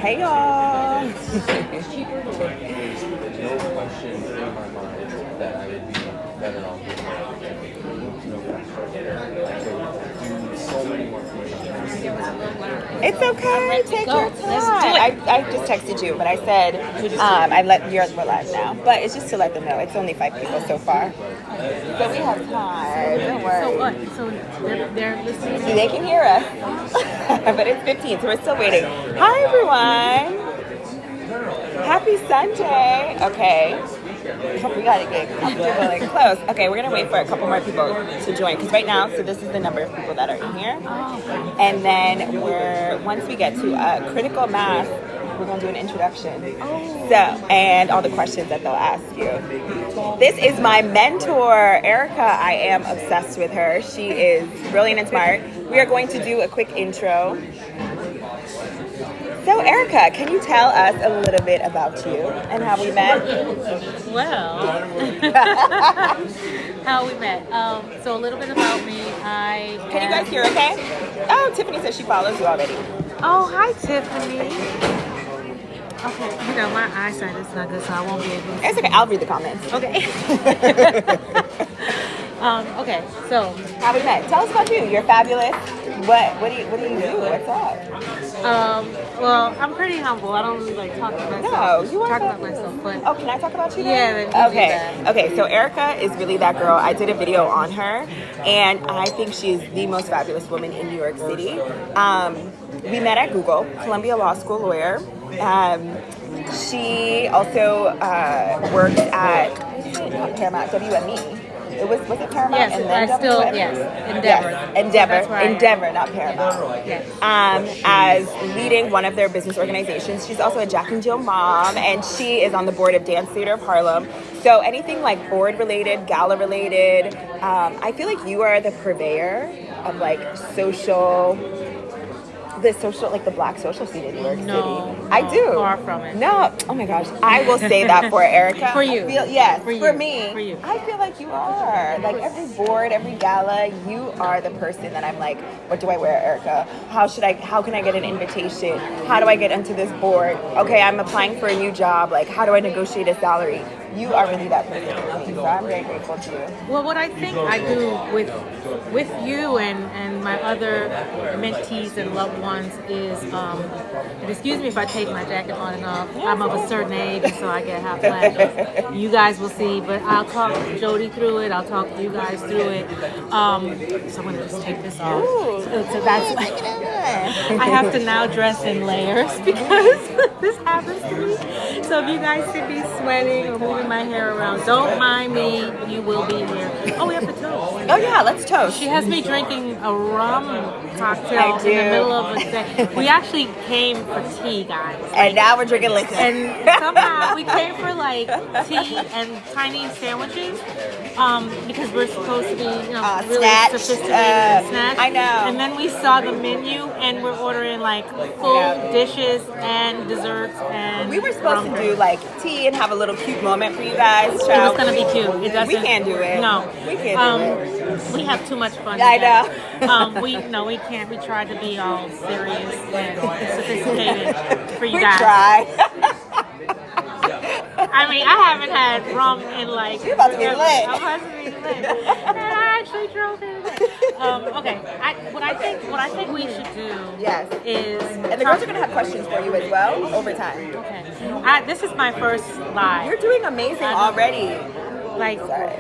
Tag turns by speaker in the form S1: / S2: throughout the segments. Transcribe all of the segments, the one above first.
S1: Hey y'all.
S2: No question in my mind that I would be better off with my no question. I could do so many more things.
S1: It's okay. Take your time. I just texted you, but I said I let yours we're live now. But it's just to let them know it's only 5 people so far, so we have time. Don't worry.
S3: So what? So they're listening.
S1: They can hear us, but it's 15, so we're still waiting. Hi everyone. Happy Sunday. Okay. We gotta get comfortable and close. Okay, we're gonna wait for a couple more people to join because right now, so this is the number of people that are in here, and then once we get to critical mass, we're gonna do an introduction. So and all the questions that they'll ask you. This is my mentor, Erika. I am obsessed with her. She is brilliant and smart. We are going to do a quick intro. So, Erika, can you tell us a little bit about you and how we met?
S3: Well, how we met. So a little bit about me.
S1: Can you guys hear okay? Oh, Tiffany says she follows you already.
S3: Oh, hi, Tiffany. Okay, my eyesight is not good, so I won't be able to.
S1: It's okay. I'll read the comments.
S3: Okay. Okay, so
S1: how we met. Tell us about you. You're fabulous. What do you do? What's up?
S3: Well, I'm pretty humble. I don't really like talk about myself.
S1: No, you want
S3: talk
S1: to
S3: about myself, but
S1: oh, can I talk about you?
S3: Yeah,
S1: then?
S3: then
S1: Okay. Okay. So Erika is really that girl. I did a video on her, and I think she is the most fabulous woman in New York City. We met at Google, Columbia Law School lawyer. She also worked at Paramount WME. Was it Paramount?
S3: Yes,
S1: and then
S3: Endeavor.
S1: Yes, Endeavor, not Paramount.
S3: Yes.
S1: As leading one of their business organizations. She's also a Jack and Jill mom, and she is on the board of Dance Theater of Harlem. So anything like board related, gala related, I feel like you are the purveyor of like the black social scene in New York City. I do.
S3: Far from it.
S1: No, oh my gosh, I will say that for Erika.
S3: For you.
S1: For me.
S3: For you.
S1: I feel like you are. Like every board, every gala, you are the person that I'm like, what do I wear, Erika? How can I get an invitation? How do I get into this board? Okay, I'm applying for a new job. Like, how do I negotiate a salary? You are really that person for me, so I'm very grateful to you.
S3: Well, what I think I do with you and my other mentees and loved ones is, and excuse me if I take my jacket on and off. I'm of a certain age, so I get half black. You guys will see, but I'll talk Jody through it. I'll talk you guys through it. So I'm gonna just take this off.
S1: Ooh,
S3: so that's. I have to now dress in layers because this happens to me. So if you guys see me sweating or moving my hair around, don't mind me. You will be here. Oh, we have to toast.
S1: Oh yeah, let's toast.
S3: She has me drinking a rum cocktail
S1: I do.
S3: in the middle of a day. We actually came for tea, guys.
S1: And now we're drinking liquor.
S3: And somehow we came for like tea and tiny sandwiches because we're supposed to be, really
S1: snatch.
S3: sophisticated and snatch.
S1: I know.
S3: And then we saw the menu and we're ordering like full dishes and desserts and
S1: we were supposed to do like tea and have a little cute moment for you guys.
S3: It was gonna be cute. It doesn't.
S1: We can't do it.
S3: No,
S1: we can't do it.
S3: We have too much fun.
S1: I know.
S3: We can't. We tried to be all serious and sophisticated for you guys.
S1: We try.
S3: I mean, I haven't had rum in like.
S1: You're about to be lit.
S3: I'm about to be lit. And I actually drove in. Okay. What I think we should do.
S1: Yes.
S3: Is
S1: and the girls are gonna have questions for you as well over time.
S3: Okay. This is my first live.
S1: You're doing amazing already.
S3: Like
S1: Sorry.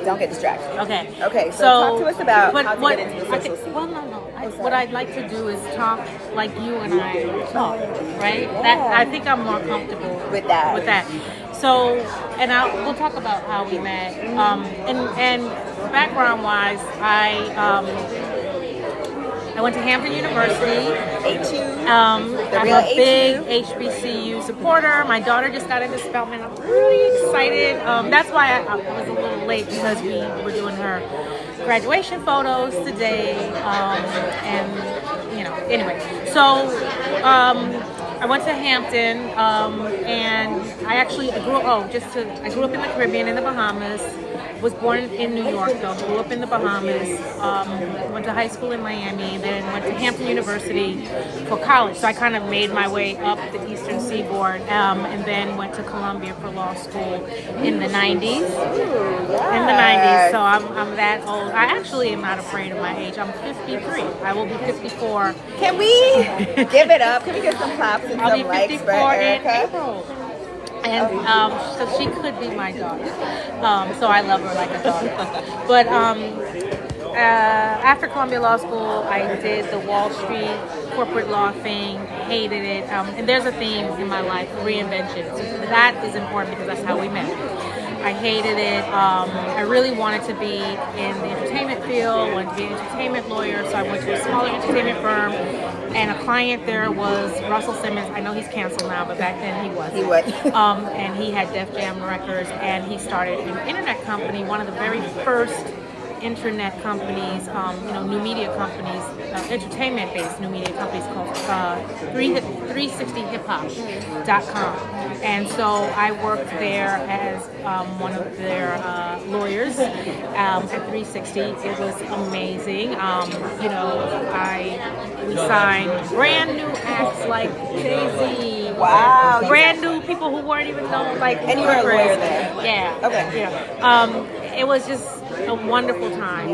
S3: Don't
S1: get distracted.
S3: Okay.
S1: Okay. So talk to us about how to
S3: what,
S1: get into the social scene.
S3: Well, no. What I'd like to do is talk like you and I talk, right? That I think I'm more comfortable
S1: with that.
S3: So, and we'll talk about how we met. And background-wise, I went to Hampton University. I'm a big HBCU supporter. My daughter just got into Spelman. I'm really excited. That's why I was a little late because we were doing her graduation photos today. Anyway. So I went to Hampton, and I grew up in the Caribbean, in the Bahamas. Was born in New York, though. Grew up in the Bahamas. Went to high school in Miami, then went to Hampton University for college. So I kind of made my way up the Eastern Seaboard, and then went to Columbia for law school in the 90s. In the 90s, so I'm that old. I actually am not afraid of my age. I'm 53. I will be 54.
S1: Can we give it up? Can we get some claps and
S3: I'll
S1: some
S3: be
S1: likes
S3: 54
S1: for Erika?
S3: in April. And so she could be my daughter. So I love her like a daughter. But after Columbia Law School, I did the Wall Street corporate law thing, hated it. And there's a theme in my life, reinvention. So that is important because that's how we met. I hated it. I really wanted to be in the entertainment field, wanted to be an entertainment lawyer, so I went to a smaller entertainment firm, and a client there was Russell Simmons. I know he's canceled now, but back then he was.
S1: He would.
S3: And he had Def Jam Records, and he started an internet company, one of the very first internet companies, new media companies, entertainment-based new media companies called 360hiphop.com. And so I worked there as one of their lawyers at 360. It was amazing. We signed brand new acts like Jay-Z.
S1: Wow.
S3: Brand new people who weren't even known.
S1: And you were a lawyer there?
S3: Yeah.
S1: Okay.
S3: Yeah. It was just a wonderful time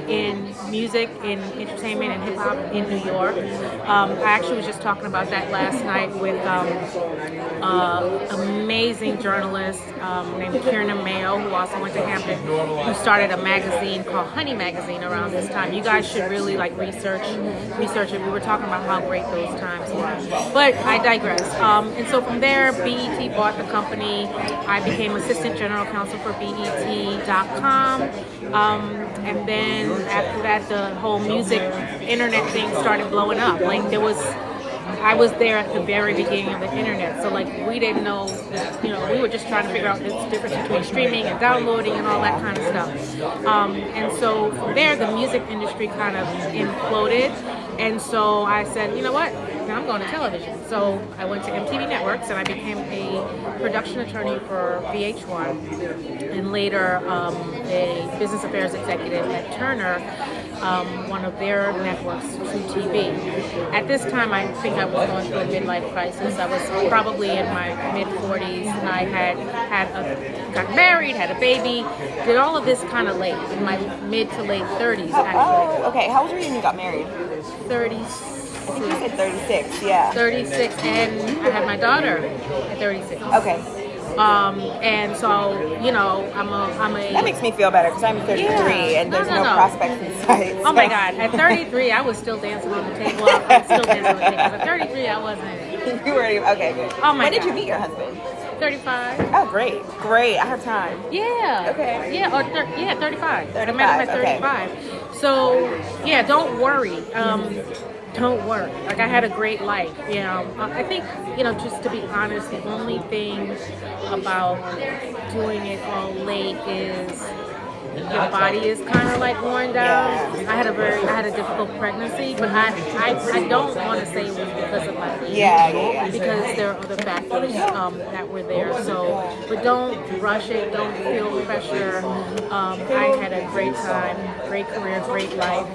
S3: in music, in entertainment, and hip hop in New York. I actually was just talking about that last night with amazing journalist named Kieran Mayo, who also went to Hampton, who started a magazine called Honey Magazine around this time. You guys should really research it. We were talking about how great those times were. But I digress. And so from there, BET bought the company. I became assistant general counsel for BET.com. And then after that, the whole music internet thing started blowing up. I was there at the very beginning of the internet, so we didn't know, we were just trying to figure out the difference between streaming and downloading and all that kind of stuff. And so from there, the music industry kind of imploded, and so I said, you know what, now I'm going to television. So I went to MTV Networks, and I became a production attorney for VH1, and later a business affairs executive at Turner, one of their networks, True TV. At this time, I think I was going through a midlife crisis. I was probably in my mid-40s. I got married, had a baby, did all of this kind of late, in my mid to late 30s, actually.
S1: Oh, okay. How old were you when you got married?
S3: 36.
S1: I think you said 36, yeah.
S3: 36, and I had my daughter at 36.
S1: Okay.
S3: And so, I'm a...
S1: That makes me feel better because I'm 33 and there's no prospects in sight.
S3: Oh my God. At 33, I was still dancing on the table. I'm still dancing on the table. At 33, I wasn't.
S1: You weren't even... Okay, good.
S3: Oh my God.
S1: When did you meet your husband?
S3: 35.
S1: Oh, great. Great. I have time.
S3: Yeah.
S1: Okay.
S3: Yeah, 35.
S1: 35.
S3: I met him at 35.
S1: Okay.
S3: So, yeah, don't worry. Don't worry. I had a great life. I think, just to be honest, the only thing about doing it all late is your body is kind of worn down. I had a difficult pregnancy, but I don't want to say it was because of my age.
S1: Yeah.
S3: Because there are other factors that were there. So, but don't rush it. Don't feel pressure. I had a great time, great career, great life,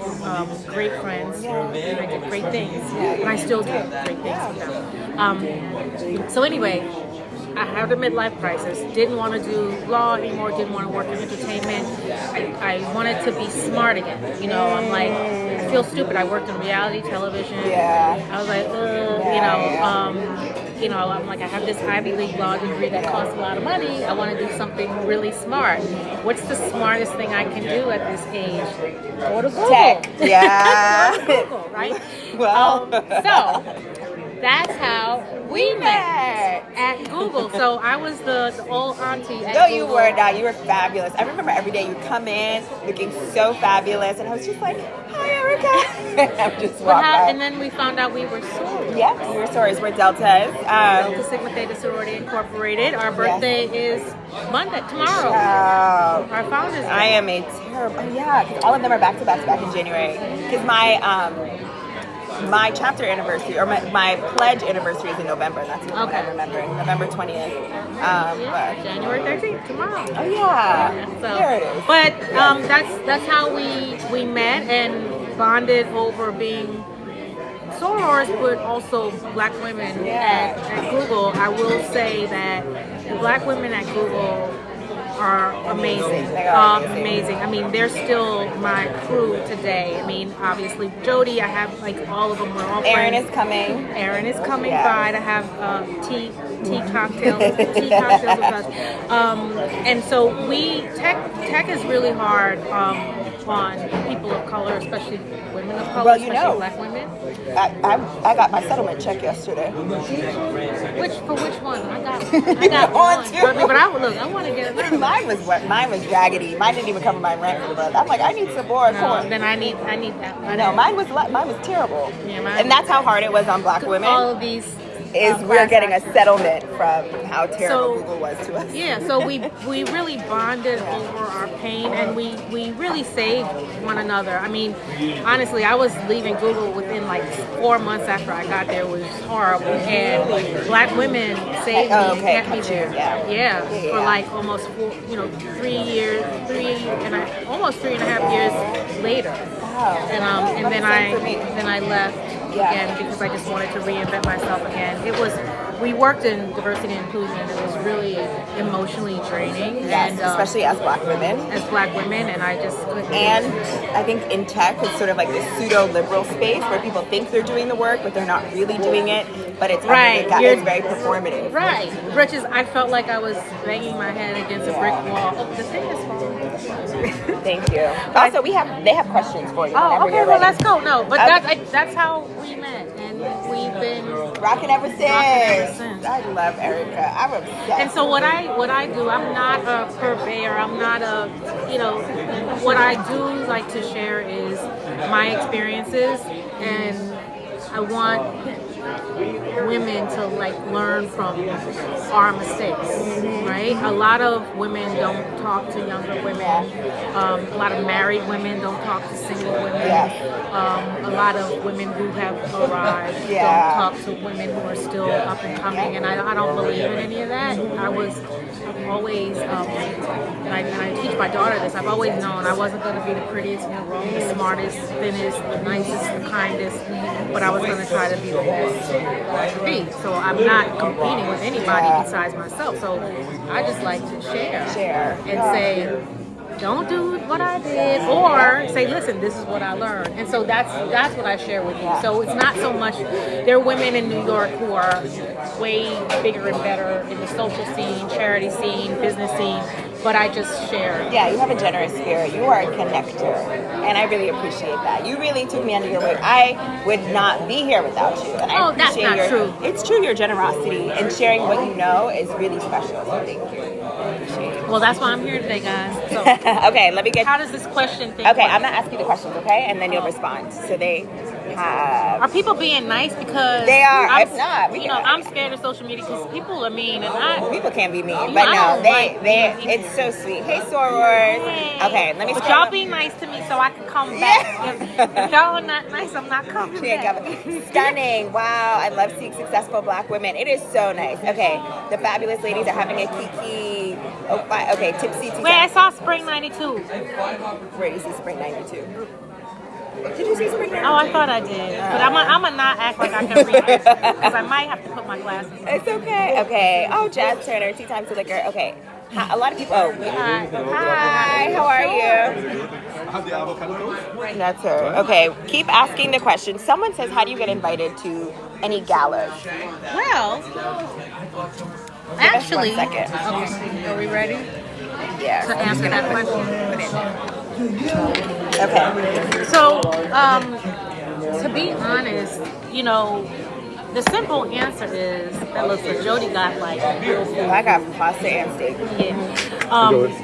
S3: great friends, and I did great things, and I still do great things with them. So anyway, I had a midlife crisis, didn't want to do law anymore, didn't want to work in entertainment. I wanted to be smart again. I'm like, I feel stupid. I worked in reality television.
S1: Yeah.
S3: I was like, I'm like, I have this Ivy League law degree that costs a lot of money. I want to do something really smart. What's the smartest thing I can do at this age? Go to Google.
S1: Tech. Yeah.
S3: Go to Google, right?
S1: Well.
S3: So that's how we met at Google. So I was the old auntie at Google.
S1: No, you were not. You were fabulous. I remember every day you come in looking so fabulous, and I was just like, "Hi, Erika." I'm just walking.
S3: And then we found out we were sorors.
S1: Yes, we were sorors. We're Deltas.
S3: Delta Sigma Theta Sorority Incorporated. Our birthday is tomorrow. Our founders.
S1: I am a terrible. Oh yeah, because all of them are back to back in January. Because my my chapter anniversary or my pledge anniversary is in November. And that's what
S3: Okay.
S1: I remember. November 20th. But,
S3: January 13th, tomorrow.
S1: oh yeah,
S3: So,
S1: there it is.
S3: but that's how we met and bonded over being sorors, but also black women at Google. I will say that the black women at Google are amazing.
S1: They are amazing.
S3: Amazing. I mean, they're still my crew today. I mean, obviously Jody, I have like all of them. We're all
S1: Erin
S3: friends.
S1: is coming.
S3: Erin is coming
S1: Yeah.
S3: by to have tea cocktails with us. And so tech is really hard on people of color, especially women of color,
S1: Well, you
S3: especially
S1: know.
S3: black women.
S1: I got my settlement check yesterday.
S3: Which one? I got
S1: On
S3: one.
S1: two.
S3: But I want to get another.
S1: Mine was raggedy. Mine didn't even cover my rent for the month. I'm like, I need some more corn.
S3: Then I need that.
S1: No, mine was terrible.
S3: Yeah, mine-
S1: And that's how hard it was on black women.
S3: All of these
S1: Is we're
S3: class
S1: getting a
S3: actions.
S1: settlement from how terrible
S3: So-
S1: Google was to us.
S3: Yeah, so we really bonded over our pain, and we really saved one another. I mean, honestly, I was leaving Google within like 4 months after I got there. It was horrible, and black women saved me and kept me there. Yeah, for like almost 3 years, almost 3.5 years later.
S1: Wow.
S3: And then
S1: Same for me.
S3: I left
S1: Yeah.
S3: again because I just wanted to reinvent myself again. We worked in diversity and inclusion, and it was really emotionally draining.
S1: Yes,
S3: And
S1: especially as black women.
S3: as black women, and I just couldn't.
S1: And I think in tech, it's sort of like this pseudo-liberal space where people think they're doing the work, but they're not really doing it. But it's
S3: Right,
S1: it's very performative.
S3: Right, Britches, I felt like I was banging my head against a brick wall. Oh, the thing is falling.
S1: Thank you. Also, they have questions for you.
S3: Oh,
S1: whenever
S3: okay,
S1: you're
S3: well,
S1: ready.
S3: let's go. No, but
S1: Okay.
S3: that's how we met, and we've been.
S1: Rocking ever since.
S3: ever since.
S1: I love Erika. I'm obsessed.
S3: And so what I do, I'm not a purveyor. I'm not a, what I do like to share is my experiences, and I want women to like learn from our mistakes, right? A lot of women don't talk to younger women. A lot of married women don't talk to single women. A lot of women who have arrived don't talk to women who are still up and coming, and I don't believe in any of that. I've always, and I teach my daughter this, I've always known I wasn't going to be the prettiest in the room, the smartest, thinnest, the nicest, the kindest, but I was going to try to be the best I could be. So I'm not competing with anybody besides myself. So I just like to share and say, don't do what I did, or say, listen, this is what I learned. And so that's what I share with you. So it's not so much, there are women in New York who are way bigger and better in the social scene, charity scene, business scene, but I just share.
S1: Yeah, you have a generous spirit. You are a connector, and I really appreciate that. You really took me under your wing. I would not be here without you. And I
S3: That's
S1: appreciate
S3: not true.
S1: It's true, your generosity and sharing what you know is really special. So thank you. I appreciate it.
S3: Well, that's why I'm here today, guys. So
S1: Okay, let me get.
S3: how does this question thing
S1: Okay,
S3: work?
S1: I'm gonna ask you the questions, okay, and then you'll respond. So they have.
S3: Are people being nice? Because
S1: They are.
S3: I'm,
S1: If not, we can-
S3: I'm scared of social media because people are mean, and
S1: People can't be mean,
S3: You
S1: but
S3: know, I
S1: no,
S3: don't
S1: they
S3: like
S1: they.
S3: being mean.
S1: It's so sweet. Hey, sorors. Okay, let me.
S3: But
S1: scroll
S3: y'all
S1: up.
S3: be nice to me so I can come back. If y'all are not nice, I'm not coming
S1: She ain't
S3: back.
S1: coming. Stunning. Wow. I love seeing successful black women. It is so nice. Okay. The fabulous ladies are having a kiki. Oh, okay. Tipsy tea.
S3: Wait, I saw Spring '92.
S1: Where do you see Spring 92? Did you see Spring 92?
S3: Oh, I thought I did, but I'm gonna not act like I can read it because I might have to put my glasses on.
S1: It's okay. Okay. Oh, Jazz Turner. Tea time to liquor. Okay. Hi, a lot of people. Oh, hi. How are you? That's her. Okay. Keep asking the question. Someone says, how do you get invited to any galas?
S3: Well, actually,
S1: 1 second.
S3: okay, are we ready
S1: Yeah.
S3: to answer that question?
S1: Okay.
S3: So, to be honest, the simple answer is that looks like Jody got like real food.
S1: I got pasta and steak.
S3: Yeah.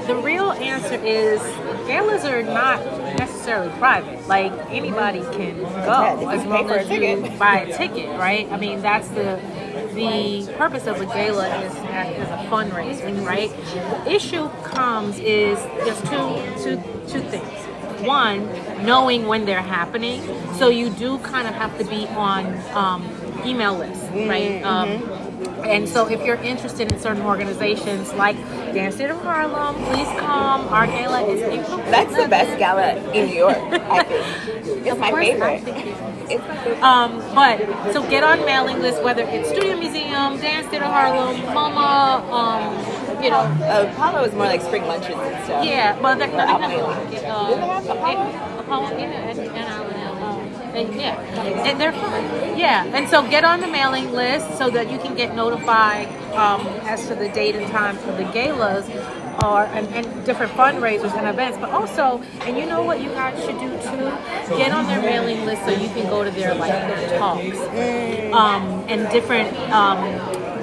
S3: The real answer is galas are not necessarily private. Like anybody can go
S1: Yeah,
S3: as
S1: you
S3: long
S1: pay for a
S3: as you
S1: ticket.
S3: buy a ticket, right? I mean, that's the purpose of a gala is as a fundraiser, right? The issue comes is there's two things. one, knowing when they're happening. So you do kind of have to be on email lists, right? And so if you're interested in certain organizations like Dance Theater of Harlem, please come. Our gala is April.
S1: That's the best gala in New York, I think. It's my favorite. It's my favorite.
S3: But so get on mailing lists, whether it's Studio Museum, Dance Theater Harlem, MoMA, you know.
S1: Apollo is more like spring luncheons and stuff.
S3: Yeah, but they have and they're fun. Yeah, and so get on the mailing list so that you can get notified as to the date and time for the galas and different fundraisers and events. But also, and you know what you guys should do too? Get on their mailing list so you can go to their their talks and different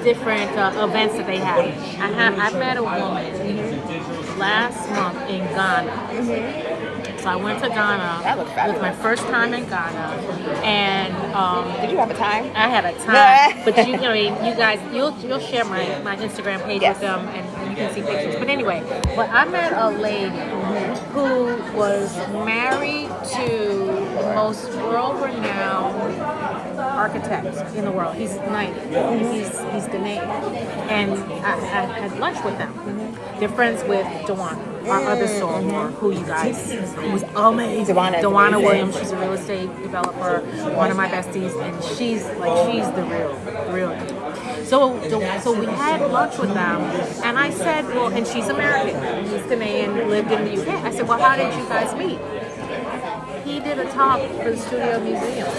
S3: events that they have. I met a woman last month in Ghana. So I went to Ghana.
S1: That looks fabulous.
S3: It was my first time in Ghana, and
S1: did you have a time?
S3: I had a time. But you guys, you'll share my Instagram page with them, and you can see pictures. But anyway, I met a lady who was married to the most world-renowned architect in the world. He's 90. He's Ghanaian, and I had lunch with them. They're friends with Dewana, our other soul, who you guys, who's amazing. Dewana Williams, she's a real estate developer, one of my besties, and she's the real deal. So we had lunch with them, and I said, well, and she's American, he's Ghanaian, lived in the UK. I said, well, how did you guys meet? He did a talk for the Studio Museum.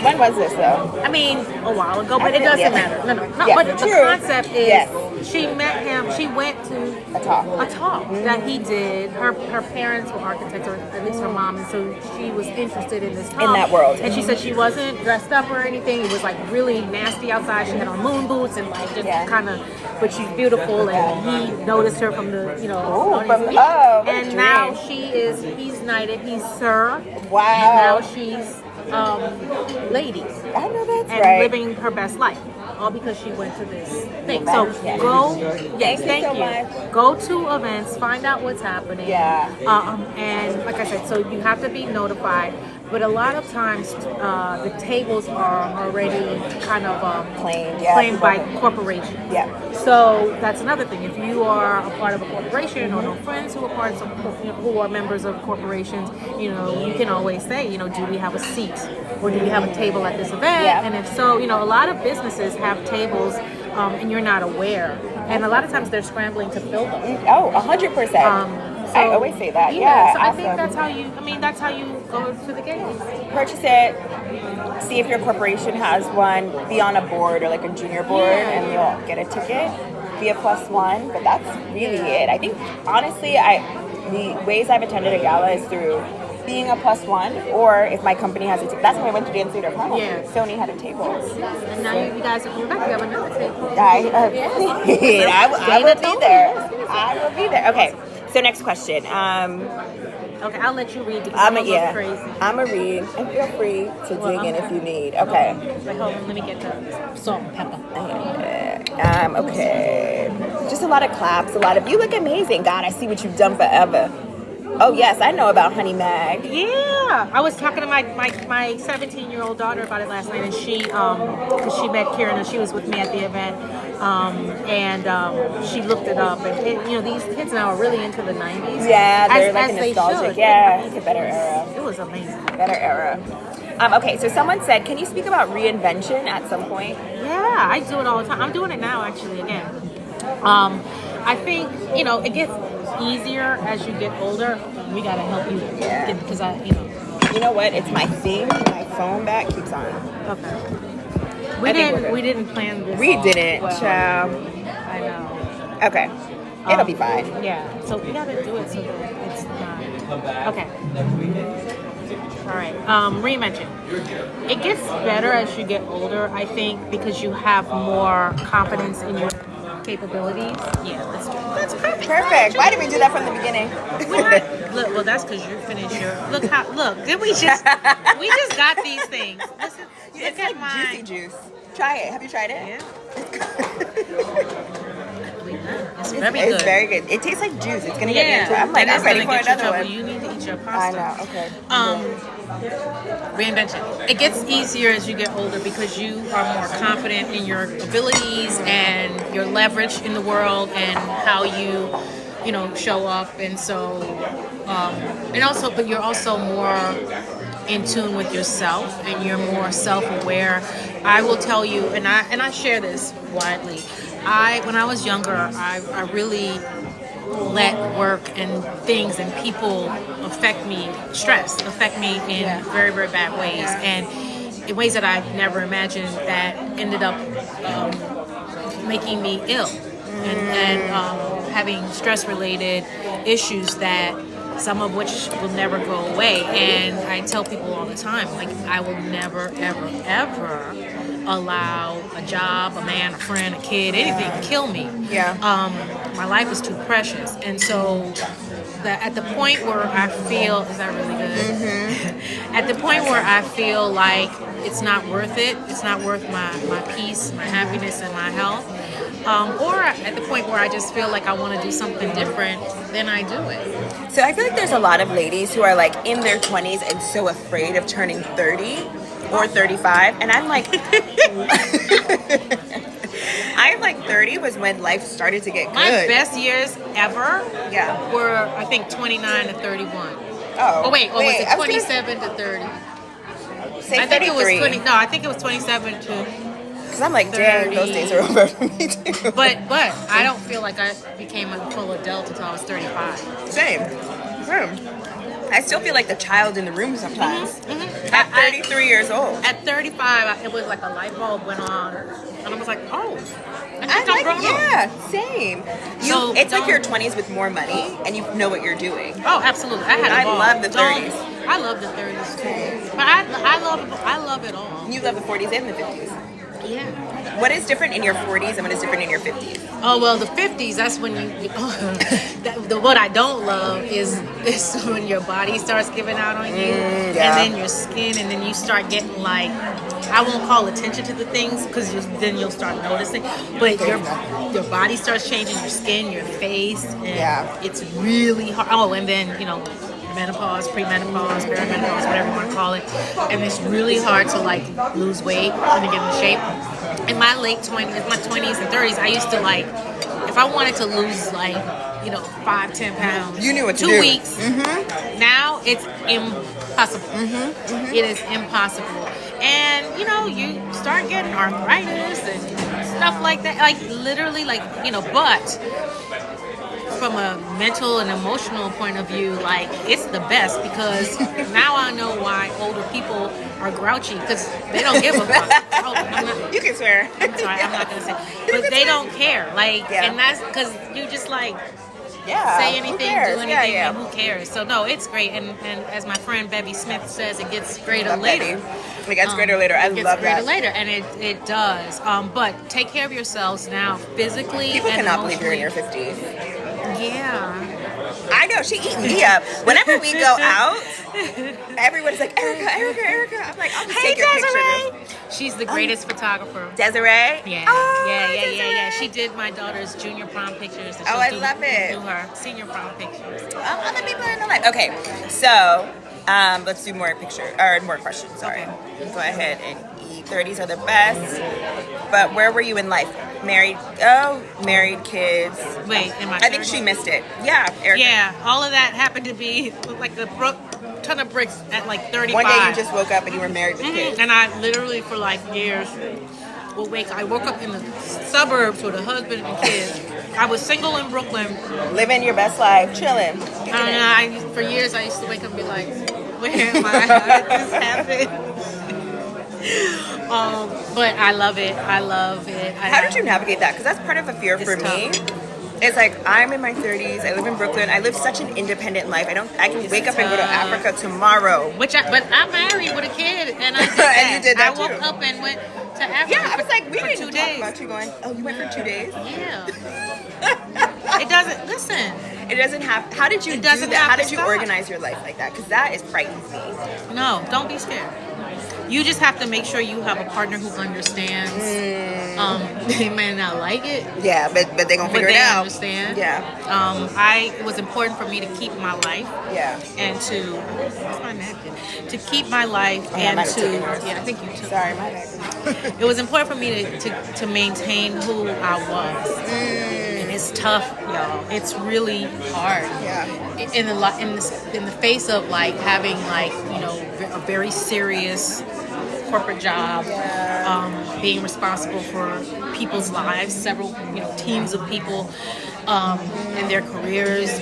S1: When was this though?
S3: I mean, a while ago, but it doesn't matter. No.
S1: Yeah,
S3: But the concept is, she met him. She went to
S1: a talk
S3: that he did. Her parents were architects, or at least her mom, and so she was interested in this talk.
S1: In that world.
S3: And she said she wasn't dressed up or anything. It was really nasty outside. She had on moon boots and kind of, but she's beautiful. And he noticed her from the and now he's knighted. He's Sir.
S1: Wow.
S3: And now she's lady.
S1: I know that's
S3: and
S1: right.
S3: living her best life, all because she went to this thing. So
S1: Yes.
S3: go,
S1: Thank you so much.
S3: Go to events, find out what's happening.
S1: Yeah.
S3: And like I said, so you have to be notified. But a lot of times, the tables are already kind of claimed by corporations.
S1: Yeah.
S3: So that's another thing. If you are a part of a corporation or know friends who are parts of, who are members of corporations, you can always say, do we have a seat or do we have a table at this event?
S1: Yeah.
S3: And if so, a lot of businesses have tables and you're not aware. And a lot of times they're scrambling to fill them.
S1: Oh, 100%. I always say that.
S3: Yeah. So
S1: awesome.
S3: I think that's how you go to the games.
S1: Purchase it. See if your corporation has one. Be on a board or a junior board, and you'll get a ticket. Be a +1, but that's really it. I think honestly, the ways I've attended a gala is through being a +1, or if my company has a table. That's when I went to Dance Theater of Harlem.
S3: Yeah.
S1: Sony had a table.
S3: And now you guys are coming back. You have another table.
S1: I will be there. I will be there. Okay. So next question.
S3: Okay, I'll let you read because I'm crazy.
S1: I'm going to read, and feel free to dig in if you need. Okay.
S3: Wait, hold on, let me get the salt and pepper.
S1: Okay. Just a lot of claps, you look amazing. God, I see what you've done forever. Oh yes, I know about Honey Mag.
S3: Yeah, I was talking to my 17-year-old daughter about it last night, and she met Kieran, and she was with me at the event, and she looked it up, and these kids now are really into the 90s.
S1: Yeah, they're
S3: as
S1: nostalgic. Yeah, it's a better era.
S3: It was amazing.
S1: Better era. Okay, so someone said, can you speak about Reinvention at some point?
S3: Yeah, I do it all the time. I'm doing it now, actually, again. I think, it gets easier as you get older. We gotta help you because
S1: You know what? It's my thing. My phone back keeps on.
S3: Okay. We didn't plan this.
S1: We didn't,
S3: well.
S1: child.
S3: I know.
S1: Okay. It'll be fine.
S3: Yeah. So we gotta do it so that it's not. Okay. All right. Reinvention. It gets better as you get older, I think, because you have more confidence in your capabilities. Yeah, let's do it.
S1: That's perfect. Why didn't we do that from the beginning?
S3: Look, well, that's because you finished your. Look, did we just got these things. Listen,
S1: It's
S3: look at mine.
S1: juicy juice. Try it. Have you tried it?
S3: Yeah. It's very
S1: It's
S3: good.
S1: very good. It tastes like juice. It's gonna get me into it. I'm like,
S3: and
S1: I'm
S3: it's
S1: ready
S3: gonna
S1: for
S3: get you
S1: another
S3: trouble.
S1: one.
S3: You need to eat your
S1: I
S3: pasta.
S1: know. Okay.
S3: Reinvention. It gets easier as you get older because you are more confident in your abilities and your leverage in the world and how you know, show up. And so, and also, but you're also more in tune with yourself and you're more self-aware. I will tell you, and I share this widely. When I was younger, I really let work and things and people affect me in very, very bad ways, and in ways that I never imagined that ended up making me ill and having stress-related issues that some of which will never go away. And I tell people all the time, like, I will never, ever, ever allow a job, a man, a friend, a kid, anything to kill me.
S1: Yeah.
S3: My life is too precious. And so that at the point where I feel, is that really good? Mm-hmm. At the point where I feel like it's not worth it, it's not worth my peace, my happiness, and my health, or at the point where I just feel like I want to do something different, then I do it.
S1: So I feel like there's a lot of ladies who are like in their 20s and so afraid of turning 30 or 35, and I'm like, I'm like 30 was when life started to get good.
S3: My best years ever
S1: Yeah.
S3: were, I think, 29 to 31.
S1: Oh
S3: wait, was it
S1: I was
S3: 27 to 30?
S1: Say
S3: I think it was
S1: 33.
S3: 20. No, I think it was 27 to.
S1: Because I'm like, dang, those days are over for me too.
S3: But I don't feel like I became a full adult until I was 35.
S1: Same. I still feel like the child in the room sometimes. At 33 years old.
S3: At 35, it was like a light bulb went on, and I was like, oh, I think I'm
S1: like,
S3: grown up.
S1: yeah, same.
S3: So
S1: It's like your 20s with more money, and you know what you're doing.
S3: Oh, absolutely. I
S1: love the 30s.
S3: I love the 30s too. But I love it all.
S1: You love the 40s and the 50s.
S3: Yeah.
S1: What is different in your 40s and what is different in your 50s?
S3: Oh, well, the 50s, that's when what I don't love is when your body starts giving out on you, and then your skin, and then you start getting like, I won't call attention to the things because then you'll start noticing, but your body starts changing, your skin, your face, and it's really hard. Oh, and then, you know, menopause, premenopause, perimenopause, whatever you want to call it, and it's really hard to like lose weight and to get in shape. In my late 20s, my 20s and 30s, I used to like, if I wanted to lose like, you know, 5-10 pounds,
S1: you knew what to
S3: 2
S1: do.
S3: weeks. Now it's impossible. It is impossible. And you know, you start getting arthritis and stuff like that, like literally, like, you know, but from a mental and emotional point of view, like, it's the best because now I know why older people are grouchy because they don't give a fuck. Oh,
S1: You can swear.
S3: I'm sorry, I'm not gonna say, but they don't care. Like, and that's because you just like say anything, do anything, and who cares? So no, it's great. And as my friend Bevy Smith says, it gets greater later.
S1: It gets greater later. I love that.
S3: It gets greater later, and it does. But take care of yourselves now, physically.
S1: People
S3: and
S1: cannot believe you're in
S3: emotionally.
S1: your 50s.
S3: Yeah.
S1: I know, she eating me up. Whenever we go out, everyone's like, Erika. I'm like, I'll just take your picture.
S3: She's the greatest photographer.
S1: Desiree?
S3: Yeah.
S1: Oh,
S3: yeah.
S1: Desiree.
S3: She did my daughter's junior prom pictures. And
S1: I love it.
S3: Do her senior prom pictures.
S1: Other people in the life. Okay, so let's do more questions. Sorry.
S3: Okay.
S1: Go ahead and eat. 30s are the best. But where were you in life? Married? Oh, married, kids.
S3: Wait, am I
S1: think she missed it. Yeah, Erika.
S3: Yeah, all of that happened to be like a ton of bricks at like 35.
S1: One day you just woke up and you were married with kids.
S3: And I literally for like years I woke up in the suburbs with a husband and kids. I was single in Brooklyn.
S1: Living your best life, chilling.
S3: For years I used to wake up and be like, where am I? How did this happen? But I love it.
S1: How did you navigate that? Because that's part of a fear for me. It's like, I'm in my 30s. I live in Brooklyn. I live such an independent life. I can wake up and go to Africa tomorrow.
S3: But I'm married with a kid, and I did that.
S1: And you did that
S3: I woke up and went to Africa.
S1: Yeah, I was like, we
S3: for
S1: didn't
S3: 2
S1: talk
S3: days.
S1: about you going. Oh, you went for 2 days?
S3: Yeah. It doesn't. Listen.
S1: It doesn't have. How did you do that?
S3: have
S1: How
S3: to
S1: did you
S3: stop.
S1: organize your life like that? Because that is frightens me.
S3: No, don't be scared. You just have to make sure you have a partner who understands. They may not like it.
S1: Yeah, but they're gonna figure
S3: But
S1: it
S3: they
S1: out.
S3: understand.
S1: Yeah.
S3: It was important for me to keep my life.
S1: Yeah.
S3: And to where's my napkin? To keep my life
S1: I
S3: and
S1: might have
S3: to
S1: taken yours.
S3: I think you took.
S1: Sorry, my bad.
S3: It was important for me to maintain who I was. And it's tough, y'all. It's really hard.
S1: Yeah.
S3: In the face of like having like, you know, a very serious corporate job, being responsible for people's lives, several, you know, teams of people, and their careers,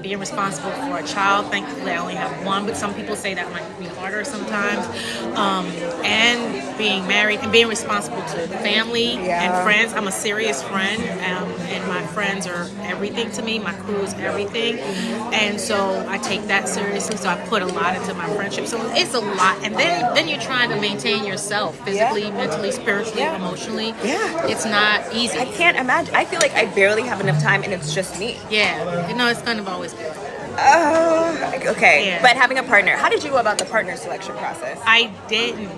S3: being responsible for a child. Thankfully, I only have one, but some people say that might be harder sometimes. And being married and being responsible to family and friends. I'm a serious friend, and my friends are everything to me. My crew is everything, and so I take that seriously. So I put a lot into my friendship. So it's a lot, and then you're trying to maintain yourself physically, mentally, spiritually, emotionally.
S1: Yeah.
S3: It's not easy.
S1: I can't imagine. I feel like I barely have enough time, and it's just me.
S3: Yeah, you know, it's kind of always good.
S1: Okay.
S3: Yeah.
S1: But having a partner, how did you go about the partner selection process?
S3: I didn't.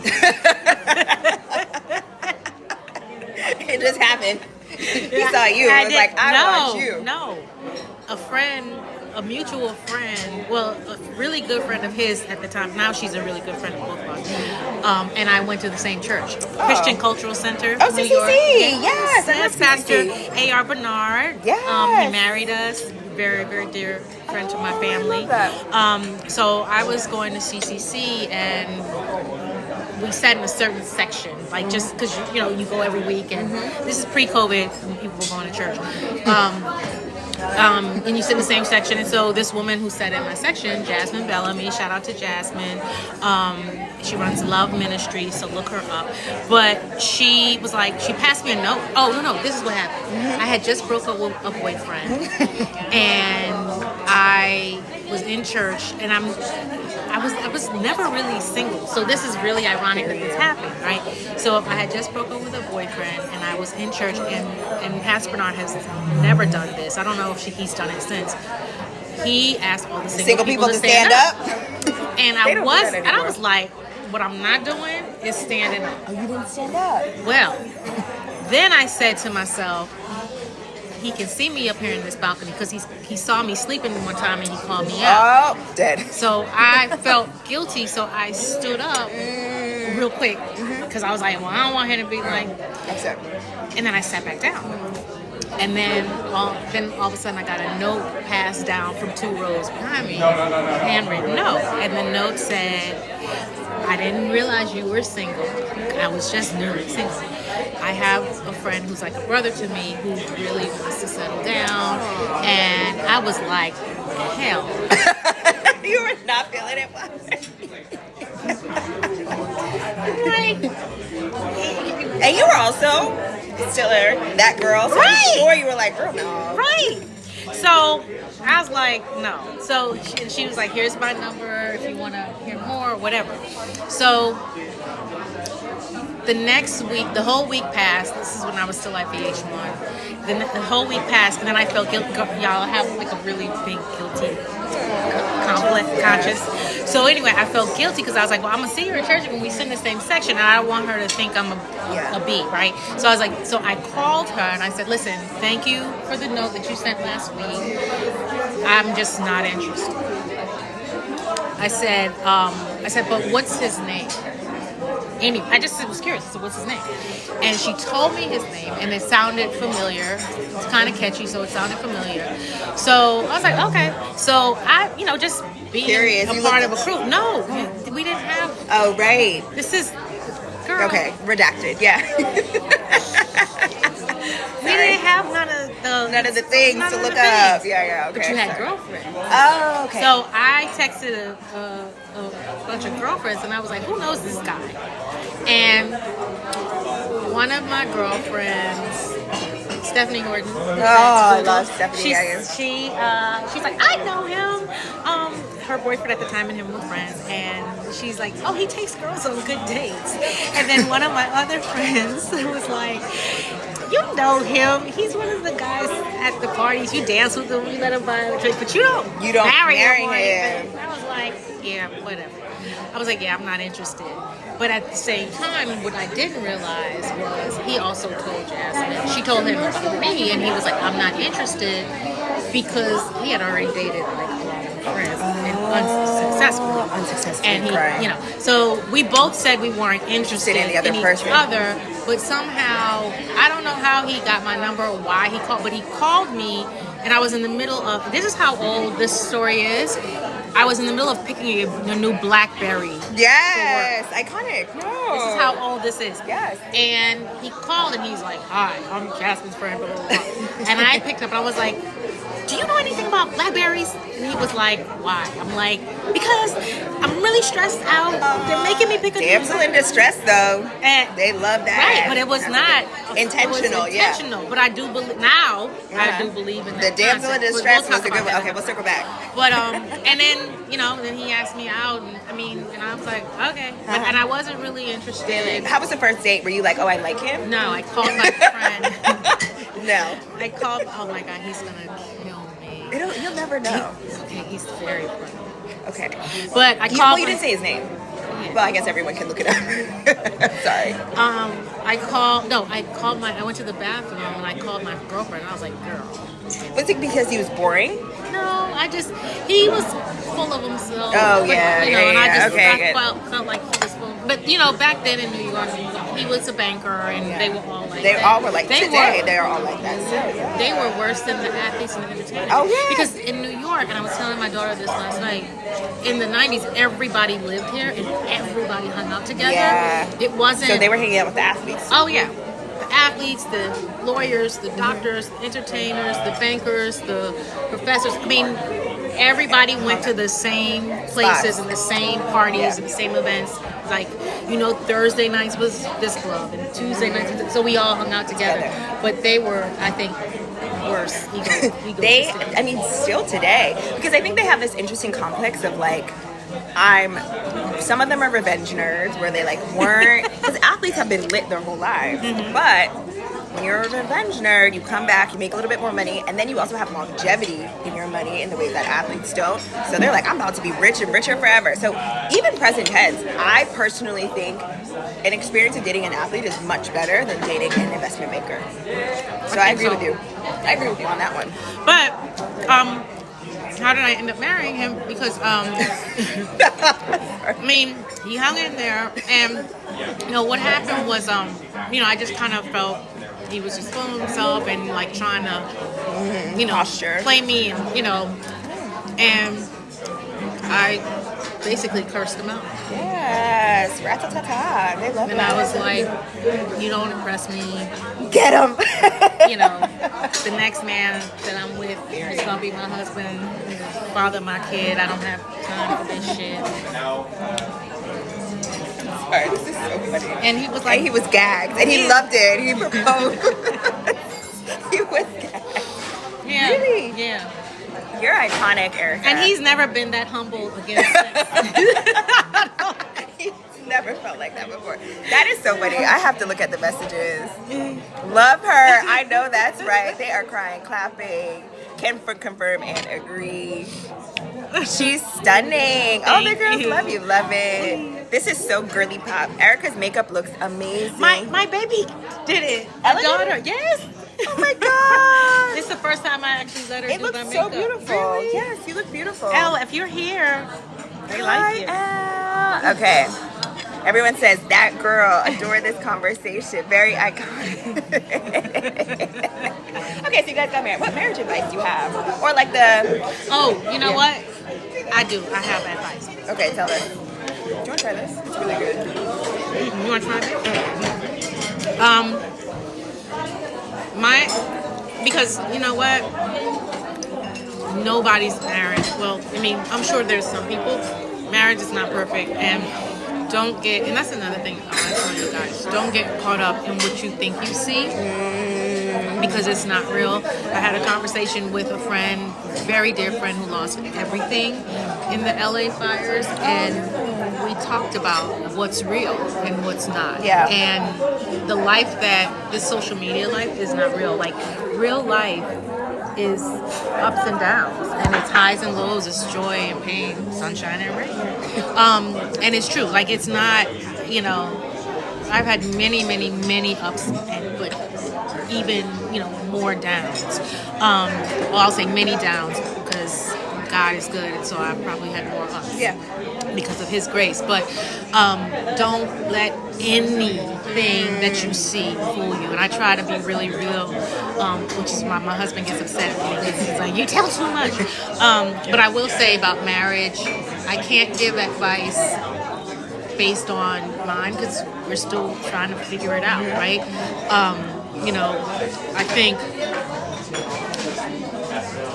S1: It just happened. He saw you and was like, I want you.
S3: No. A friend, a mutual friend, well, a really good friend of his at the time. Now she's a really good friend of both of us. And I went to the same church, Christian Cultural Center,
S1: Oh,
S3: New
S1: CCC.
S3: York.
S1: Yes, I love
S3: Pastor
S1: CCC.
S3: A.R. Bernard.
S1: Yes.
S3: He married us. Very, very dear friend to my family.
S1: I love that.
S3: So I was going to CCC and we sat in a certain section, like just because you know you go every week, and this is pre-COVID when people were going to church. And you sit in the same section, and so this woman who sat in my section, Jasmine Bellamy, shout out to Jasmine. She runs Love Ministry, so look her up. But she was like, she passed me a note. Oh no, this is what happened. I had just broke up with a boyfriend, and I was in church, and I was never really single. So this is really ironic that this happened, right? So I had just broke up with a boyfriend, and I was in church, and Pastor Bernard has never done this. I don't know if he's done it since. He asked all the single people to stand up. And I was like, what I'm not doing is standing up.
S1: Oh, you didn't stand up.
S3: Well, then I said to myself, he can see me up here in this balcony because he saw me sleeping one time and he called me out.
S1: Oh, dead.
S3: So I felt guilty, so I stood up real quick because I was like, well, I don't want him to be like.
S1: Accept.
S3: And then I sat back down. And then all of a sudden I got a note passed down from 2 rows behind me, handwritten note. And the note said, I didn't realize you were single. I was just newly single. I have a friend who's like a brother to me who really wants to settle down. And I was like, hell.
S1: You were not feeling it. And you were also still that girl. So I'm sure you were like, girl, no.
S3: Right. So I was like, no. So she was like, here's my number if you want to hear more or whatever. So the next week, the whole week passed. This is when I was still at VH1. The whole week passed, and then I felt guilty. Y'all have like a really big guilty conscious. So anyway, I felt guilty because I was like, well, I'm gonna see her in church when we sit in the same section, and I don't want her to think I'm a B, right? So I was like, so I called her and I said, listen, thank you for the note that you sent last week. I'm just not interested. I said, but what's his name? Anyway, I just was curious. So what's his name? And she told me his name, and it sounded familiar. It's kind of catchy, so it sounded familiar. So I was like, okay. So I, just being
S1: Curious.
S3: a part of a crew. No, we didn't have.
S1: Oh, right.
S3: This is, girl.
S1: Okay, redacted. Yeah.
S3: We didn't have none of the
S1: things to look up. Yeah. Okay.
S3: But you had girlfriends.
S1: Oh, okay.
S3: So I texted a bunch of girlfriends, and I was like, who knows this guy? And one of my girlfriends, Stephanie Gordon.
S1: Oh, I love Stephanie.
S3: She's like, I know him. Her boyfriend at the time and him were friends, and she's like, oh, he takes girls on good dates. And then one of my other friends was like, you know him. He's one of the guys at the parties. You dance with him, you let him buy a drink, but you don't marry him. And I was like, yeah, whatever. I was like, yeah, I'm not interested. But at the same time, what I didn't realize was he also told Jasmine. She told him about me, and he was like, I'm not interested because he had already dated like a lot of friends and unsuccessfully. And he, you know, so we both said we weren't interested in each other. But somehow, I don't know how he got my number or why he called, but he called me, and I was in the middle of. This is how old this story is. I was in the middle of picking a new BlackBerry.
S1: Yes, iconic. No.
S3: This is how old this is.
S1: Yes.
S3: And he called and he's like, "Hi, I'm Jasmine's friend." Blah, blah, blah. And I picked up and I was like, "Do you know anything about Blackberries?" And he was like, "Why?" I'm like, "Because I'm really stressed out. They're making me pick a
S1: damsel in distress, though.
S3: And
S1: they love that.
S3: Right, but it was not
S1: intentional.
S3: It was intentional. Yeah. But I do believe now. I do believe in that.
S1: The damsel in distress was a good one.
S3: That.
S1: Okay, we'll circle back.
S3: But and then then he asked me out, and I was like, okay, and I wasn't really interested.
S1: How was the first date? Were you like, oh, I like him?
S3: No, I called my friend.
S1: No.
S3: I called. Oh my God, he's gonna kill me.
S1: You'll never know.
S3: He's very funny.
S1: Okay.
S3: But I called.
S1: Well, you didn't say his name. Yeah. Well, I guess everyone can look it up. Sorry.
S3: I went to the bathroom and I called my girlfriend and I was like, girl.
S1: Was it because he was boring?
S3: No, he was full of himself.
S1: Oh, yeah.
S3: And
S1: I
S3: felt like he was full. But, back then in New York, he was a banker and they were all like
S1: They all were like today. They are all like that. So, yeah.
S3: They were worse than the athletes and the entertainers.
S1: Oh, yeah.
S3: Because in New York, and I was telling my daughter this last night, in the 90s, everybody lived here and everybody hung out together. Yeah. It wasn't...
S1: So they were hanging out with the athletes.
S3: Oh, yeah. The athletes, the lawyers, the doctors, the entertainers, the bankers, the professors. Everybody went to the same places and the same parties and the same events. Like, Thursday nights was this club and Tuesday nights was this. So we all hung out together. But they were, I think, worse.
S1: Still today. Because I think they have this interesting complex of like, some of them are revenge nerds where they weren't, because athletes have been lit their whole lives. Mm-hmm. But when you're a revenge nerd, you come back, you make a little bit more money, and then you also have longevity in your money in the way that athletes don't. So they're like, I'm about to be rich and richer forever. So even present tense, I personally think an experience of dating an athlete is much better than dating an investment banker. So I agree with you. I agree with you on that one.
S3: But, how did I end up marrying him? Because, he hung in there, and, what happened was, I just kind of felt he was just full of himself and, trying to,
S1: posture.
S3: Play me, and I basically cursed him out.
S1: Yes, rat-ta-ta-ta. They love
S3: and
S1: that.
S3: I was like, you don't impress me.
S1: Get him.
S3: The next man that I'm with is gonna be my husband, father of my kid. I don't have time for this shit.
S1: Sorry, this is so funny.
S3: And he was like,
S1: and he was gagged, and he loved it. He proposed. He was gagged.
S3: Yeah.
S1: Really?
S3: Yeah.
S1: You're iconic, Erika.
S3: And he's never been that humble against
S1: He's never felt like that before. That is so funny. I have to look at the messages. Love her. I know that's right. They are crying, clapping. Can confirm and agree. She's stunning. All the girls love you. Love it. This is so girly pop. Erika's makeup looks amazing.
S3: My baby did it. My daughter. Yes.
S1: Oh my God.
S3: It's the first time I actually let her do my makeup.
S1: It looks so beautiful.
S3: Really?
S1: Yes, you look beautiful.
S3: Elle, if you're here, they like you.
S1: Elle. Okay. Everyone says, that girl, adore this conversation. Very iconic. Okay, so you guys got married. What marriage advice do you have? Or
S3: Oh, you know what? I do. I have advice.
S1: Okay, tell us. Do you want to try this? It's really good.
S3: You want to try it? Because you know what? Nobody's married. Well, I'm sure there's some people. Marriage is not perfect, and and that's another thing I tell you guys, don't get caught up in what you think you see, because it's not real. I had a conversation with a friend, very dear friend, who lost everything in the LA fires, and we talked about what's real and what's not.
S1: Yeah.
S3: And the life that this social media life is not real. Real life is ups and downs, and it's highs and lows, it's joy and pain, sunshine and rain. And it's true. Like, it's not, you know, I've had many ups, but even, you know, more downs. Well, I'll say many downs because God is good, and so I've probably had more ups.
S1: Yeah.
S3: Because of His grace. But don't let anything that you see fool you. And I try to be really real, which is why my husband gets upset at me because he's like, you tell too much. But I will say about marriage, I can't give advice based on mine because we're still trying to figure it out, right? You know, I think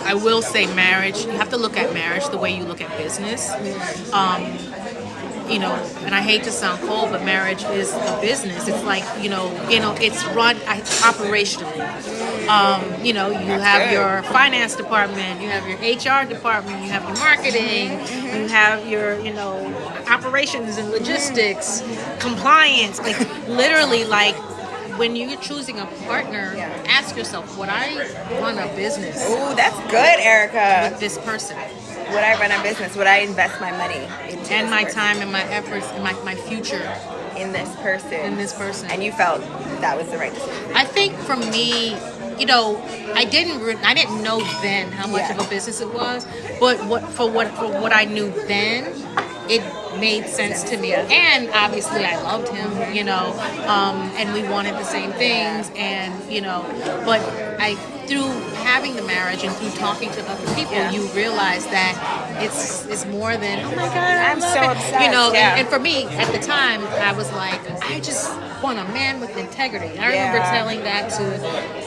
S3: I will say marriage, you have to look at marriage the way you look at business. You know, and I hate to sound cold, but marriage is a business. It's like, you know, it's run operationally. You know, you have your finance department, you have your HR department, you have your marketing, you have your, you know, operations and logistics, compliance, like literally, like, when you're choosing a partner, ask yourself, would I run a business?
S1: Ooh, that's good, Erika.
S3: With this person?
S1: Would I run a business? Would I invest my money into
S3: and my
S1: person?
S3: time and my efforts and my future
S1: in this person?
S3: in this person?
S1: And you felt that was the right decision?
S3: I think for me, you know, I didn't know then how much of a business it was, but what I knew then, it made sense to me. And obviously I loved him, you know, and we wanted the same things, and, you know, but through having the marriage and through talking to other people, you realize that it's more than, oh my God,
S1: I'm so obsessed.
S3: You know, and for me at the time, I was like, I just want a man with integrity. I remember telling that to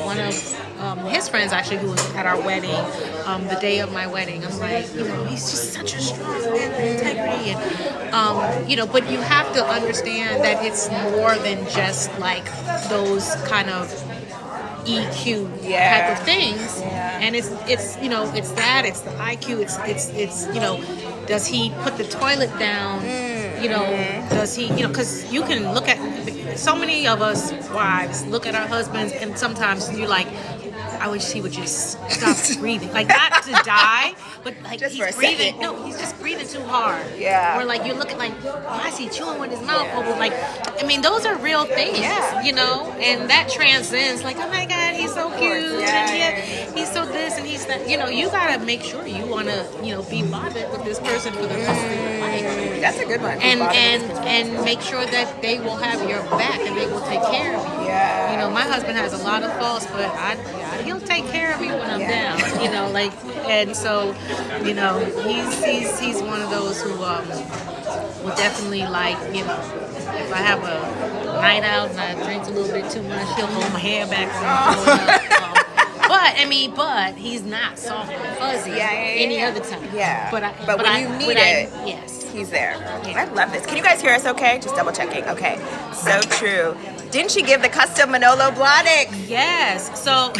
S3: one of his friends, actually, who was at our wedding, the day of my wedding. I'm like, you know, he's just such a strong man with integrity, and you know, but you have to understand that it's more than just like those kind of EQ type of things, and it's you know, it's that, it's the IQ, it's you know, does he put the toilet down, you know, does he, you know, because you can look at, so many of us wives look at our husbands and sometimes you're like, I wish he would just stop breathing. Like, not to die, but like
S1: just
S3: he's breathing. No, he's just breathing too hard.
S1: Yeah.
S3: Or like you're looking like, why is he chewing with his mouth open? Like, I mean, those are real things, you know, and that transcends like, oh my God, he's so cute, and he's so this and he's that. You know, you gotta make sure you want to, you know, be bothered with this person for the rest of your life.
S1: That's a good one.
S3: And make sure that they will have your back and they will take care of you.
S1: Yeah.
S3: You know, my husband has a lot of faults, but he'll take care of me when I'm down. You know, like, and so, you know, he's one of those who will definitely, like, you know, if I have a night out and I drink a little bit too much, he'll hold my hair back when I'm going up. But he's not soft and fuzzy any other time.
S1: Yeah.
S3: But
S1: when you need it,
S3: yes,
S1: he's there. I love this. Can you guys hear us okay? Just double checking. Okay. So true. Didn't she give the custom Manolo Blahnik?
S3: Yes. So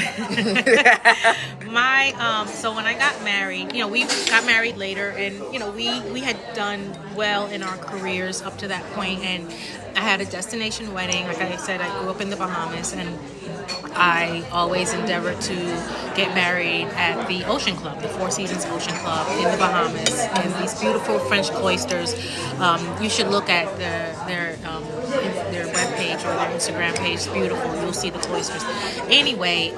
S3: so when I got married, you know, we got married later, and you know, we had done well in our careers up to that point, and I had a destination wedding. Like I said, I grew up in the Bahamas, and I always endeavored to get married at the Ocean Club, the Four Seasons Ocean Club in the Bahamas, in these beautiful French cloisters. You should look at their webpage or their Instagram page. It's beautiful. You'll see the cloisters. Anyway,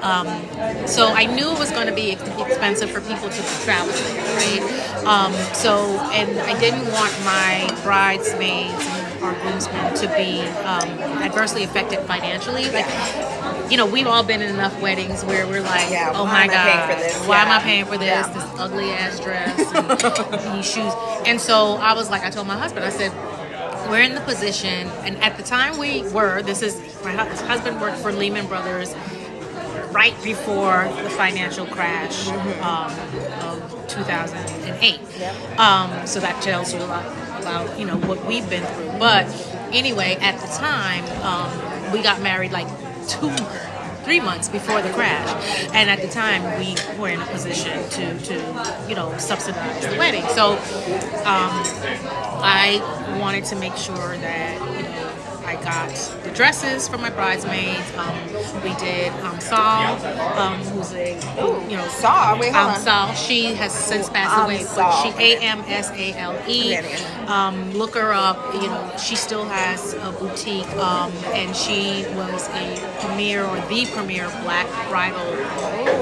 S3: so I knew it was going to be expensive for people to travel there, right? So, and I didn't want my bridesmaids and our groomsmen to be adversely affected financially. Like, you know, we've all been in enough weddings where we're like, oh my God, why am I paying for this? This ugly ass dress and these shoes. And so I was like, I told my husband, I said, we're in the position, and at the time my husband worked for Lehman Brothers right before the financial crash of 2008. So that tells you a lot about, you know, what we've been through. But anyway, at the time, we got married like 3 months before the crash, and at the time we were in a position to you know, subsidize the wedding. So I wanted to make sure that, you know, I got the dresses for my bridesmaids. We did Saul, who's a
S1: Saw. Wait, hold on.
S3: Saul. She has since passed away, but she Amsale. Look her up. She still has a boutique, and she was a premier or the premier Black bridal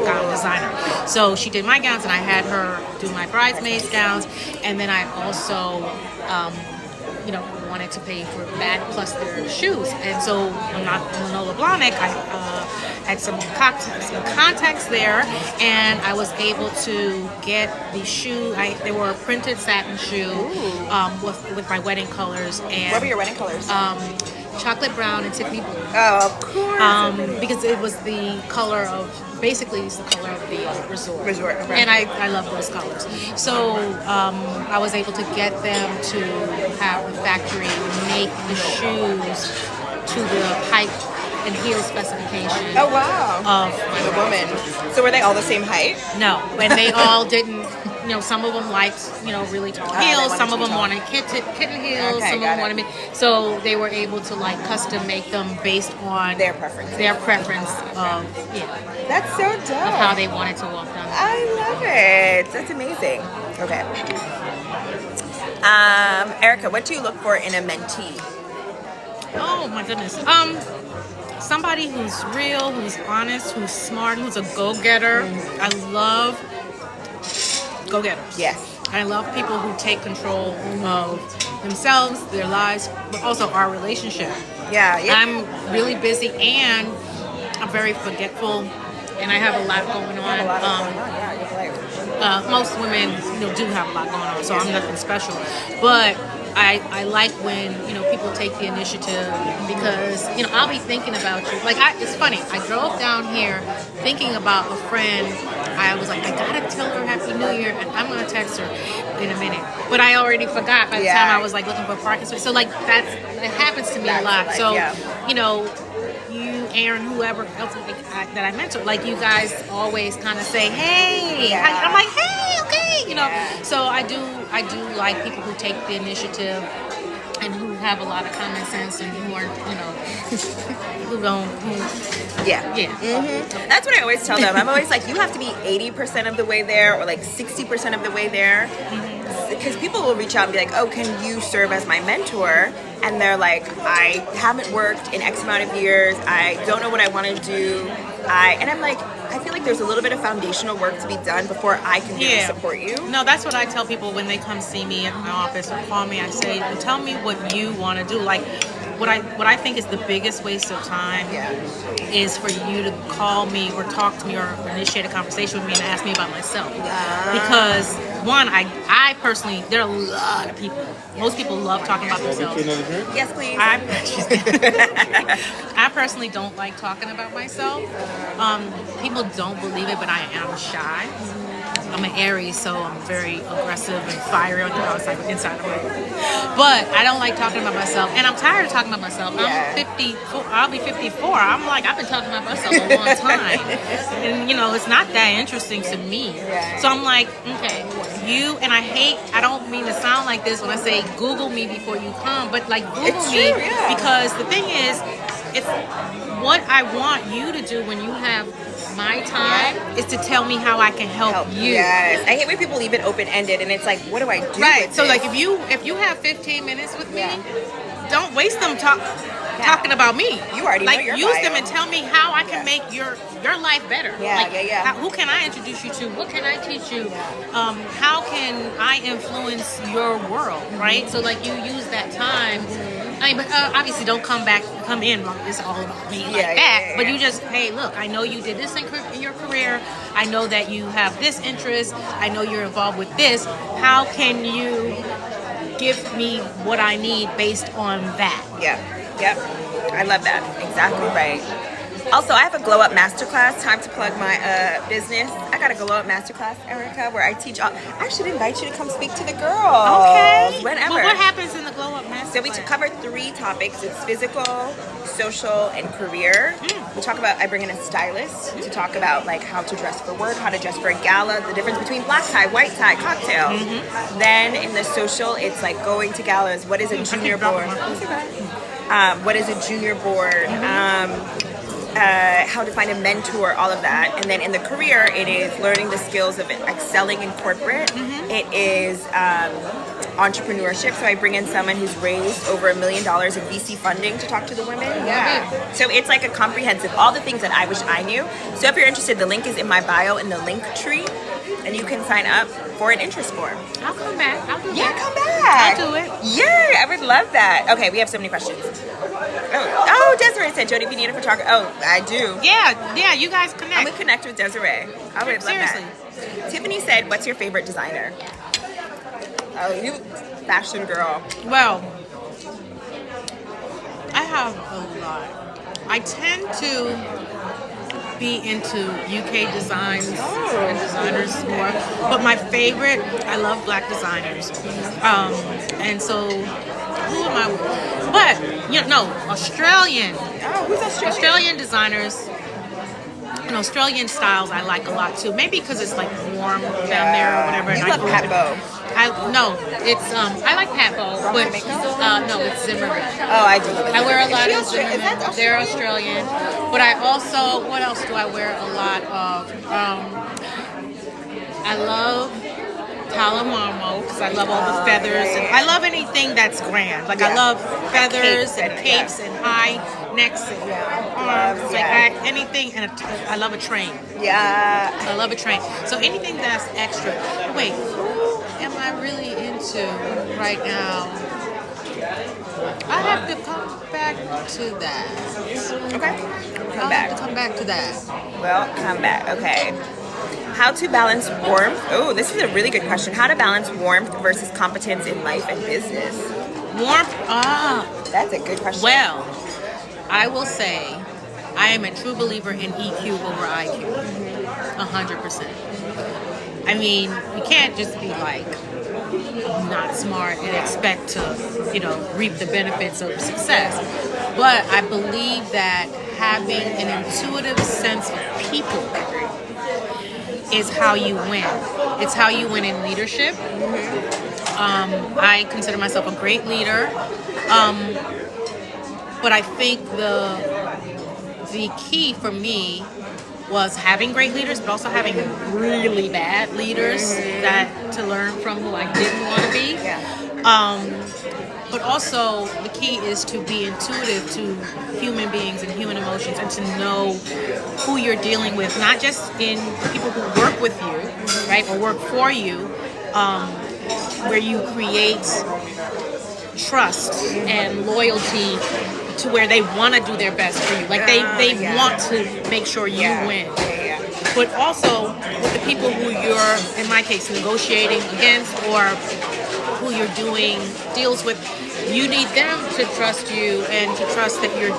S3: gown designer. So she did my gowns, and I had her do my bridesmaids gowns, and then I also wanted to pay for that plus their shoes. And so when Manola Blahnik, I had some contacts there, and I was able to get the shoe. They were a printed satin shoe with my wedding colors. And
S1: what were your wedding colors?
S3: Chocolate brown and Tiffany blue.
S1: Oh, of course.
S3: Because it was the color of, basically it's the color of the resort.
S1: Okay.
S3: And I love those colors. So I was able to get them to have the factory make the shoes to the height and heel specification.
S1: Oh, wow.
S3: Of
S1: the woman. So were they all the same height?
S3: No, and they all didn't. Some of them liked, really tall heels. Some of them wanted kitten heels.
S1: Okay,
S3: some of them wanted me. So they were able to custom make them based on
S1: their preference.
S3: Of
S1: That's so dope.
S3: Of how they wanted to walk down.
S1: I love it. That's amazing. Okay. Erika, what do you look for in a mentee?
S3: Oh my goodness. Somebody who's real, who's honest, who's smart, who's a go-getter. I love go-getters.
S1: Yes.
S3: I love people who take control of themselves, their lives, but also our relationship.
S1: Yeah.
S3: I'm really busy and I'm very forgetful, and I have a lot going on. Most women do have a lot going on, so I'm nothing special. But I like when people take the initiative, because I'll be thinking about you. It's funny. I drove down here thinking about a friend. I was like, I gotta tell her Happy New Year, and I'm gonna text her in a minute. But I already forgot by the time I was looking for a parking space. So it happens to me a lot. So you, Aaron, whoever else that I mentor, you guys always kind of say, hey. I'm like, hey, okay, So I do like people who take the initiative and who have a lot of common sense and who are,
S1: Mm-hmm. That's what I always tell them. I'm always like, you have to be 80% of the way there, or 60% of the way there. Because people will reach out and be like, oh, can you serve as my mentor? And they're like, I haven't worked in X amount of years. I don't know what I want to do. And I'm like, I feel like there's a little bit of foundational work to be done before I can really support you.
S3: No, that's what I tell people when they come see me at my office or call me. I say, well, tell me what you want to do. What I think is the biggest waste of time is for you to call me or talk to me or initiate a conversation with me and ask me about myself. Because one, I personally, there are a lot of people. Most people love talking about themselves.
S1: Yes, please.
S3: I personally don't like talking about myself. People don't believe it, but I am shy. I'm an Aries, so I'm very aggressive and fiery on the outside, but inside I'm like, but I don't like talking about myself, and I'm tired of talking about myself. I'm 54. I'll be 54. I'm like, I've been talking about myself a long time, and it's not that interesting to me. So I'm like, okay, and I don't mean to sound like this when I say Google me before you come, but Google me because the thing is, it's what I want you to do when you have my time is to tell me how I can help you.
S1: Yes. I hate when people leave it open-ended and it's like, what do I do?
S3: Right. So if you have 15 minutes with me, don't waste them talking about me.
S1: You already know your
S3: use
S1: bio.
S3: them and tell me how I can make your life better. Who can I introduce you to? What can I teach you? How can I influence your world? Right. So you use that time. But obviously don't come in. It's all about me that. But you just, hey, look, I know you did this in your career. I know that you have this interest. I know you're involved with this. How can you give me what I need based on that?
S1: Yep. I love that. Exactly right. Also, I have a Glow Up Masterclass. Time to plug my business. I got a Glow Up Masterclass, Erika, where I teach all. I should invite you to come speak to the girls.
S3: Okay.
S1: Whenever.
S3: Well, what happens in the Glow Up Masterclass?
S1: So we cover 3 topics. It's physical, social, and career. I bring in a stylist to talk about how to dress for work, how to dress for a gala, the difference between black tie, white tie, cocktail. Then in the social, it's going to galas. What is a junior board? what is a junior board, how to find a mentor, all of that. And then in the career, it is learning the skills of excelling in corporate. It is entrepreneurship. So I bring in someone who's raised over $1 million in VC funding to talk to the women. Yeah. So it's like a comprehensive, all the things that I wish I knew. So if you're interested, the link is in my bio in the link tree. And you can sign up for an interest form.
S3: I'll come back. I'll do it.
S1: Yeah, come back.
S3: I'll do it.
S1: Yeah, I would love that. Okay, we have so many questions. Oh, Desiree said, Jody, if you need a photographer. Oh, I do.
S3: Yeah, you guys connect.
S1: I'm going to connect with Desiree. I would love that. Tiffany said, what's your favorite designer? Oh, you fashion girl.
S3: Well, I have a lot. I tend to be into UK designs and designers more, but my favorite, I love black designers, and so who am I? But Australian.
S1: Oh, who's Australian?
S3: Australian designers. And Australian styles I like a lot too. Maybe because it's like warm down there or whatever.
S1: You love Pat Bow.
S3: I like Pat Bow, but no, it's Zimmerman.
S1: Oh, I do love it.
S3: I wear a lot of Zimmerman. They're Australian, but I also, what else do I wear a lot of? I love Talamamo because I love all the feathers, and I love anything that's grand. Like I love feathers and capes and high necks and arms, anything, and I love a train.
S1: Yeah.
S3: I love a train. So anything that's extra. Wait, who am I really into right now? I have to come back to that.
S1: Okay.
S3: I'll have to come back to that.
S1: Well, come back. Okay. How to balance warmth? Oh, this is a really good question. How to balance warmth versus competence in life and business?
S3: Warmth?
S1: That's a good question.
S3: Well, I will say I am a true believer in EQ over IQ. 100%. I mean, you can't just be like not smart and expect to, reap the benefits of success. But I believe that having an intuitive sense of people is how you win. It's how you win in leadership. I consider myself a great leader. But I think the key for me was having great leaders, but also having really bad leaders that to learn from who I didn't want to be. But also the key is to be intuitive to human beings and human emotions, and to know who you're dealing with, not just in people who work with you, right, or work for you, where you create trust and loyalty to where they want to do their best for you. Like they want to make sure you win. But also with the people who you're, in my case, negotiating against or who you're doing deals with, you need them to trust you and to trust that you're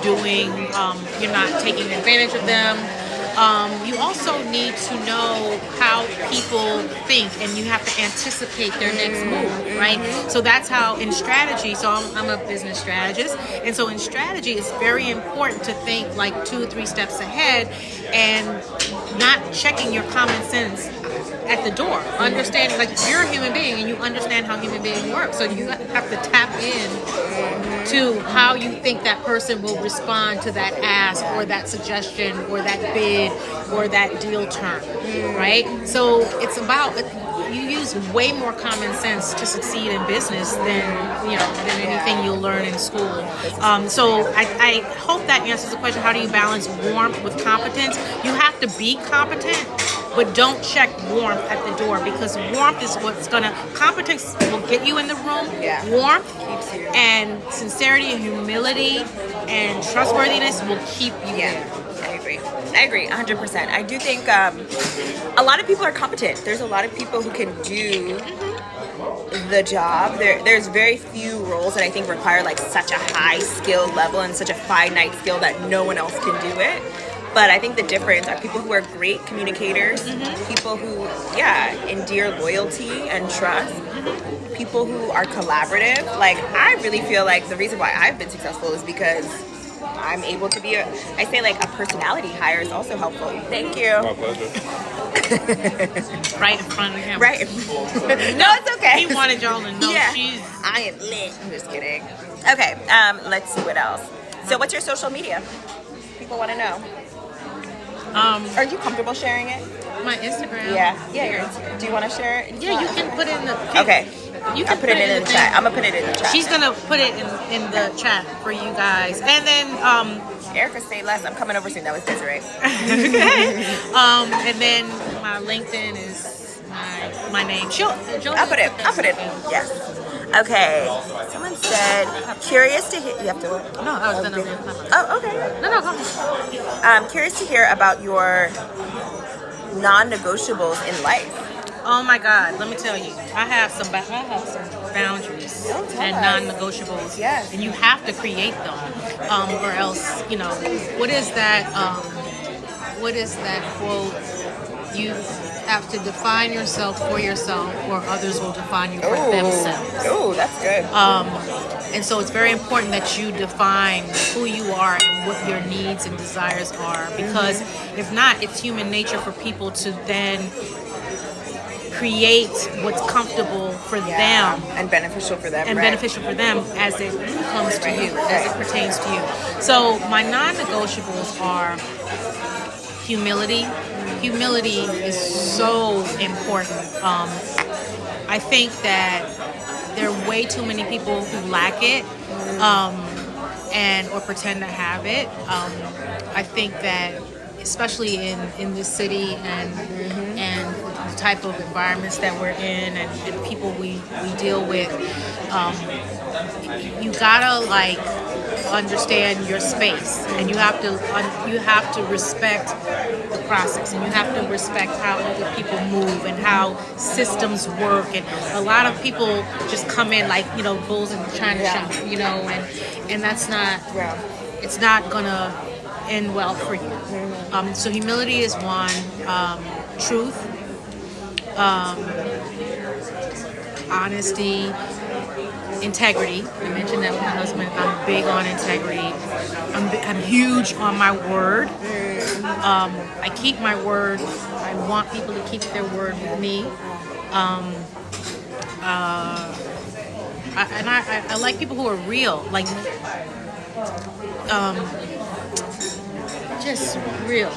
S3: you're not taking advantage of them. You also need to know how people think, and you have to anticipate their next move, right? So that's how in strategy, so I'm a business strategist, and so in strategy it's very important to think like 2 or 3 steps ahead and not checking your common sense at the door. Understanding, like, you're a human being and you understand how human beings work, so you have to tap in to how you think that person will respond to that ask or that suggestion or that bid or that deal term, right? So it's about, you use way more common sense to succeed in business than anything you'll learn in school. So I hope that answers the question. How do you balance warmth with competence? You have to be competent, but don't check warmth at the door, because warmth is what's competence will get you in the room. Warmth and sincerity and humility and trustworthiness will keep you there.
S1: I agree 100%. I do think a lot of people are competent. There's a lot of people who can do the job. There's very few roles that I think require like such a high skill level and such a finite skill that no one else can do it. But I think the difference are people who are great communicators, people who, endear loyalty and trust, people who are collaborative. Like, I really feel like the reason why I've been successful is because I'm able to be a personality hire is also helpful. Thank you.
S2: My pleasure.
S3: Right in front of him.
S1: Right. No, it's okay.
S3: He wanted y'all to know
S1: I am lit. I'm just kidding. Okay, let's see what else. So what's your social media? People want to know. Are you comfortable sharing it?
S3: My Instagram.
S1: Yeah, your Instagram. Do you want to share it?
S3: Yeah, you can put it in the.
S1: Okay.
S3: You can
S1: I'll put it in the chat. I'm gonna put it in the chat.
S3: She's gonna put it in the chat for you guys, and then
S1: Erika, say less. I'm coming over soon. That was Desiree.
S3: and then my LinkedIn is my name.
S1: I'll put it. Yes. Okay. Someone said, curious to hear. You have to.
S3: No, I was gonna.
S1: Oh, okay.
S3: No, go ahead.
S1: I'm curious to hear about your non-negotiables in life.
S3: Oh my God, let me tell you, I have some boundaries and non-negotiables,
S1: Yes.
S3: and you have to create them, or else, what is that quote? You have to define yourself for yourself, or others will define you for themselves.
S1: Oh, that's good.
S3: And so it's very important that you define who you are and what your needs and desires are, because if not, it's human nature for people to then create what's comfortable for them
S1: and beneficial for them,
S3: and beneficial for them as it comes to you, as it pertains to you. So my non-negotiables are humility. Humility is so important. I think that there are way too many people who lack it or pretend to have it. I think that especially in this city and the type of environments that we're in and people we deal with, you gotta understand your space, and you have to respect the process, and you have to respect how other people move and how systems work. And a lot of people just come in like bulls in the china shop, and that's not. It's not gonna end well for you. So humility is one. Truth, honesty, integrity. I mentioned that with my husband. I'm big on integrity. I'm huge on my word. I keep my word. I want people to keep their word with me. I like people who are real, just real,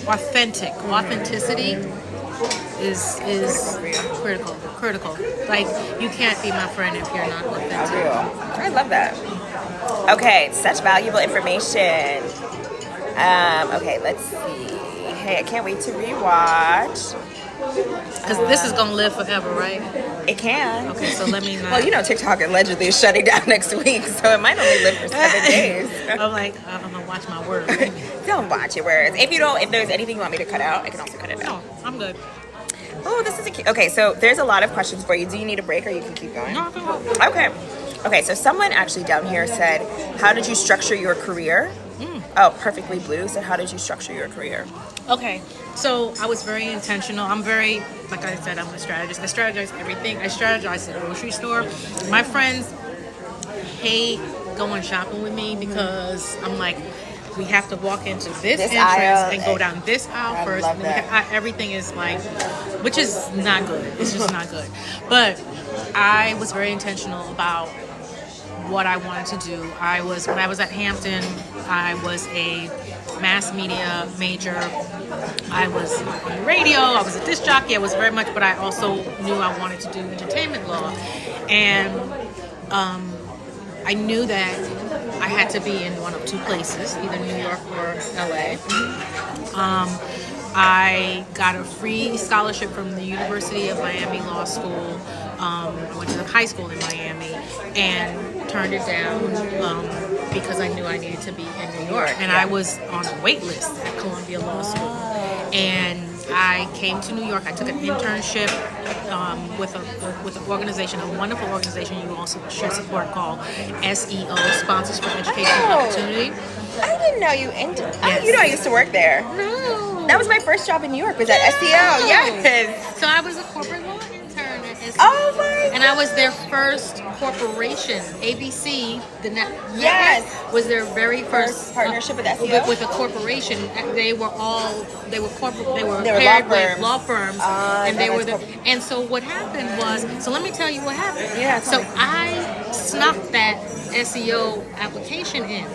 S3: authentic. Authenticity is critical. Like, you can't be my friend if you're not authentic.
S1: I love that. Okay, such valuable information. Okay, let's see. Hey, I can't wait to rewatch.
S3: Because this is gonna live forever, right?
S1: It can.
S3: Okay, so let me not.
S1: Well, TikTok allegedly is shutting down next week, so it might only live for 7 days.
S3: I'm gonna watch my words.
S1: Don't watch your words. If there's anything you want me to cut out, I can also cut it out.
S3: No, I'm good.
S1: Oh, this is okay. So there's a lot of questions for you. Do you need a break, or you can keep going?
S3: No, I can go.
S1: Okay. So someone actually down here said, "How did you structure your career?" Oh, Perfectly Blue said, "How did you structure your career?"
S3: Okay, so I was very intentional. I'm very, like I said, I'm a strategist. I strategize everything. I strategize the grocery store. My friends hate going shopping with me because I'm like, we have to walk into this entrance
S1: aisle
S3: and go down this aisle first.
S1: Love that.
S3: Everything is which is not good. It's just not good. But I was very intentional about what I wanted to do. When I was at Hampton, I was a mass media major. I was on the radio. I was a disc jockey. I was very much, but I also knew I wanted to do entertainment law, and I knew that I had to be in one of two places, either New York or LA. I got a free scholarship from the University of Miami Law School. I went to high school in Miami and turned it down because I knew I needed to be in New York. And I was on a wait list at Columbia Law School. And I came to New York. I took an internship with an organization, a wonderful organization you also should support, called SEO, Sponsors for Education and Opportunity.
S1: I didn't know you
S3: Yes.
S1: I used to work there.
S3: No.
S1: That was my first job in New York, was at SEO. Yes.
S3: So I was a corporate law intern at SEO.
S1: Oh my
S3: And I was their first corporation. ABC, the
S1: Yes.
S3: network, was their very first
S1: partnership with SEO?
S3: With a corporation. They were
S1: law
S3: paired with
S1: firms.
S3: law firms, and they were the. And so what happened was, so let me tell you what happened.
S1: Yeah,
S3: So
S1: tell me.
S3: I snuck that SEO application in.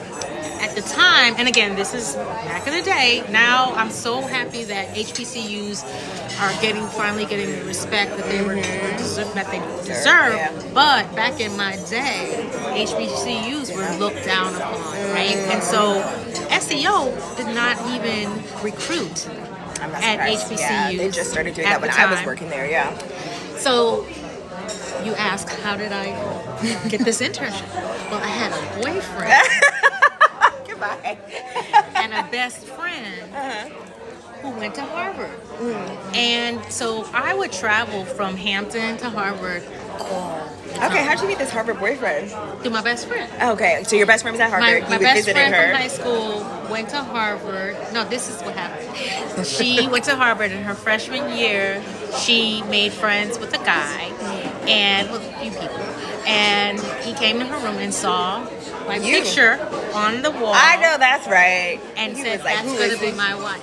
S3: At the time, and again, this is back in the day. Now I'm so happy that HBCUs are finally getting the respect that they deserve.
S1: Yeah.
S3: But back in my day, HBCUs were looked down upon, right? And so SEO did not even recruit
S1: I'm not
S3: at
S1: surprised.
S3: HBCUs.
S1: Yeah, they just started doing
S3: at
S1: that when
S3: the
S1: I was
S3: time.
S1: working there. Yeah.
S3: So you ask, how did I get this internship? Well, I had a boyfriend
S1: Goodbye.
S3: and a best friend who went to Harvard. And so I would travel from Hampton to Harvard all the time.
S1: Okay, how'd you meet this Harvard boyfriend?
S3: Through my best friend.
S1: Okay, so your best friend was at Harvard.
S3: My
S1: You
S3: best
S1: visited
S3: friend
S1: her.
S3: from high school went to Harvard. No, this is what happened. She went to Harvard in her freshman year. She made friends with a guy and with a few people. And he came to her room and saw my picture on the wall.
S1: I know that's right.
S3: And
S1: He
S3: said,
S1: was like,
S3: that's
S1: "Who
S3: going
S1: is
S3: to be
S1: this?"
S3: my wife.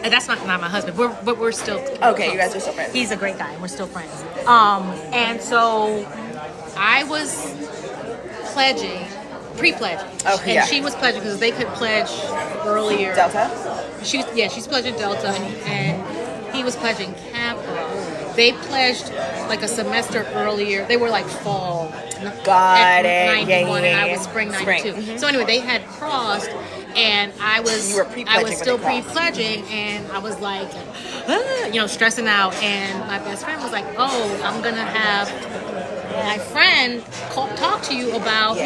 S3: And that's not my husband. But we're still
S1: Okay, you guys are still friends.
S3: He's a great guy. And we're still friends. And so I was pre-pledging.
S1: Oh,
S3: and
S1: yeah.
S3: she was pledging because they could pledge earlier.
S1: Delta?
S3: She's pledging Delta, and he was pledging Kappa. They pledged like a semester earlier. They were like fall.
S1: Got it.
S3: 91,
S1: Yeah.
S3: and I was spring 92. So anyway, they had crossed, and I was
S1: You were pre-pledging when
S3: still
S1: they crossed.
S3: pre-pledging, and I was like, stressing out. And my best friend was like, "Oh, I'm gonna have my friend talk to you about,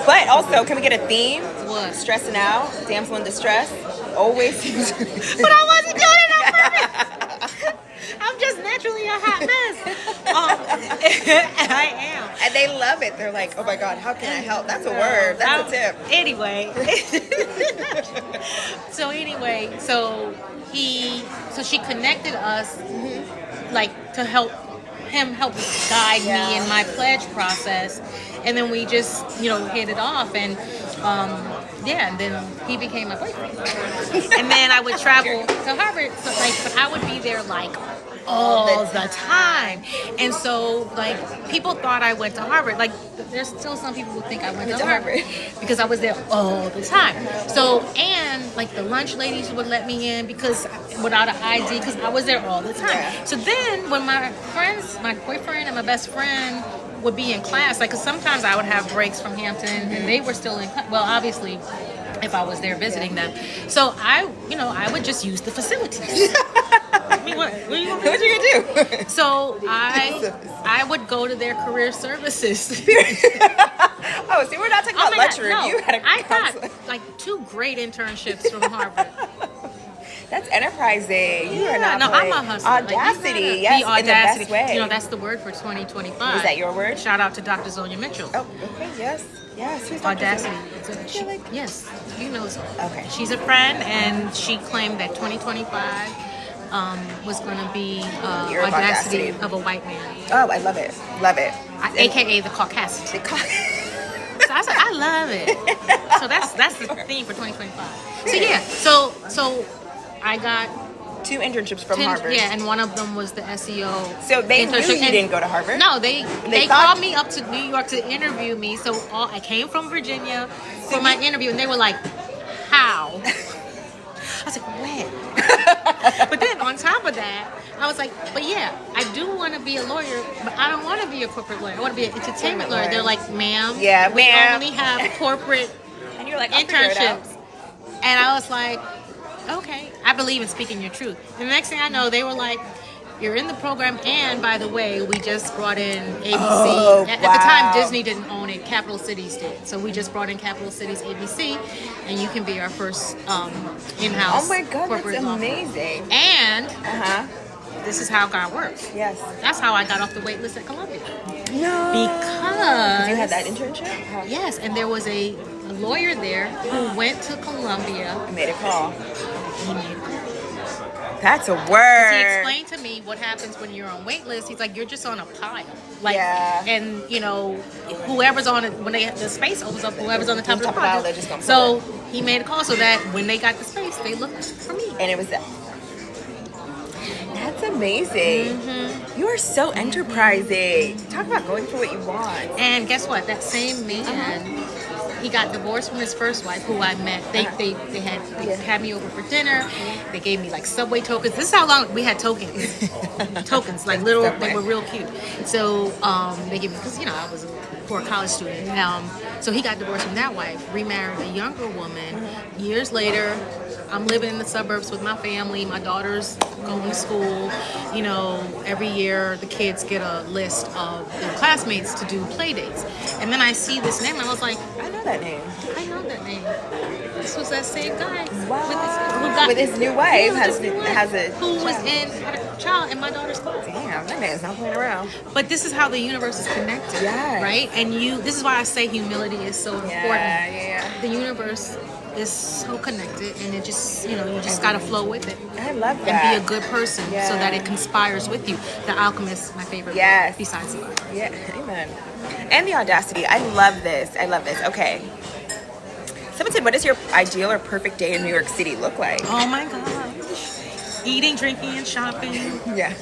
S1: But also, can we get a theme?
S3: what."
S1: Stressing out, damsel in distress. Always seems.
S3: But I wasn't doing it on purpose. I'm just naturally a hot mess. And I am.
S1: And they love it. They're like, oh my God, how can I help? That's a word. That's a tip.
S3: Anyway. So she connected us, like, to help guide me in my pledge process. And then we just, hit it off, and and then he became my boyfriend. And then I would travel to Harvard, but I would be there like all the time. And so people thought I went to Harvard. Like, there's still some people who think I went to Harvard because I was there all the time. So, and the lunch ladies would let me in because without an ID, because I was there all the time.
S1: Yeah.
S3: So then when my boyfriend and my best friend would be in class, because sometimes I would have breaks from Hampton and they were still in class. Well, obviously, if I was there visiting them. So I would just use the facilities. I mean, what you want me to
S1: What you gonna do?
S3: So I would go to their career services.
S1: Oh, see, we're not talking about lecture review.
S3: I got 2 great internships from Harvard.
S1: That's enterprising. You are not.
S3: No, I'm a hustler.
S1: Audacity, yes,
S3: the audacity.
S1: in the best way.
S3: That's the word for 2025.
S1: Is that your word?
S3: Shout out to Dr. Zonia Mitchell.
S1: Oh, okay, yes. Who's Dr.
S3: Audacity.
S1: Zoe?
S3: Yes, you know.
S1: Okay.
S3: She's a friend, and she claimed that 2025 was going to be
S1: Year of
S3: audacity
S1: audacity.
S3: of a white man,
S1: Oh, I love it. Love it.
S3: AKA the Caucasian. So I said, I love it. So that's the theme for 2025. So I got
S1: 2 internships from Harvard.
S3: Yeah, and one of them was the SEO.
S1: So they knew
S3: internship.
S1: you
S3: And-
S1: didn't go to Harvard?
S3: No, they
S1: thought-
S3: called me up to New York to interview me. So I came from Virginia for my interview, and they were like, "How?" I was like, "When?" But then on top of that, I was like, "But yeah, I do want to be a lawyer, but I don't want to be a corporate lawyer. I want to be an entertainment lawyer." They're like, "Ma'am,
S1: Yeah,
S3: we
S1: ma'am."
S3: only have corporate
S1: And you're like, I'll figure it out.
S3: internships." And I was like, okay, I believe in speaking your truth. And the next thing I know, they were like, you're in the program, and by the way, we just brought in ABC.
S1: Oh,
S3: At the time,
S1: wow.
S3: Disney didn't own it, Capital Cities did. So we just brought in Capital Cities ABC, and you can be our first in-house
S1: Oh my God,
S3: corporate
S1: that's
S3: law firm.
S1: amazing.
S3: And this is how God works.
S1: Yes.
S3: That's how I got off the wait list at Columbia.
S1: No.
S3: Because
S1: You had that internship?
S3: yes, and there was a lawyer there who went to Columbia.
S1: I made a call.
S3: He made a call.
S1: That's a
S3: He
S1: word.
S3: explained to me what happens when you're on wait list. He's like, you're just on a pile.
S1: Yeah.
S3: And, whoever's on it, when the space opens up, whoever's on the top of the pile.
S1: they're just gonna
S3: So he made a call so that when they got the space, they looked for me.
S1: And it was that. That's amazing. You are so enterprising. Talk about going for what you want.
S3: And guess what? That same man, he got divorced from his first wife, who I met. They had me over for dinner. They gave me like Subway tokens. This is how long we had tokens. Tokens, like little. They were real cute. So they gave me, because I was a poor college student. So he got divorced from that wife, remarried a younger woman. Years later, I'm living in the suburbs with my family. My daughter's going to school. Every year the kids get a list of their classmates to do play dates. And then I see this name and I was like,
S1: I know that name.
S3: I know that name. This was that same guy.
S1: Wow. With his new wife.
S3: Who had a child in my daughter's class.
S1: Damn, that man's not playing around.
S3: But this is how the universe is connected.
S1: Yes.
S3: Right? And this is why I say humility is so important.
S1: Yeah.
S3: The universe is so connected, and it just, you just gotta flow with it.
S1: I love that.
S3: And be a good person so that it conspires with you. The Alchemist, my favorite.
S1: Yes.
S3: Besides the Bible.
S1: Yeah, amen. And the audacity. I love this. Okay. Someone said, what does your ideal or perfect day in New York City look like?
S3: Oh my gosh. Eating, drinking, and shopping.
S1: Yeah.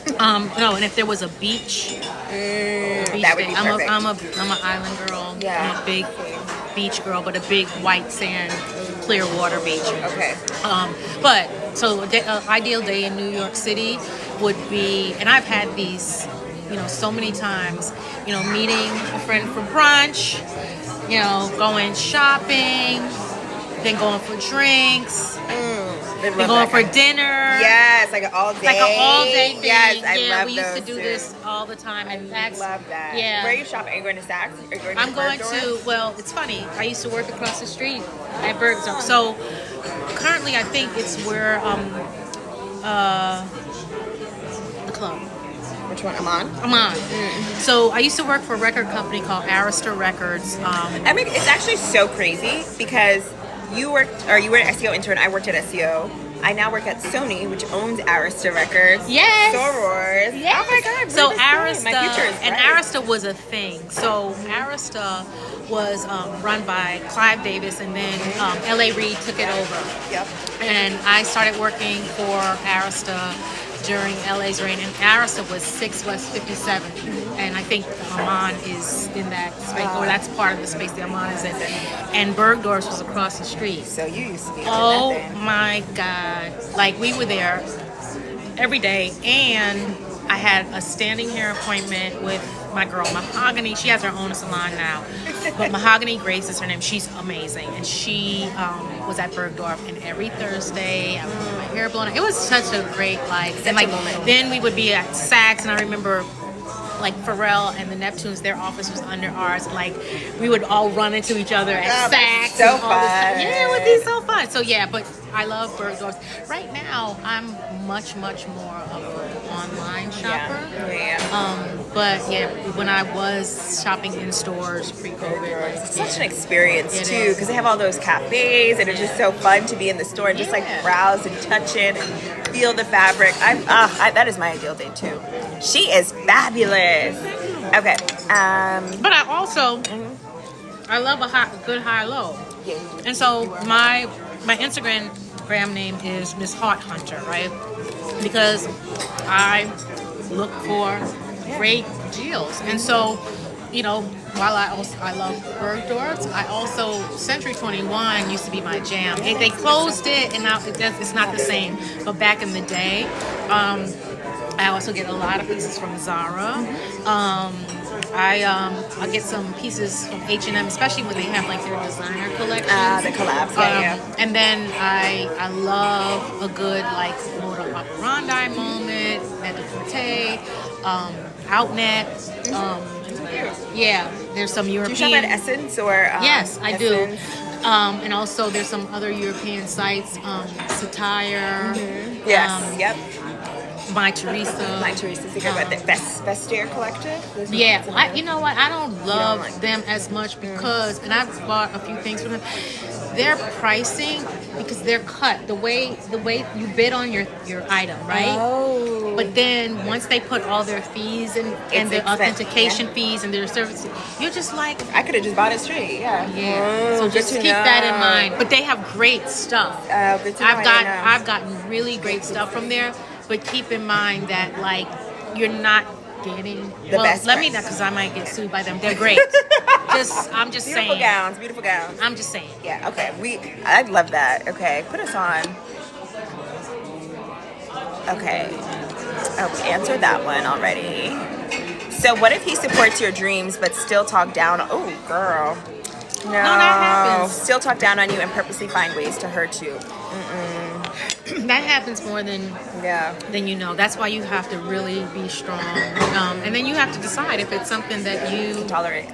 S3: No, and if there was a beach,
S1: that would be perfect.
S3: I'm an island girl.
S1: Yeah.
S3: I'm a big beach girl, but a big white sand, clear water beach.
S1: Okay.
S3: But so ideal day in New York City would be, and I've had these, so many times, meeting a friend for brunch, going shopping, then going for drinks, then going for dinner.
S1: Yes, like an all day.
S3: Like an all day thing.
S1: Yes, I love
S3: we used to do this all the time, and
S1: I love that.
S3: Yeah.
S1: Where are you shopping? Are you going to Saks? Are you going to
S3: I'm going to. Well, it's funny. I used to work across the street at Bergdorf. So currently, I think it's where the club.
S1: Which one? Amon?
S3: So I used to work for a record company called Arista Records.
S1: I mean, it's actually so crazy because you were an SEO intern. I worked at SEO. I now work at Sony, which owns Arista Records.
S3: Yes.
S1: Sorors.
S3: Yes.
S1: Oh my God.
S3: So
S1: Arista. My future is
S3: and
S1: bright.
S3: Arista was a thing. So Arista was run by Clive Davis, and then L.A. Reid took it over.
S1: Yep.
S3: And I started working for Arista during LA's reign, and Arista was 6 West 57, and I think Amman is in that space, or that's part of the space that Amman is in, and Bergdorf's was across the street.
S1: So you used to be
S3: Oh
S1: in that thing.
S3: my God. Like, we were there every day, and I had a standing hair appointment with my girl, Mahogany. She has her own salon now, but Mahogany Grace is her name. She's amazing, and she was at Bergdorf, and every Thursday I would get my hair blown out. It was such a great, and then we would be at Saks, and I remember like Pharrell and the Neptunes, their office was under ours. Like, we would all run into each other at Saks.
S1: So
S3: and all
S1: fun.
S3: this stuff. Yeah, it would be so fun. So yeah, but I love Bergdorf. Right now, I'm much more of an online shopper.
S1: Yeah.
S3: But yeah, when I was shopping in stores pre-COVID,
S1: It's such an experience too, because they have all those cafes, and it's just so fun to be in the store and just like browse and touch it and feel the fabric. That is my ideal day too. She is fabulous. Okay.
S3: But I also I love a good high-low, and so my Instagram name is Miss Heart Hunter, right? Because I look for great deals, and so while I love Bergdorf's, I also Century 21 used to be my jam. They closed it, and now it's not the same. But back in the day, I also get a lot of pieces from Zara. I get some pieces from H&M, especially when they have like their designer collections.
S1: The collabs,
S3: And then I love a good like moda operandi moment, net-a-porter, outnet. There's some European.
S1: Do you shop at Essence or?
S3: Yes, I
S1: Essence?
S3: do. And also there's some other European sites, Satire.
S1: Yes. Yep.
S3: My Teresa.
S1: My Teresa's secret, but the Vestiaire Collective.
S3: Yeah, you know what? I don't love them as much because, and I've bought a few things from them. Their pricing, because they're cut the way you bid on your item, right?
S1: Oh.
S3: But then once they put all their fees and their authentication fees and their services, you're just like,
S1: I could have just bought it straight. Yeah.
S3: So just keep that in mind. But they have great stuff.
S1: Good to know.
S3: I've gotten really great stuff from there. but keep in mind that like you're not getting
S1: The best
S3: let me
S1: price.
S3: not, because I might get sued by them. They're great. I'm just
S1: Beautiful
S3: saying.
S1: gowns, beautiful gowns.
S3: I'm just saying.
S1: Yeah, okay. I love that. Okay, put us on. Okay. Oh, we answered that one already. So what if he supports your dreams but still talk down? Oh, girl. No,
S3: that happens.
S1: Still talk down on you and purposely find ways to hurt you.
S3: That happens more than
S1: Yeah.
S3: you know. That's why you have to really be strong. And then you have to decide if it's something that you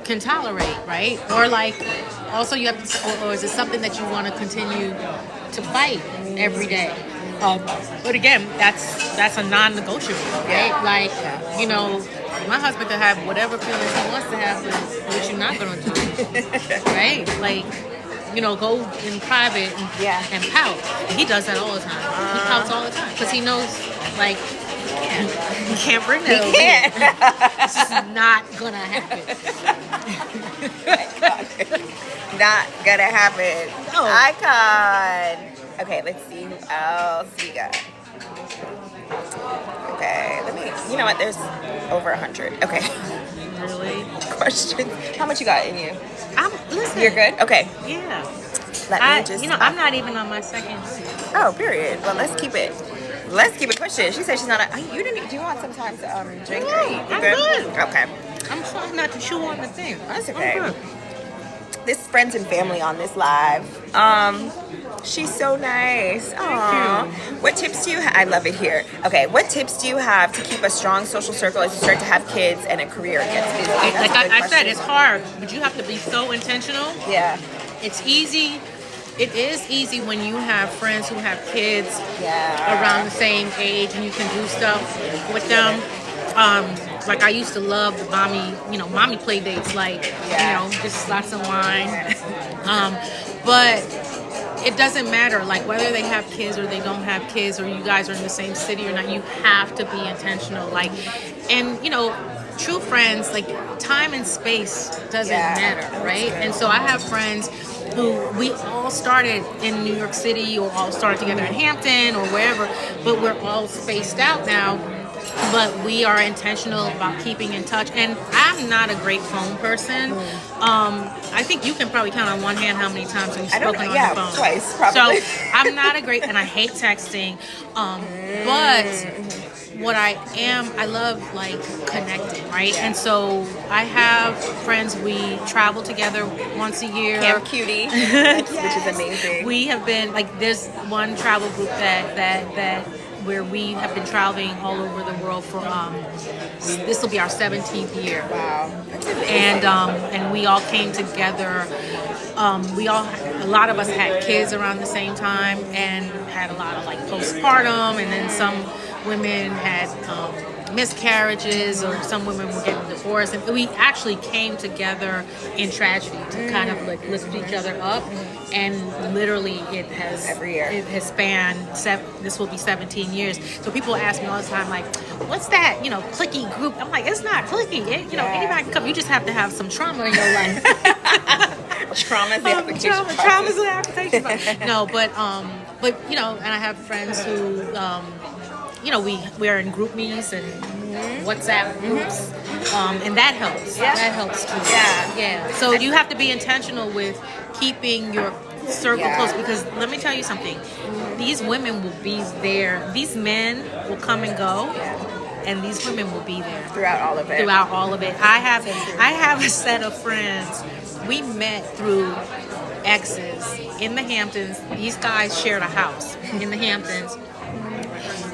S3: can tolerate, right? Or like, also you have to, or is it something that you want to continue to fight every day? But again, that's a non-negotiable, right?
S1: Yeah.
S3: Like, you know, my husband could have whatever feelings he wants to have, but what you're not gonna do, right? Like, you know, go in private and pout. And he does that all the time. He pouts all the time because he knows, like, he can't bring that over here. It's just not gonna happen.
S1: Not gonna happen.
S3: No.
S1: Icon. Okay, let's see who else we got. Okay, you know what, there's over 100. Okay.
S3: Really?
S1: Questions. How much you got in you?
S3: Listen.
S1: You're good? Okay.
S3: Yeah.
S1: Let me just.
S3: I'm not even on my second.
S1: Oh, period. Well, let's keep it pushing. She said she's not. You didn't. Do you want some time to drink or eat? You
S3: I'm good.
S1: Okay.
S3: I'm trying not to chew on the thing.
S1: That's okay.
S3: I'm good.
S1: This friends and family on this live. She's so nice. Aww. What tips do you have? I love it here. Okay, what tips do you have to keep a strong social circle as you start to have kids and a career gets busy?
S3: Like I said, it's hard, but you have to be so intentional.
S1: Yeah.
S3: It's easy. It is easy when you have friends who have kids around the same age and you can do stuff with them. Like I used to love the mommy play dates, like, just lots of wine. But it doesn't matter, like whether they have kids or they don't have kids or you guys are in the same city or not, you have to be intentional. Like, and true friends, like time and space doesn't matter, right? And so I have friends who we all started in New York City or all started together in Hampton or wherever, but we're all spaced out now. But we are intentional about keeping in touch. And I'm not a great phone person. I think you can probably count on one hand how many times we've spoken on the phone.
S1: Twice, probably.
S3: So I'm not a great, and I hate texting. But what I love like connecting, right? And so I have friends, we travel together once a year.
S1: Camp Cutie, which is amazing.
S3: We have been, like, there's one travel group that where we have been traveling all over the world for this will be our 17th year.
S1: Wow.
S3: And we all came together. A lot of us had kids around the same time and had a lot of like postpartum, and then some women had miscarriages, or some women were getting divorced, and we actually came together in tragedy to kind of like lift each other up. And literally it has
S1: every year
S3: it has spanned this will be 17 years. So people ask me all the time, like, what's that cliquey group? I'm like, it's not cliquey. Anybody can come. You just have to have some trauma in your life.
S1: Trauma is the application.
S3: Trauma is the application. No, but and I have friends who we are in group meets and WhatsApp groups, and that helps.
S1: Yeah.
S3: That helps too.
S1: Yeah.
S3: So you have to be intentional with keeping your circle close, because let me tell you something. These women will be there. These men will come and go, and these women will be there
S1: throughout all of it.
S3: I have a set of friends. We met through exes in the Hamptons. These guys shared a house in the Hamptons.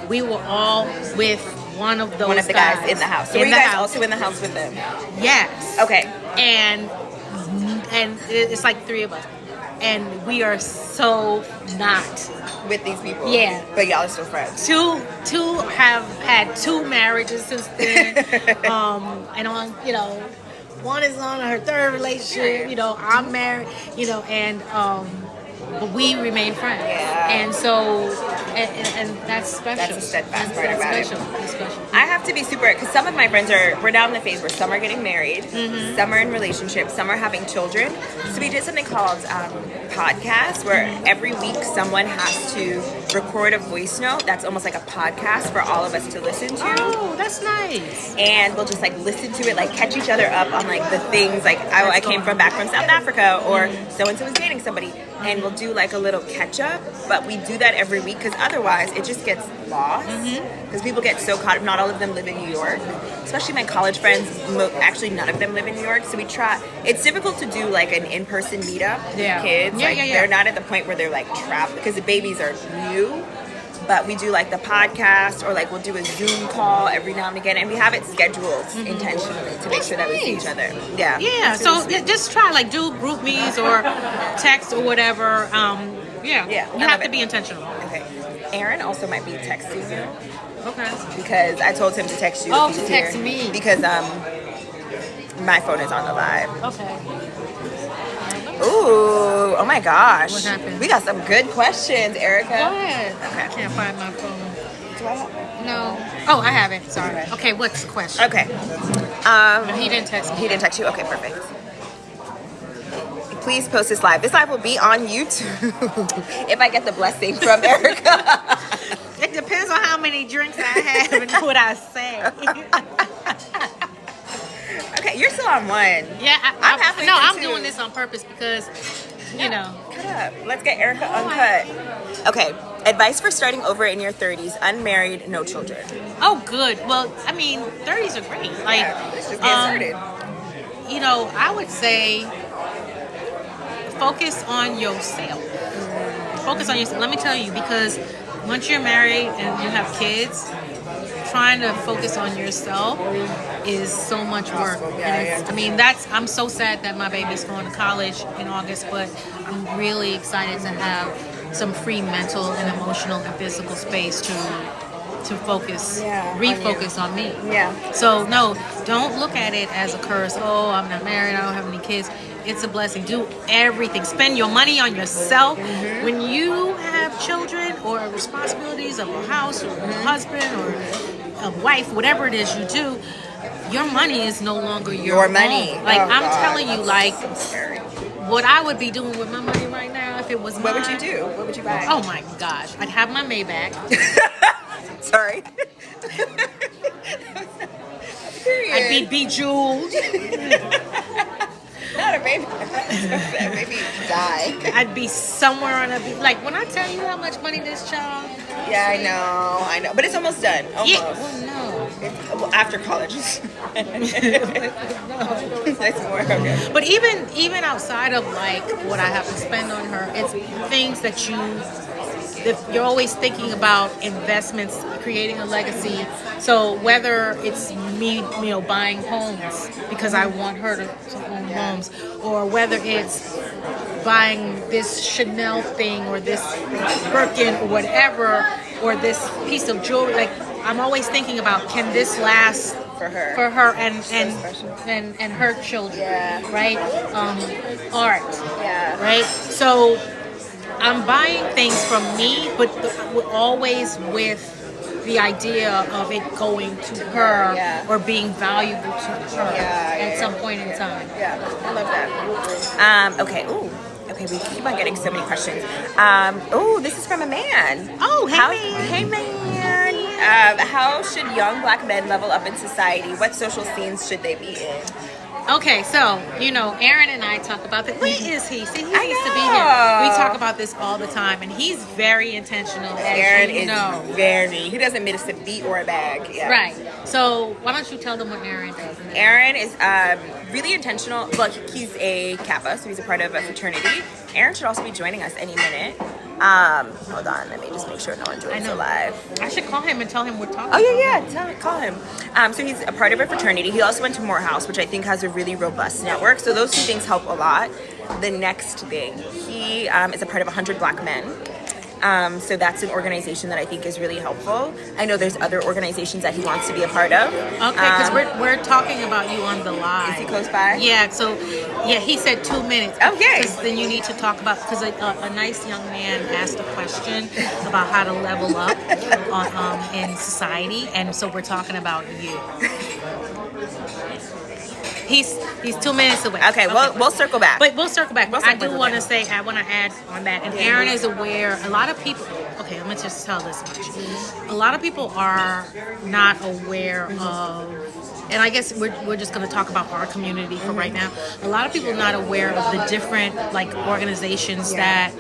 S3: We were all with one of the
S1: guys in the house. So were you guys also in the house with them?
S3: Yes.
S1: Okay.
S3: And it's like three of us, and we are so not
S1: with these people.
S3: Yeah.
S1: But y'all are still friends.
S3: Two have had 2 marriages since then, and on one is on her 3rd relationship. I'm married. And but we remain friends.
S1: Yeah.
S3: And so, and that's special.
S1: That's a steadfast part about it.
S3: That's special.
S1: I have to be super, because some of my friends we're now in the phase where some are getting married, some are in relationships, some are having children. So we did something called podcast where every week someone has to record a voice note that's almost like a podcast for all of us to listen to.
S3: Oh, that's nice.
S1: And we'll just like listen to it, like catch each other up on like the things like I came back from South Africa, or so-and-so was dating somebody, and we'll do like a little catch up. But we do that every week because otherwise it just gets lost, because people get so caught up. Not all of them live in New York, especially my college friends. Actually none of them live in New York, so we try. It's difficult to do like an in-person meetup with kids. They're not at the point where they're like trapped because the babies are new. But we do like the podcast, or like we'll do a Zoom call every now and again, and we have it scheduled intentionally to make sure that we see each other. Yeah.
S3: Yeah. So just try like do group meets or text or whatever. You have to be intentional.
S1: Okay. Aaron also might be texting you.
S3: Okay.
S1: Because I told him to text you.
S3: Oh, to text me.
S1: Because my phone is on the live.
S3: Okay.
S1: Ooh, oh my gosh.
S3: What happened?
S1: We got some good questions, Erika.
S3: Go ahead.
S1: Okay.
S3: I can't find my phone.
S1: Do I have?
S3: No. Oh, I have it. Sorry. Okay, what's the question?
S1: Okay.
S3: He didn't text me.
S1: He didn't text you? Okay, perfect. Please post this live. This live will be on YouTube if I get the blessing from Erika.
S3: It depends on how many drinks I have and what I say.
S1: Okay, you're still on one.
S3: Yeah,
S1: I'm halfway through
S3: I'm
S1: two.
S3: doing this on purpose because, you know.
S1: Cut up. Let's get Erika uncut. Okay, advice for starting over in your 30s, unmarried, no children.
S3: Oh, good. Well, I mean, 30s are great. Like,
S1: Let's just get started.
S3: You know, I would say focus on yourself. Focus on yourself. Let me tell you, because once you're married and you have kids, trying to focus on yourself is so much work. I mean, I'm so sad that my baby's going to college in August, but I'm really excited to have some free mental and emotional and physical space to focus, refocus on me.
S1: Yeah.
S3: So no, don't look at it as a curse. Oh, I'm not married, I don't have any kids. It's a blessing. Do everything. Spend your money on yourself. When you have children or responsibilities of a house or a husband or a wife, whatever it is you do, your money is no longer your
S1: money.
S3: own. Like,
S1: Oh,
S3: I'm
S1: God.
S3: telling you, like,
S1: So scary.
S3: what I would be doing with my money right now if it was
S1: What
S3: mine.
S1: would you do? What would you buy?
S3: Oh my gosh. I'd have my Maybach.
S1: Sorry.
S3: I'd be bejeweled.
S1: Not a baby. Maybe die.
S3: I'd be somewhere on a beach. Like, when I tell you how much money this child.
S1: Yeah, I know. But it's almost done. Almost.
S3: Yeah. Oh,
S1: Well, after college. That's more okay.
S3: But even outside of like what I have to spend on her, it's things that you're always thinking about investments, creating a legacy. So whether it's me, buying homes because I want her to own homes, or whether it's buying this Chanel thing or this Birkin or whatever, or this piece of jewelry, like I'm always thinking about, can this last
S1: For her.
S3: and her children, right? Art, right? So I'm buying things from me, but always with the idea of it going to her or being valuable to her at some point in time.
S1: Yeah, I love that. Okay. Ooh. Okay, we keep on getting so many questions. This is from a man.
S3: Oh, hey man.
S1: Hey man. How should young black men level up in society? What social scenes should they be in?
S3: Okay, so, Aaron and I talk about that. Where is he? See, he
S1: I
S3: needs to be
S1: know.
S3: here. We talk about this all the time, and he's very intentional, as
S1: Aaron
S3: you know.
S1: is very, he doesn't miss a beat or a bag. Yeah.
S3: Right. So, why don't you tell them what Aaron does?
S1: Aaron is really intentional. Well, he's a Kappa, so he's a part of a fraternity. Aaron should also be joining us any minute. Hold on, let me just make sure no one joins the live.
S3: I should call him and tell him we're talking.
S1: Oh yeah, call him. So he's a part of a fraternity. He also went to Morehouse, which I think has a really robust network. So those two things help a lot. The next thing, he is a part of 100 Black Men. So that's an organization that I think is really helpful. I know there's other organizations that he wants to be a part of.
S3: Okay, because we're talking about you on the live.
S1: Is he close by?
S3: Yeah, so, he said 2 minutes.
S1: Okay.
S3: Because then you need to talk about, because a nice young man asked a question about how to level up in society, and so we're talking about you. He's 2 minutes away.
S1: Okay, we'll circle back.
S3: But we'll circle back.
S1: We'll
S3: I
S1: circle
S3: do want to
S1: back.
S3: say, I want to add on that. And Aaron is aware. A lot of people. Okay, I'm gonna just tell this much. A lot of people are not aware of. And I guess we're just going to talk about our community for right now. A lot of people are not aware of the different like organizations that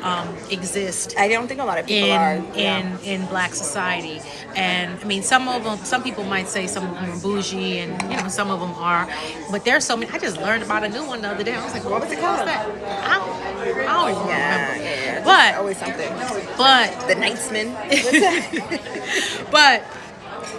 S3: exist.
S1: I don't think a lot of people are.
S3: In Black society, and I mean some people might say some of them are bougie, and you know some of them are, but there's so many. I just learned about a new one the other day. I was like, what was it called? I don't even remember.
S1: Yeah.
S3: But
S1: Always something.
S3: But
S1: The Knightsman.
S3: but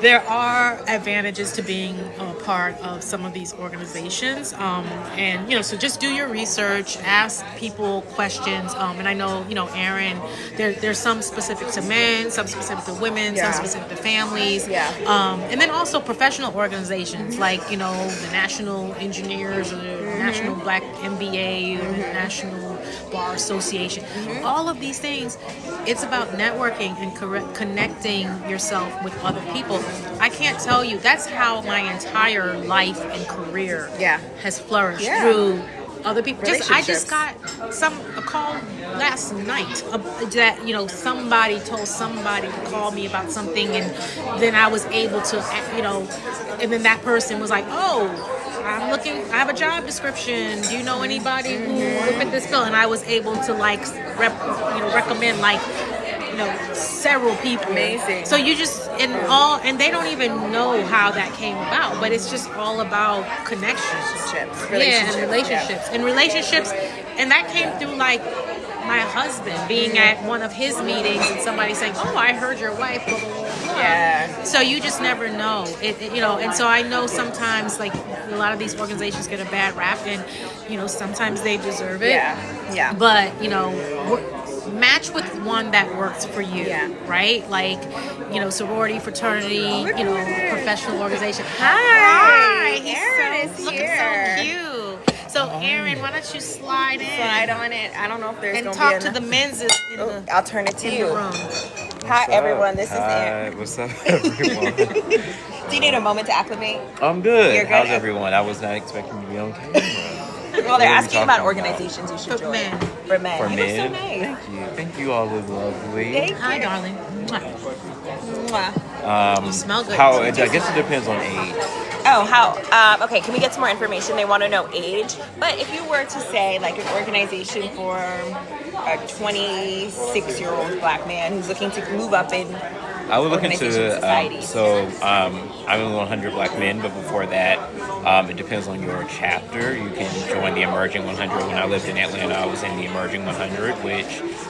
S3: there are advantages to being a part of some of these organizations, and you know, so just do your research, ask people questions, and I know, you know, Aaron, there's some specific to men, some specific to women, some specific to families, and then also professional organizations like, you know, the National Engineers or the National Black MBA or the National Bar Association. All of these things, it's about networking and connecting yourself with other people. I can't tell you, that's how my entire life and career has flourished through other people. I just got a call last night that, you know, somebody told somebody to call me about something, and then I was able to, you know, and then that person was like, oh, I have a job description. Do you know anybody who will fit this bill? And I was able to like recommend like, you know, several people.
S1: Amazing.
S3: So you just and they don't even know how that came about, but it's just all about connections. Relationships, and that came through like my husband being at one of his meetings and somebody saying, "Oh, I heard your wife." Blah, blah, blah, blah.
S1: Yeah.
S3: So you just never know. You know, and so I know sometimes like a lot of these organizations get a bad rap, and you know sometimes they deserve it.
S1: Yeah.
S3: But you know, match with one that works for you, right? Like, you know, sorority, fraternity, you know, professional organization.
S1: Hi.
S3: Aaron
S1: is
S3: looking
S1: here.
S3: so cute. So Aaron, why don't you slide in?
S1: Slide on it. I don't know if there's
S3: and
S1: going to be
S3: talk to the men's in the
S1: I'll turn it to
S3: in
S1: you.
S3: the room.
S1: Hi, everyone. This is Aaron.
S2: What's up, everyone?
S1: Do you need a moment to acclimate?
S2: I'm good.
S1: You're good?
S2: How's everyone? I was not expecting to be on camera.
S1: Well, they're
S2: What are we
S1: asking about
S2: talking
S1: organizations you should
S3: For
S1: join.
S3: men.
S1: For men.
S2: For
S1: You
S2: men?
S1: look so nice.
S2: Thank you. Thank you all. Look lovely.
S1: Thank
S3: Hi,
S1: you.
S3: darling. Mwah.
S1: Mwah.
S3: You smell good.
S2: I guess it depends on age.
S1: Oh, how? Okay, can we get some more information? They want to know age. But if you were to say, like, an organization for a 26-year-old black man who's looking to move up in
S2: I would look into
S1: organization society.
S2: I'm in 100 Black Men, but before that, it depends on your chapter. You can join the Emerging 100. When I lived in Atlanta, I was in the Emerging 100, which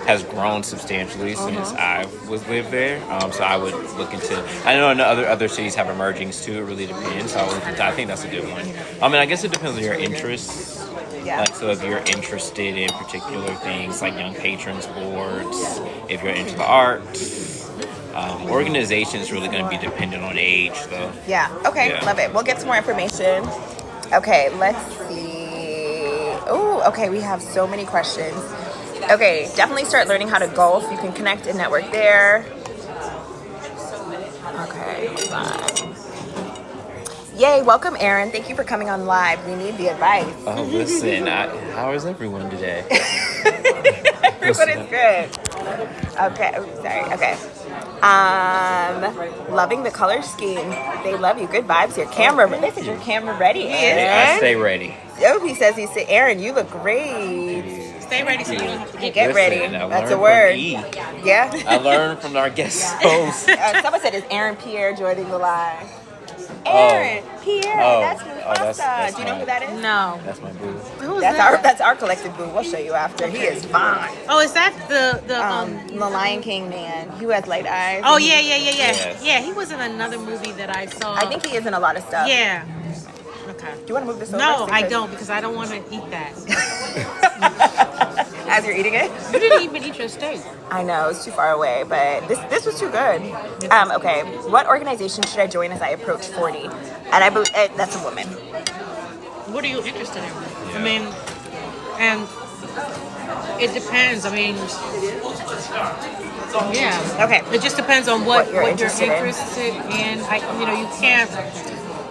S2: has grown substantially since I lived there. So I would look into. I know other cities have emergings too. It really depends. So I think that's a good one. I mean, I guess it depends on your interests.
S1: Yeah.
S2: Like, so if you're interested in particular things like Young Patrons Boards, if you're into the arts. Organization is really going to be dependent on age, though.
S1: Yeah. Okay.
S2: Yeah.
S1: Love it. We'll get some more information. Okay. Let's see. Oh, okay. We have so many questions. Okay. Definitely start learning how to golf. You can connect and network there. Okay. Hold on. Yay. Welcome, Aaron. Thank you for coming on live. We need the advice.
S2: Oh, listen. How is everyone today?
S1: Everyone is good. Okay. Oh, sorry. Okay. Loving the color scheme. They love you. Good vibes here. Camera. They said you're camera ready, Aaron.
S2: I stay ready.
S1: Oh, he said, Aaron, you look great.
S3: Stay ready so you don't have to
S1: Get ready.
S2: I
S1: That's a
S2: learned
S1: word.
S2: from E.
S1: Yeah.
S2: I learned from our guest host.
S1: Someone said, is Aaron Pierre joining the live? Aaron Pierre.
S2: Oh.
S1: That's Mufasa.
S2: That's
S1: Do you know
S2: my-
S1: who that is?
S3: No.
S2: That's my boo.
S3: Who's
S1: That's
S3: that?
S1: that's our collective boo. We'll show you after. He is fine.
S3: Oh, is that the
S1: The Lion King man. He has light eyes.
S3: Oh yeah.
S2: Yes.
S3: Yeah, he was in another movie that I saw.
S1: I think he is in a lot of stuff.
S3: Yeah. Okay.
S1: Do you want to move this over?
S3: No, I
S1: Because-
S3: don't because I don't want to eat that.
S1: As you're eating it?
S3: You didn't even eat your steak.
S1: I know, it's too far away, but this was too good. Okay, what organization should I join as I approach 40? And I believe that's a woman.
S3: What are you interested in? I mean, and it depends. I mean, yeah.
S1: Okay.
S3: It just depends on what
S1: you're
S3: you're
S1: interested
S3: interested
S1: in.
S3: in. You can't.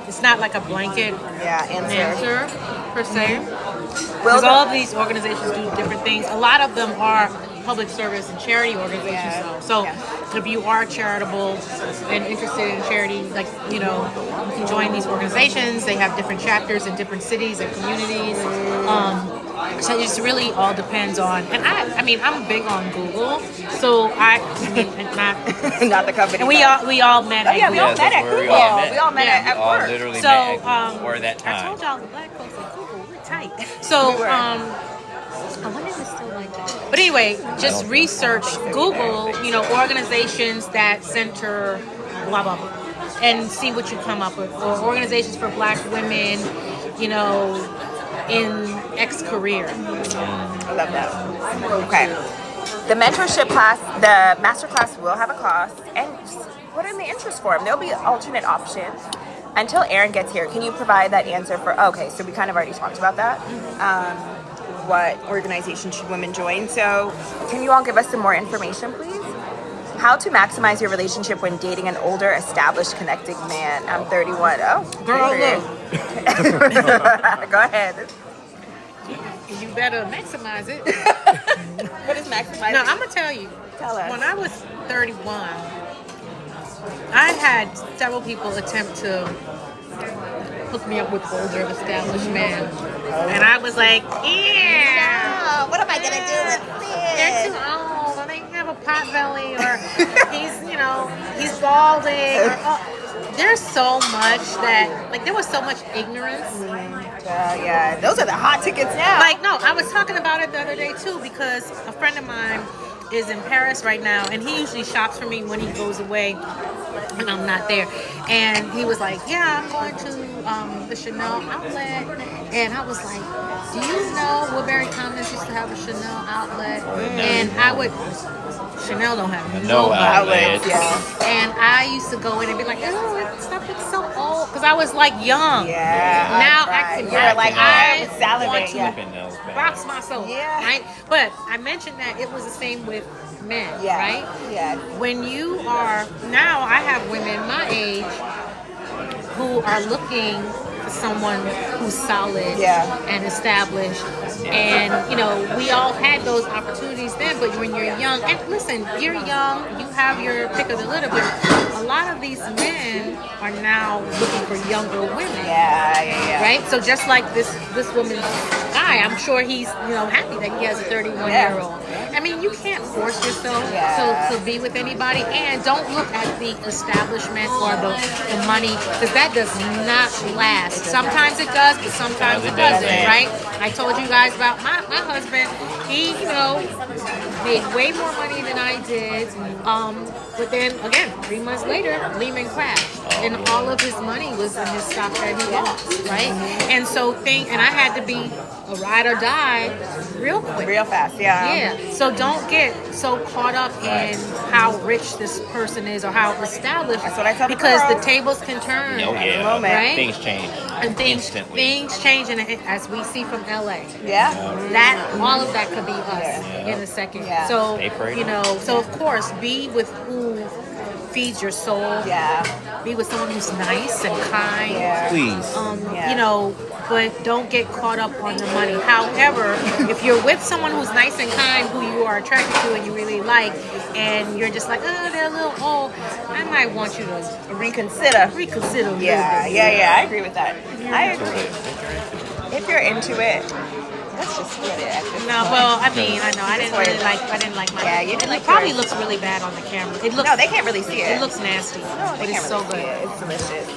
S3: It's not like a blanket
S1: Yeah, answer.
S3: answer per se. Because all of these organizations do different things. A lot of them are public service and charity organizations, though. So if you are charitable and interested in charity, like, you can join these organizations. They have different chapters in different cities and communities. So it just really all depends on, and I mean, I'm big on Google, so I mean, not
S1: not the company.
S3: And we all met.
S1: Oh yeah, we all met at Google. We all met at work.
S2: Literally
S3: So
S2: met at Google for that time.
S3: I told y'all the black folks at Google, we're tight. So I wonder if it's still like that. But anyway, just research Google, organizations that center blah blah blah, and see what you come up with, or organizations for black women, in X career.
S1: I love that. Okay. The mentorship class, the master class will have a cost, and just put in the interest form. There'll be alternate options. Until Erin gets here, can you provide that answer for, okay, so we kind of already talked about that. What organization should women join? So can you all give us some more information, please? How to maximize your relationship when dating an older, established, connected man. I'm 31. Oh,
S3: girl, look.
S1: Go ahead.
S3: You better maximize it.
S1: What is maximizing?
S3: No, I'm gonna tell you.
S1: Tell us.
S3: When I was 31, I had several people attempt to hook me up with older, established men, and I was like, yeah.
S1: No, what am I gonna do with this?
S3: They're too old, or they have a pot belly, or he's balding. Or, there's so much that, there was so much ignorance.
S1: Yeah, those are the hot tickets now.
S3: No, I was talking about it the other day too, because a friend of mine is in Paris right now, and he usually shops for me when he goes away and I'm not there. And he was like, yeah, I'm going to the Chanel outlet. And I was like, do you know Woodbury Commons used to have a Chanel outlet? And I would... Chanel don't have no outlets.
S1: Yeah.
S3: And I used to go in and be like, oh, that stuff is so old. Because I was young.
S1: Yeah.
S3: Now
S1: right.
S3: I
S1: salivate.
S3: want to box myself.
S1: Yeah.
S3: Right? But I mentioned that it was the same with men.
S1: Yeah.
S3: Right?
S1: Yeah.
S3: When you are, now I have women my age who are looking for someone who's solid and established. And, we all had those opportunities then, but when you're young, and listen, you're young, you have your pick of the litter, but a lot of these men are now looking for younger women.
S1: Yeah.
S3: Right? So just like this woman's guy, I'm sure he's, happy that he has a 31-year-old. I mean, you can't force yourself to be with anybody, and don't look at the establishment or the money, because that does not last. Sometimes it does, but sometimes it doesn't, right? I told you guys about my husband. He, made way more money than I did. But then, again, 3 months later, Lehman crashed. And all of his money was in his stock that he lost, right? And so and I had to be a ride or die real quick.
S1: Real fast, yeah.
S3: Yeah. So don't get so caught up in how rich this person is or how established.
S1: That's what I tell
S3: because
S1: the
S3: the tables can turn.
S2: Oh, yeah.
S1: Moment.
S3: Right?
S2: Things change.
S3: And things change, and as we see from LA, all of that could be us in a second.
S1: Yeah.
S3: So
S2: April.
S3: so of course, be with who feeds your soul.
S1: Yeah.
S3: Be with someone who's nice and kind.
S1: Yeah.
S2: Please.
S3: But don't get caught up on the money. However, if you're with someone who's nice and kind, who you are attracted to and you really like, and you're just like, oh, they're a little old, I might want you to
S1: reconsider. Yeah. I agree with that. I agree. If you're into it, let's just get it.
S3: No, well, I mean, I know I didn't like my.
S1: Yeah, you didn't like
S3: it probably
S1: yours.
S3: looks really bad on the camera. It looks.
S1: No, they can't really see it.
S3: It looks nasty.
S1: No,
S3: but
S1: they
S3: it's
S1: can't
S3: so
S1: really
S3: good.
S1: see it. It's delicious.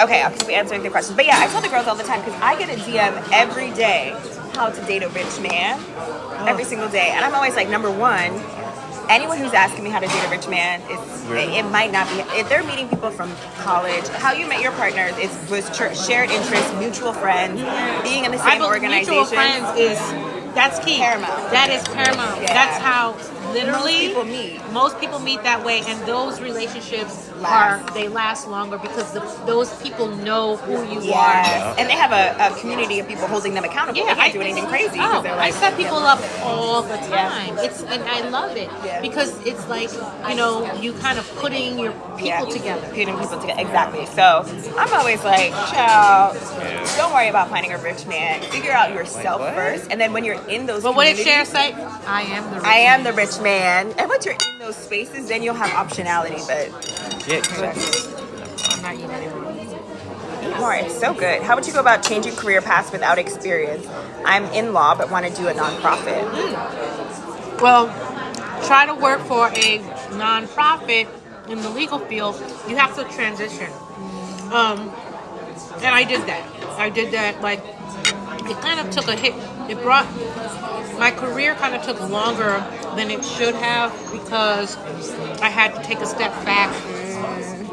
S1: Okay, I'll keep answering the questions. But yeah, I tell the girls all the time, because I get a DM every day how to date a rich man every single day. And I'm always like, number one, anyone who's asking me how to date a rich man, it might not be. If they're meeting people from college, how you met your partner was shared interests, mutual friends, being in the same organization.
S3: Mutual friends that's key.
S1: Paramount.
S3: That is paramount.
S1: Yeah.
S3: That's how literally
S1: most people meet.
S3: Most people meet that way, and those relationships
S1: Last.
S3: they last longer because those people know who you
S1: Yes.
S3: are.
S1: And they have a community of people holding them accountable.
S3: Yeah,
S1: They can't do anything crazy. 'cause
S3: Oh,
S1: they're
S3: I
S1: like,
S3: set people up all the
S1: Yeah.
S3: time. And I love it
S1: Yeah.
S3: because it's like, you know, you kind of putting your people together.
S1: Putting people together. Exactly. So I'm always like, child, don't worry about finding a rich man. Figure out yourself first. And then when you're in those
S3: But what did Cher
S1: communities-
S3: say? I am the rich
S1: I am
S3: man.
S1: the rich man. And once you're in those spaces, then you'll have optionality. But
S3: I'm not eating anymore.
S1: more, it's so good. How would you go about changing career paths without experience? I'm in law, but want to do a nonprofit.
S3: Well, try to work for a nonprofit in the legal field. You have to transition. And I did that. Like, it kind of took a hit. My career kind of took longer than it should have because I had to take a step back.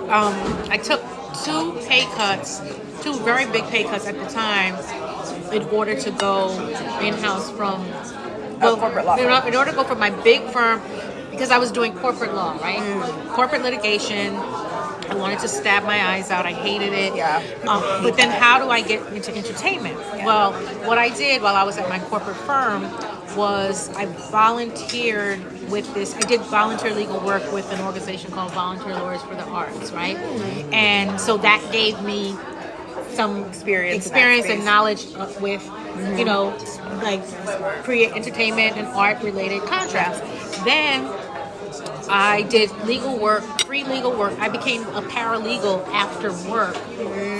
S3: I took two very big pay cuts at the time in order to go in-house from
S1: corporate law.
S3: in order to go from my big firm, because I was doing corporate law, right? Corporate litigation. I wanted to stab my eyes out. I hated it.
S1: Yeah.
S3: But then how do I get into entertainment? Well, what I did while I was at my corporate firm was I volunteered with this. I did volunteer legal work with an organization called Volunteer Lawyers for the Arts, right? And so that gave me some experience and knowledge with, you know, like create entertainment and art related contracts. Then I did legal work, free legal work. I became a paralegal after work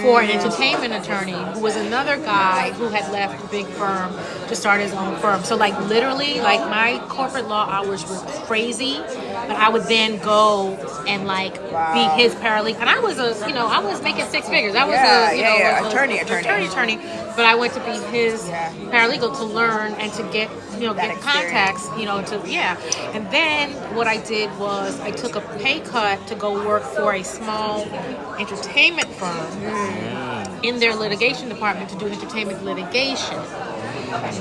S3: for an entertainment attorney who was another guy who had left the big firm to start his own firm. So like literally, like my corporate law hours were crazy, but I would then go and like be his paralegal. And I was I was making six figures. I was attorney. But I went to be his paralegal to learn and to get get contacts, And then what I did was I took a pay cut to go work for a small entertainment firm in their litigation department to do entertainment litigation.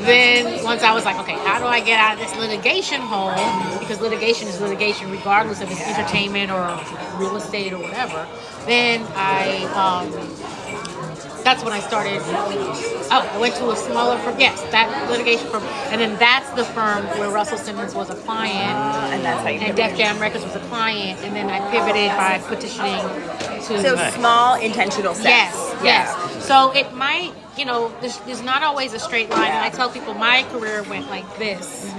S3: Then once I was like, okay, how do I get out of this litigation hole? Because litigation is litigation regardless if it's entertainment or real estate or whatever. Then that's when I started. I went to a smaller firm. Yes, that litigation firm. And then that's the firm where Russell Simmons was a client.
S1: And that's how you
S3: And Def Jam Records was a client. And then I pivoted by petitioning to...
S1: So small intentional steps.
S3: Yes. So it might, there's not always a straight line. And I tell people my career went like this.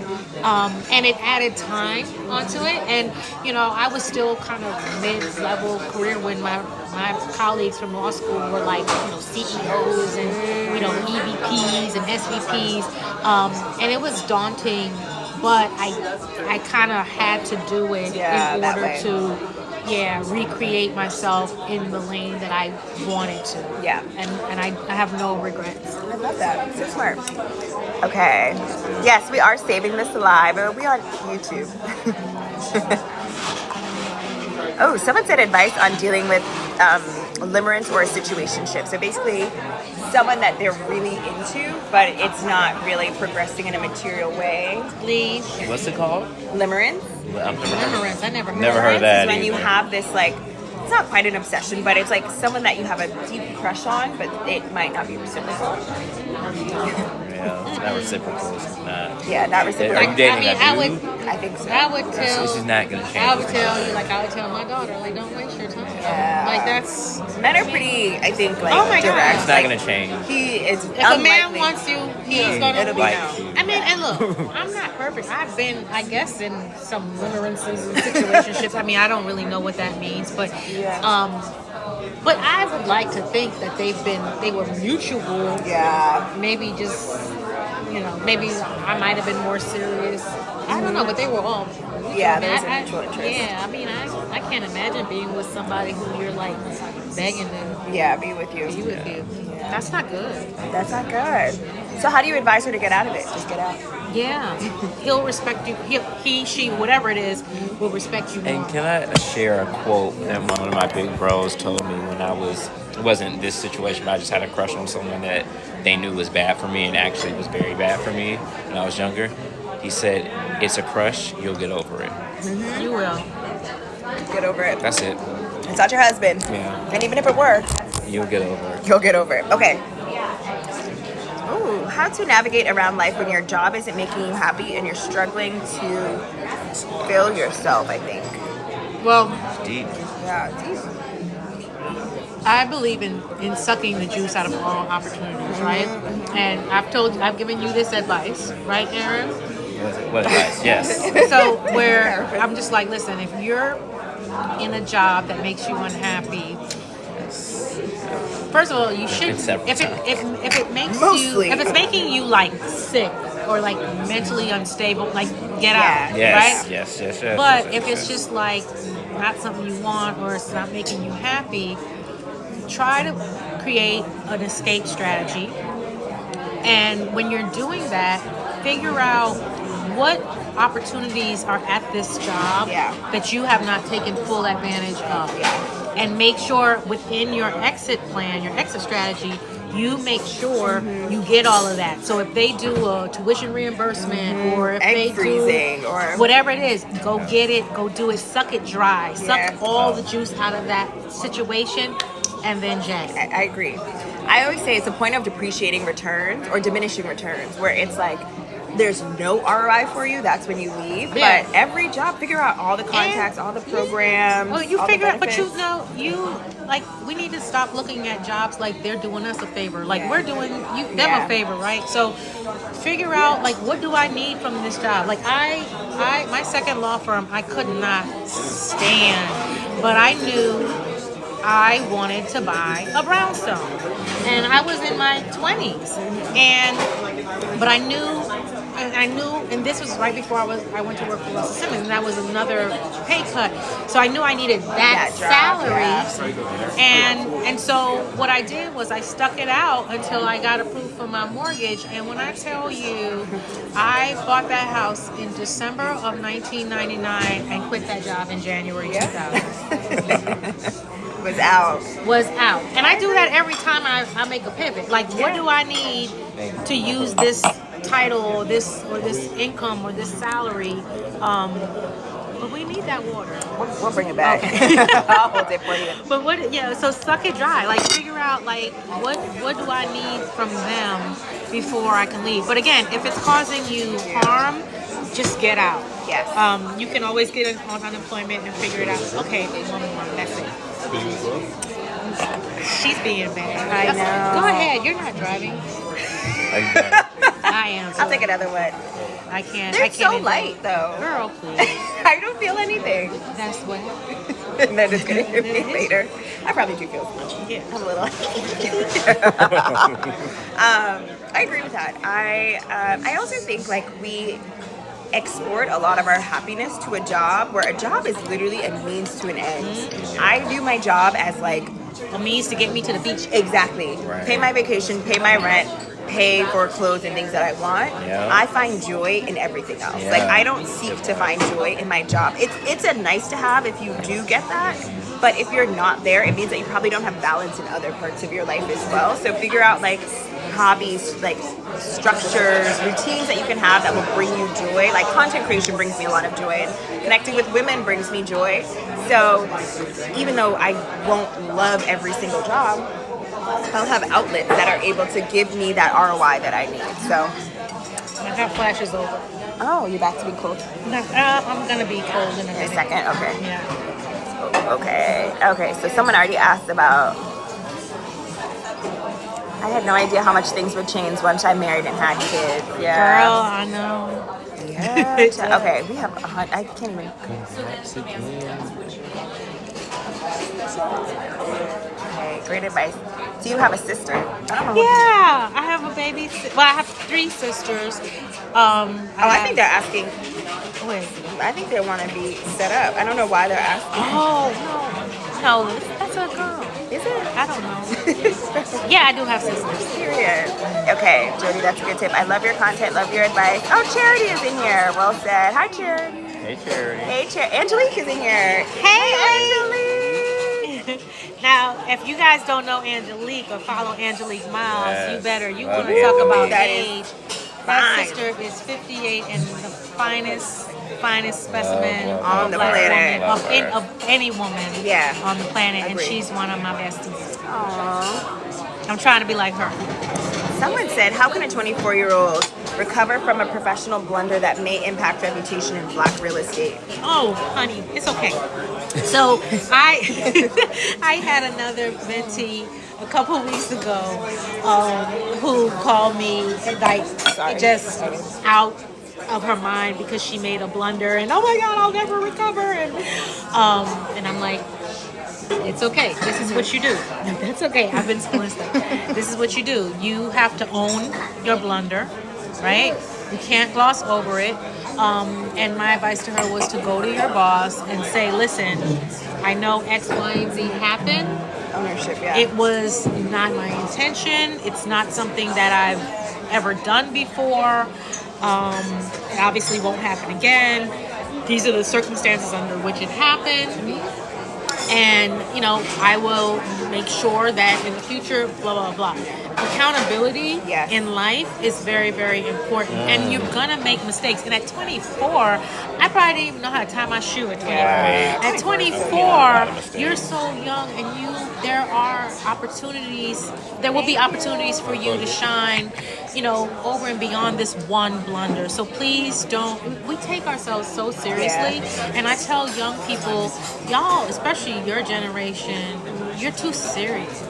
S3: And it added time onto it. And, I was still kind of mid-level career when my colleagues from law school were like, CEOs and, EVPs and SVPs. And it was daunting, but I kind of had to do it in order to recreate myself in the lane that I wanted to. Yeah. And I have no regrets.
S1: I love that. So smart. Okay. Yes, we are saving this live. We're on YouTube. Oh, someone said advice on dealing with limerence or a situationship. So basically, someone that they're really into, but it's not really progressing in a material way.
S3: Please.
S2: What's it called?
S1: Limerence.
S3: Limerence. I never
S2: heard that.
S1: Is when you have this it's not quite an obsession, but it's like someone that you have a deep crush on, but it might not be reciprocal.
S2: Yeah, it's not reciprocal. It's not.
S1: Yeah, not reciprocal.
S2: Are you dating
S1: I think so.
S3: I would tell.
S2: This is not going to change.
S3: I would tell my daughter, don't waste your time.
S1: Yeah.
S3: That's.
S1: Men are pretty, I think,
S3: Oh my God.
S1: direct.
S2: It's not going to change.
S1: He is
S3: If
S1: unlikely.
S3: a man wants you, he's gonna
S1: It'll be
S2: like
S1: no.
S2: you.
S3: I mean, and look, I'm not perfect. I've been, I guess, in some limerences and situationships. I mean, I don't really know what that means, but but I would like to think that they were mutual.
S1: Yeah.
S3: Maybe just, maybe I might have been more serious. I don't know, but they were all mutual.
S1: Yeah, there's a mutual interest.
S3: Yeah, I mean, I can't imagine being with somebody who you're like begging to
S1: Be with you.
S3: be with you. That's not good.
S1: That's not good. So how do you advise her to get out of it? Just get out.
S3: Yeah, he'll respect you. He, she, whatever it is, will respect you more.
S2: And can I share a quote that one of my big bros told me when it wasn't this situation, but I just had a crush on someone that they knew was bad for me and actually was very bad for me when I was younger. He said, "It's a crush. You'll get over it."
S3: You will.
S1: Get over it.
S2: That's it.
S1: It's not your husband.
S2: Yeah.
S1: And even if it were,
S2: You'll get over it.
S1: you'll get over it. Okay. Ooh, how to navigate around life when your job isn't making you happy and you're struggling to fill yourself, I think.
S3: Well,
S2: Deep.
S1: Yeah, deep.
S3: I believe in sucking the juice out of all opportunities, right? And I've given you this advice, right, Aaron?
S2: What advice? Yes.
S3: So where I'm just like, listen, if you're in a job that makes you unhappy, first of all, you should. If it makes
S1: Mostly.
S3: you, if it's making you like sick or like mentally unstable, like get out,
S2: Yes.
S3: right?
S2: Yes.
S3: But if it's just like not something you want or it's not making you happy, try to create an escape strategy. And when you're doing that, figure out what opportunities are at this job that you have not taken full advantage of. And make sure within your exit plan, your exit strategy, you make sure you get all of that. So if they do a tuition reimbursement or if they
S1: freezing
S3: do
S1: or
S3: whatever it is, go get it, go do it, suck it dry, suck all the juice out of that situation, and then jack.
S1: I agree. I always say it's a point of depreciating returns or diminishing returns where it's like there's no ROI for you, that's when you leave.
S3: Yeah.
S1: But every job, figure out all the contacts, all the programs.
S3: Oh, you
S1: all
S3: figure
S1: the
S3: out, but
S1: benefits.
S3: we need to stop looking at jobs like they're doing us a favor. Like we're doing them
S1: Yeah.
S3: a favor, right? So figure out like what do I need from this job? Like my second law firm, I could not stand, but I knew I wanted to buy a brownstone, and I was in my 20s, but I knew, and this was right before I went to work for Russell Simmons, and that was another pay cut. So I knew I needed that salary, and so what I did was I stuck it out until I got approved for my mortgage. And when I tell you, I bought that house in December of 1999 and quit that job in January 2000.
S1: Was out.
S3: And I do that every time I make a pivot. Like, what do I need to use this title or this income or this salary? But we need that water.
S1: We'll bring it back. I'll hold it for you.
S3: But so suck it dry. Like, figure out like what do I need from them before I can leave. But again, if it's causing you harm, just get out.
S1: Yes.
S3: You can always get on unemployment and figure it out. Okay, one more. That's it. She's being bad.
S1: I know.
S3: Go ahead. You're not driving. I am.
S1: I'll take another one.
S3: I can't.
S1: They're
S3: I can't
S1: so light, though.
S3: Girl, please.
S1: I don't feel anything.
S3: That's what.
S1: And then it's gonna hit me later. I probably do feel something.
S3: Yeah.
S1: I'm a little. I agree with that. I also think like we export a lot of our happiness to a job where a job is literally a means to an end. I do my job as like
S3: a means to get me to the beach.
S1: Exactly. Right. Pay my vacation, pay my rent, pay for clothes and things that I want. Yeah. I find joy in everything else. Yeah. Like I don't seek to find joy in my job. It's a nice to have if you do get that. But if you're not there, it means that you probably don't have balance in other parts of your life as well. So figure out like hobbies, like structures, routines that you can have that will bring you joy. Like content creation brings me a lot of joy, and connecting with women brings me joy. So even though I won't love every single job, I'll have outlets that are able to give me that ROI that I need. So
S3: that flash is over.
S1: Oh, you're back to be cold?
S3: I'm gonna be cold in a minute.
S1: A second, okay.
S3: Yeah.
S1: Okay, so someone already asked about, I had no idea how much things would change once I married and had kids. Yeah.
S3: Girl, I know.
S1: Yeah. Okay, we have I can't even. Okay, great advice. Do you have a sister?
S3: Yeah, I have a baby. Well, I have 3 sisters.
S1: I think they're asking.
S3: Wait.
S1: I think they want to be set up. I don't know why they're asking.
S3: Oh, no, that's a girl.
S1: Is it?
S3: I don't know. Yeah, I do have sisters.
S1: Period. Okay, Jody, that's a good tip. I love your content, love your advice. Oh, Charity is in here. Well said. Hi, Charity.
S2: Hey, Charity.
S1: Hey, Angelique is in here.
S3: Hey,
S1: Angelique.
S3: Now, if you guys don't know Angelique or follow Angelique Miles, you want to
S1: talk
S3: about age. That sister is 58 and the finest specimen
S1: On the
S3: black
S1: planet.
S3: woman, of any woman on the planet,
S1: Agreed.
S3: and she's one of my besties.
S1: Aww.
S3: I'm trying to be like her.
S1: Someone said, how can a 24-year-old recover from a professional blunder that may impact reputation in black real estate?
S3: Oh, honey, it's okay. So I I had another mentee a couple weeks ago who called me like just out of her mind because she made a blunder and oh my God, I'll never recover, and I'm like, it's okay. This is what you do. That's okay. I've been schooling stuff. This is what you do. You have to own your blunder, right? You can't gloss over it. And my advice to her was to go to your boss and say, listen, I know X, Y, and Z happened.
S1: Ownership, yeah.
S3: It was not my intention. It's not something that I've ever done before. It obviously won't happen again. These are the circumstances under which it happened. And, I will make sure that in the future, blah, blah, blah. Accountability in life is very, very important. And you're going to make mistakes. And at 24, I probably didn't even know how to tie my shoe at 24. At 24, you're so young and there are opportunities. There will be opportunities for you to shine, over and beyond this one blunder. So please don't. We take ourselves so seriously. And I tell young people, y'all, especially your generation, you're too serious.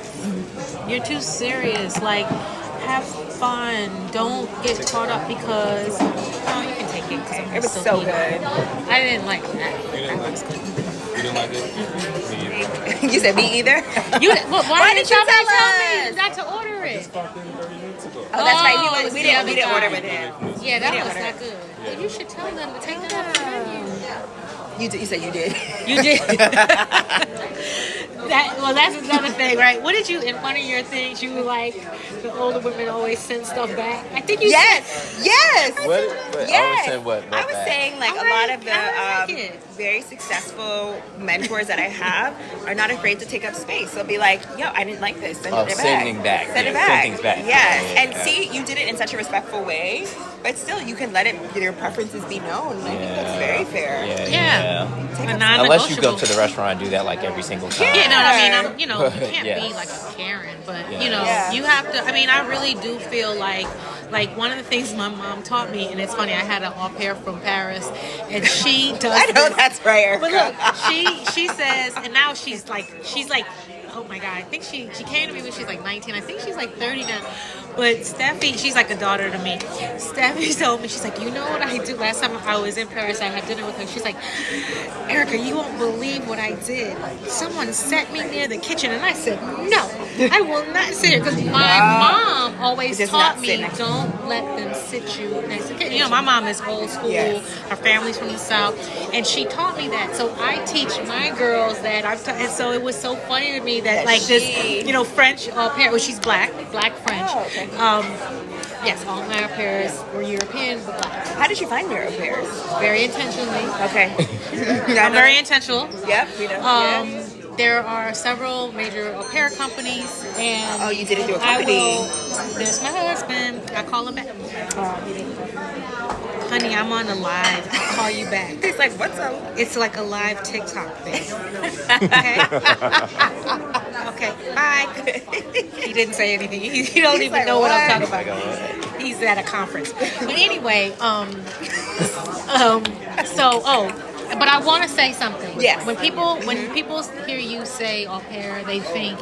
S3: You're too serious. Like, have fun. Don't get caught up because you can take it.
S1: It was so good.
S3: I didn't like that.
S4: You didn't like it? You didn't like it? Me
S1: You said me either?
S3: Why didn't
S1: you
S3: tell
S1: tell
S3: me
S1: us?
S3: not to order it?
S4: just popped in 30 minutes ago.
S1: Oh, that's right. We
S3: the other
S1: didn't order
S3: guy.
S1: with him.
S3: Yeah, that was
S1: order.
S3: not good. Well, you should tell them to take that off the menu.
S1: You said you did.
S3: You did. That's another thing, right? What did you, in one of your things, you were like, the older women always send stuff back? I think you
S1: Yes.
S3: Yes.
S4: What?
S1: Yes.
S4: I was
S1: saying like a lot of the very successful mentors that I have are not afraid to take up space. They'll be like, yo, I didn't like this. Send it back.
S2: Sending back.
S1: Send it
S2: Yeah,
S1: back.
S2: send things back.
S1: Yes.
S2: Yeah.
S1: And see, you did it in such a respectful way, but still you can let your preferences be known. I think that's very fair.
S3: Yeah.
S2: Unless you go to the restaurant and do that like every single time.
S3: Yeah, no, I mean, you can't be like a Karen, but you have to. I mean, I really do feel like one of the things my mom taught me, and it's funny, I had an au pair from Paris, and she does.
S1: I know that's right, Erika.
S3: But look, she says, and now she's like, oh my God, I think she came to me when she's like 19. I think she's like 30 now. But Steffi, she's like a daughter to me. Steffi told me, she's like, you know what I do? Last time I was in Paris, I had dinner with her. She's like, Erika, you won't believe what I did. Someone set me near the kitchen, and I said, no, I will not sit here. Because my mom always taught me, don't let them sit you next to the kitchen. My mom is old school.
S1: Yes.
S3: Her family's from the South. And she taught me that. So I teach my girls that. And so it was so funny to me that like this, French au pair. Well, she's black French.
S1: Oh, okay.
S3: Yes, all my au pairs were European, but black.
S1: How did you find your au pairs?
S3: Very intentionally.
S1: Okay.
S3: I'm very intentional.
S1: Yep.
S3: There are several major au pair companies, and
S1: Oh, you did it through a company.
S3: There's my husband. I call him back. Honey, I'm on a live. I'll call you back.
S1: He's like, what's up?
S3: It's like a live TikTok thing. Okay? Okay, bye. He didn't say anything. He don't even know what I'm talking about. He's at a conference. But anyway, but I want to say something.
S1: Yes.
S3: When people hear you say au pair, they think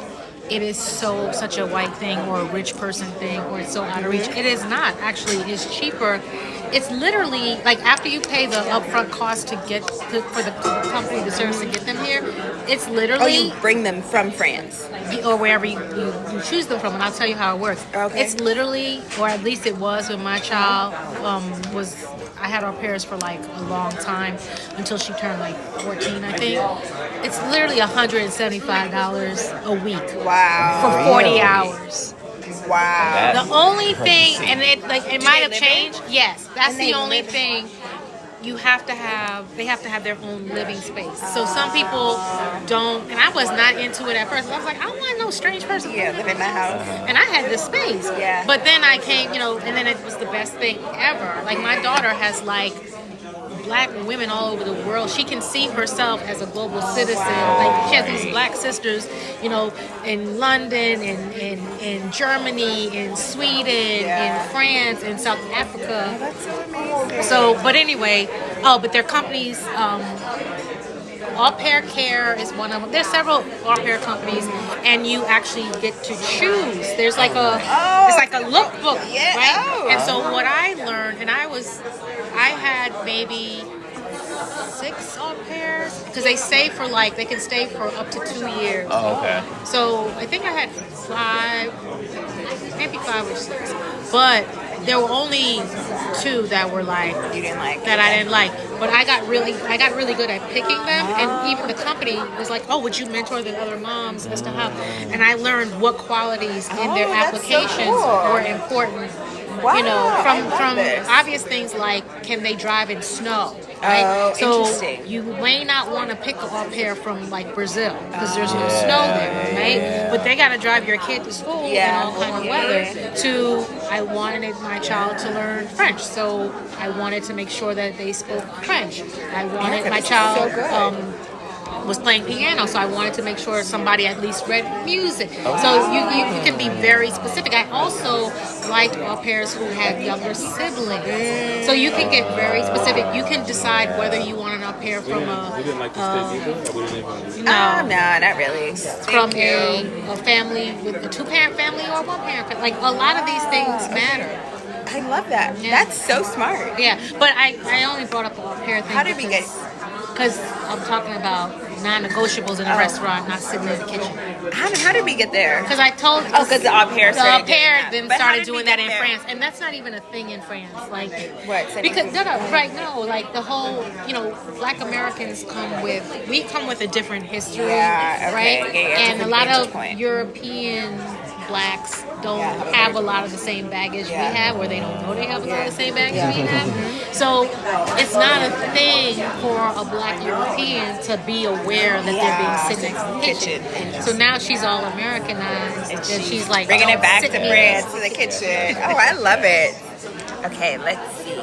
S3: it is such a white thing or a rich person thing or it's so out of reach. It is not. Actually, it is cheaper. It's literally like after you pay the upfront cost for the company, the service to get them here, it's literally.
S1: Oh, you bring them from France.
S3: Or wherever you choose them from, and I'll tell you how it works.
S1: Okay.
S3: It's literally, or at least it was when my child I had au pairs for like a long time until she turned like 14, I think. It's literally $175 a week.
S1: Wow.
S3: For 40 hours.
S1: Wow.
S3: The only thing, and it might have changed. Yes, that's
S1: And they
S3: the only
S1: live-
S3: thing. they have to have their own living space. So some people don't, and I was not into it at first. I was like, I don't want no strange person.
S1: Yeah, live in my house.
S3: And I had the space.
S1: Yeah.
S3: But then I came, and then it was the best thing ever. Like my daughter has like black women all over the world. She can see herself as a global citizen. Like she has these black sisters, in London, in Germany, in Sweden, in France, in South Africa.
S1: That's so amazing.
S3: So, but anyway, but their companies, Au Pair Care is one of them. There's several au pair companies, and you actually get to choose. There's like it's like a lookbook, right?
S1: Oh.
S3: And so what I learned, and I had maybe 6 au pairs because they can stay for up to 2 years.
S2: Oh, okay.
S3: So I think I had 5, maybe 5 or 6, but there were only 2 that were like
S1: You didn't like
S3: that I didn't like. But I got really good at picking them, and even the company was like, "Oh, would you mentor the other moms as to how?" And I learned what qualities in their
S1: that's so
S3: applications
S1: cool.
S3: were important.
S1: Wow, I love
S3: From
S1: this.
S3: obvious things like can they drive in snow? Right?
S1: Oh,
S3: so
S1: interesting.
S3: you may not want to pick an au pair from like Brazil because there's no snow there, right? But they got to drive your kid to school in all kind of weather. I wanted my child to learn French, so I wanted to make sure that they spoke French. I wanted my child was playing piano, so I wanted to make sure somebody at least read music. So you can be very specific. I also liked au pairs who had younger siblings. So you can get very specific. You can decide whether you want an au pair from
S4: We didn't like the steak either? Or we didn't even...
S1: No, not really.
S3: from a family with a 2-parent family or 1-parent family. Like a lot of these things matter.
S1: I love that.
S3: Yeah.
S1: That's so smart.
S3: Yeah, but I only brought up the au pair thing.
S1: How did we get?
S3: Because I'm talking about non-negotiables in a restaurant, not sitting in the kitchen.
S1: How did we get there?
S3: Because I told
S1: because the au pair
S3: the au
S1: started doing
S3: pair
S1: that.
S3: then
S1: But how
S3: started
S1: did we
S3: doing
S1: get
S3: that in
S1: there?
S3: France, and that's not even a thing in France. Like
S1: What?
S3: because no, Black Americans come with a different history,
S1: Yeah, okay.
S3: right?
S1: Yeah,
S3: and a lot
S1: different
S3: of
S1: point.
S3: European blacks don't have a lot of the same baggage we have, or they don't know they have a lot of the same baggage we have. So it's not a thing for a black European to be aware that they're being sitting next to the kitchen. So now she's all Americanized, and she's like
S1: Bringing it back to
S3: sit here.
S1: France, to the kitchen. Oh, I love it. Okay, let's see.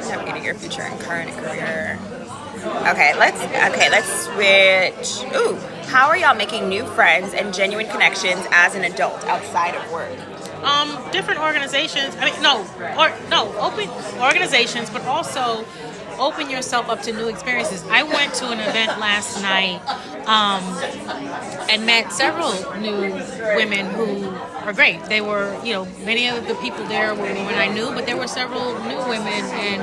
S1: Navigating your future and current career. Okay, let's switch. Ooh, how are y'all making new friends and genuine connections as an adult outside of work?
S3: Different organizations. Open organizations, but also open yourself up to new experiences. I went to an event last night and met several new women who are great. They were, many of the people there were women I knew, but there were several new women, and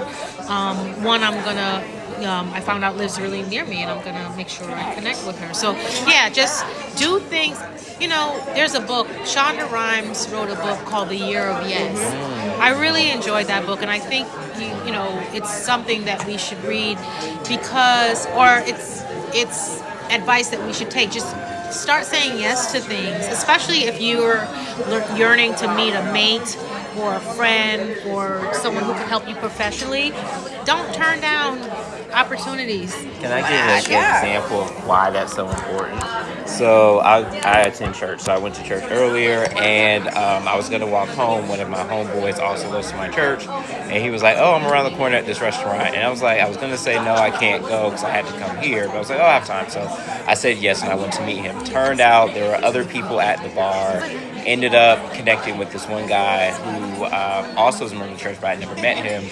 S3: one I found out lives really near me, and I'm gonna make sure I connect with her. So yeah, just do things. There's a book. Shonda Rhimes wrote a book called The Year of Yes. I really enjoyed that book, and I think it's something that we should read or it's advice that we should take. Just start saying yes to things, especially if you're yearning to meet a mate or a friend or someone who can help you professionally. Don't turn down opportunities.
S2: Can I give an example of why that's so important? So I attend church. So I went to church earlier, and I was going to walk home. One of my homeboys also goes to my church, and he was like, "Oh, I'm around the corner at this restaurant." And I was going to say, no, I can't go because I had to come here. But I was like, oh, I have time. So I said yes, and I went to meet him. Turned out there were other people at the bar. Ended up connecting with this one guy who also is a member of the church, but I never met him.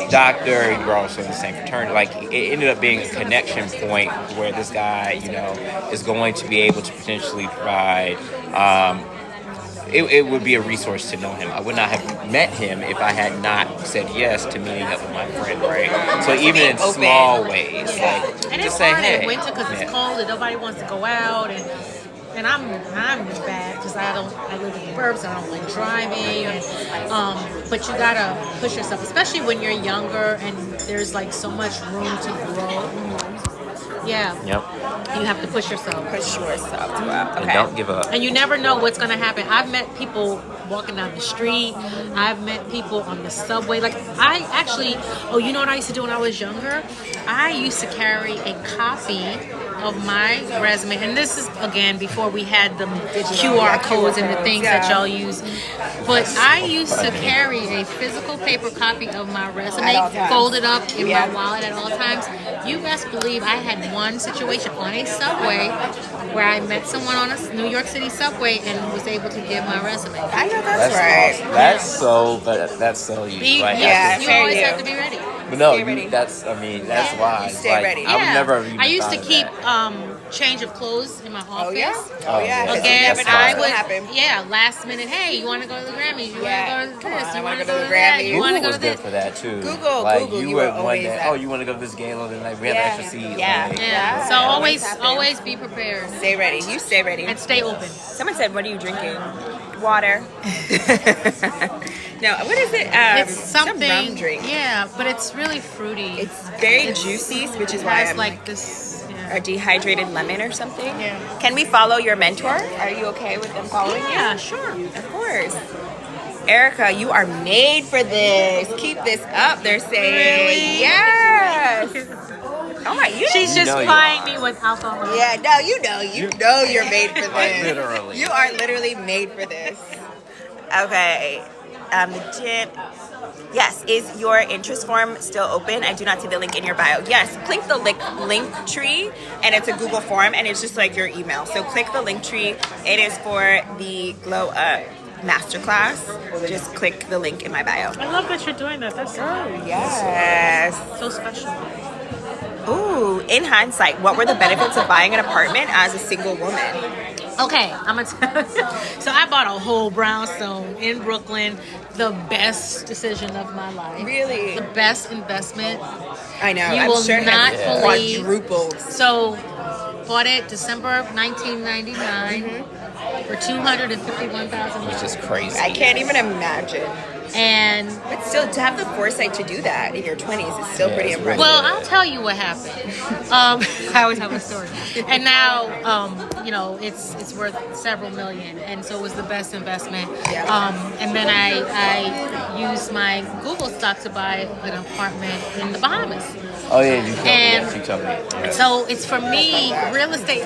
S2: Doctor, we were also in the same fraternity. Like, it ended up being a connection point where this guy, is going to be able to potentially provide. It would be a resource to know him. I would not have met him if I had not said yes to meeting up with my friend, right? So even in small ways,
S3: And it's hard in winter because it's cold and nobody wants to go out, and I'm bad because I live in the burbs and I don't like driving. But you gotta push yourself, especially when you're younger and there's like so much room to grow. Yeah.
S2: Yep.
S3: You have to push yourself.
S1: Push yourself to up.
S2: And
S1: Okay.
S2: don't give up.
S3: And you never know what's going to happen. I've met people walking down the street. I've met people on the subway. Like, I actually, you know what I used to do when I was younger? I used to carry a copy of my resume. And this is, again, before we had the QR codes and the things that y'all use. But I used to carry a physical paper copy of my resume,
S1: At all times.
S3: folded up in my wallet at all times. You best believe I had one situation on a subway where I met someone on a New York City subway and was able to give my resume.
S1: I know that's right.
S2: Awesome. That's so you.
S3: You,
S2: Like,
S3: you
S1: fair
S3: always
S1: you.
S3: have to be ready.
S2: but no,
S1: Stay ready.
S2: that's why.
S1: You stay ready.
S2: I would never have even
S3: I used to
S2: thought of
S3: keep
S2: that.
S3: change of clothes in my office.
S1: Oh yeah.
S2: Oh, yeah.
S1: Because
S3: Again,
S1: you never know
S3: I
S1: what's
S3: would,
S1: gonna happen.
S3: last minute, hey, you want to go to the Grammys? You
S1: Yeah.
S3: want to go to
S1: Come
S3: this?
S1: on, I
S3: You
S1: wanna
S3: want to
S1: go to
S3: go
S1: the
S3: to that?
S1: Grammys.
S3: You want to
S2: Google
S3: go
S2: was
S3: to
S2: good
S3: this?
S2: for that too.
S1: Google,
S2: you
S1: you
S2: would
S1: were
S2: one
S1: always
S2: day,
S1: at-
S2: you want to go to this gala tonight? We have
S1: Yeah.
S2: extra seats.
S1: Yeah.
S2: Like,
S3: Yeah. So
S1: Yeah.
S3: always,
S1: Happen.
S3: always be prepared
S1: Stay ready. You stay ready.
S3: and stay open.
S1: Someone said, "What are you drinking?" Water. No, what is it?
S3: It's
S1: some
S3: something.
S1: rum drink.
S3: Yeah, but it's really fruity.
S1: It's very juicy, which is why
S3: Has
S1: I'm
S3: like this.
S1: a dehydrated lemon or something.
S3: Yeah.
S1: Can we follow your mentor? Are you okay with them following
S3: Yeah,
S1: you?
S3: sure.
S1: Of course. Erika, you are made for this. Keep this up, they're saying.
S3: Really?
S1: Yes. Oh my, you
S3: She's just
S2: know you
S3: plying
S2: are.
S3: me with alcohol.
S1: Yeah, no, you know you're made for this.
S2: Literally.
S1: You are literally made for this. Okay. The gym. Yes, is your interest form still open? I do not see the link in your bio. Yes, click the link tree, and it's a Google form, and it's just like your email. So click the link tree. It is for the Glow Up Masterclass. Just click the link in my bio.
S3: I love that you're doing that. That's
S1: Yes.
S3: so special.
S1: Ooh, in hindsight, what were the benefits of buying an apartment as a single woman?
S3: Okay, I'm gonna tell you. So I bought a whole brownstone in Brooklyn. The best decision of my life.
S1: Really?
S3: The best investment.
S1: I know.
S3: You
S1: I'm
S3: will
S1: sure it
S3: not
S1: has
S3: believe-
S1: quadrupled.
S3: So bought it December of 1999 for $251,000.
S2: Which is crazy.
S1: I can't even imagine.
S3: And
S1: But still, to have the foresight to do that in your 20s is still pretty
S2: it's
S1: impressive.
S3: well, I'll tell you what happened. I always have a story. And now, it's worth several million, and so it was the best investment.
S1: Yeah.
S3: And then I used my Google stock to buy an apartment in the Bahamas.
S2: Oh yeah, you told me.
S3: And-
S2: Yes, you told me. Yeah.
S3: So it's for me, real estate.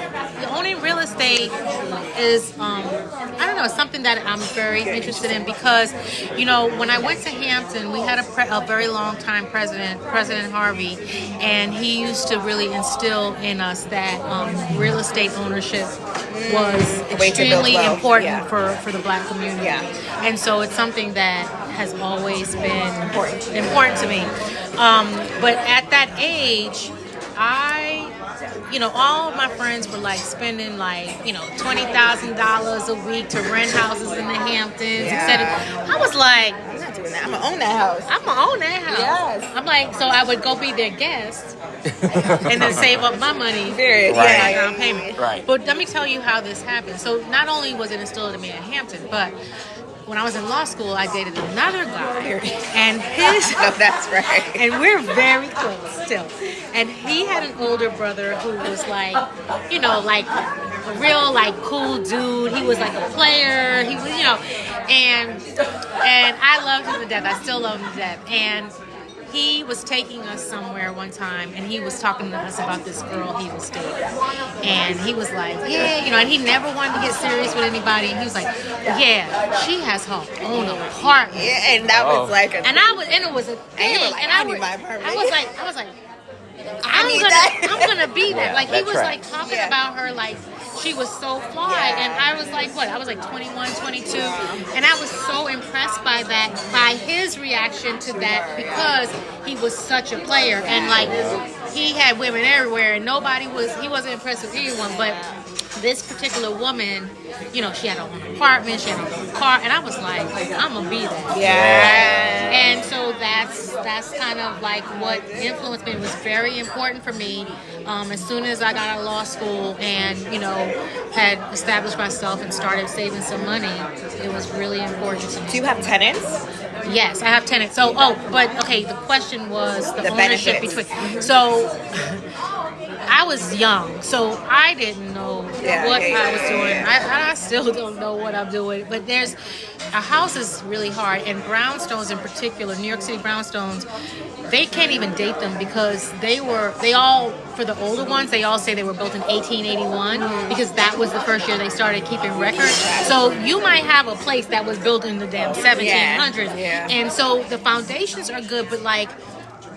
S3: Owning real estate is, I don't know, something that I'm very interested in because, when I went to Hampton, we had a very long time president, President Harvey, and he used to really instill in us that real estate ownership was
S1: way to build
S3: extremely
S1: wealth,
S3: important
S1: yeah.
S3: for the Black community.
S1: Yeah.
S3: And so it's something that has always been
S1: Important
S3: to me. But at that age, all of my friends were like spending $20,000 a week to rent houses in the Hamptons, etc. I was like,
S1: I'm not doing that. I'm gonna own that house.
S3: I'm gonna own that house.
S1: Yes.
S3: I'm like, so I would go be their guest and then save up my money.
S1: Period.
S2: Right.
S3: My
S1: Yeah.
S3: down payment.
S2: Right.
S3: But let me tell you how this happened. So not only was it instilled in me at Hampton, but when I was in law school, I dated another guy, and his.
S1: No, that's right.
S3: And we're very close still. And he had an older brother who was like, like a real cool dude. He was like a player. He was, and I loved him to death. I still love him to death. And he was taking us somewhere one time, and he was talking to us about this girl he was dating. And he was like, yeah, and he never wanted to get serious with anybody. And he was like, yeah, she has her own apartment.
S1: Yeah, and that was like a.
S3: And it was a thing.
S1: And you were like, I need my apartment.
S3: I was like, I'm
S1: need
S3: gonna,
S1: that.
S3: I'm gonna be that.
S2: Yeah,
S3: Like he
S2: that
S3: was
S2: tracks.
S3: like talking
S1: Yeah.
S3: about her like she was so fly,
S1: Yeah.
S3: and I was like, what? I was like 21, 22, and I was so impressed by that, by his reaction to that, because he was such a player, and like he had women everywhere, and he wasn't impressed with anyone, but this particular woman, she had her own apartment, she had her own car, and I was like, I'm gonna be that.
S1: Yeah.
S3: And so that's kind of like what influenced me. It was very important for me. As soon as I got out of law school and had established myself and started saving some money, it was really important to me.
S1: Do you have tenants?
S3: Yes, I have tenants. The question was the ownership
S1: benefits.
S3: between. So I was young, so I didn't know what I was doing. I still don't know what I'm doing. But a house is really hard, and brownstones in particular, New York City brownstones, they can't even date them because for the older ones, they all say they were built in 1881 because that was the first year they started keeping records. So you might have a place that was built in the damn 1700s. And so the foundations are good, but like,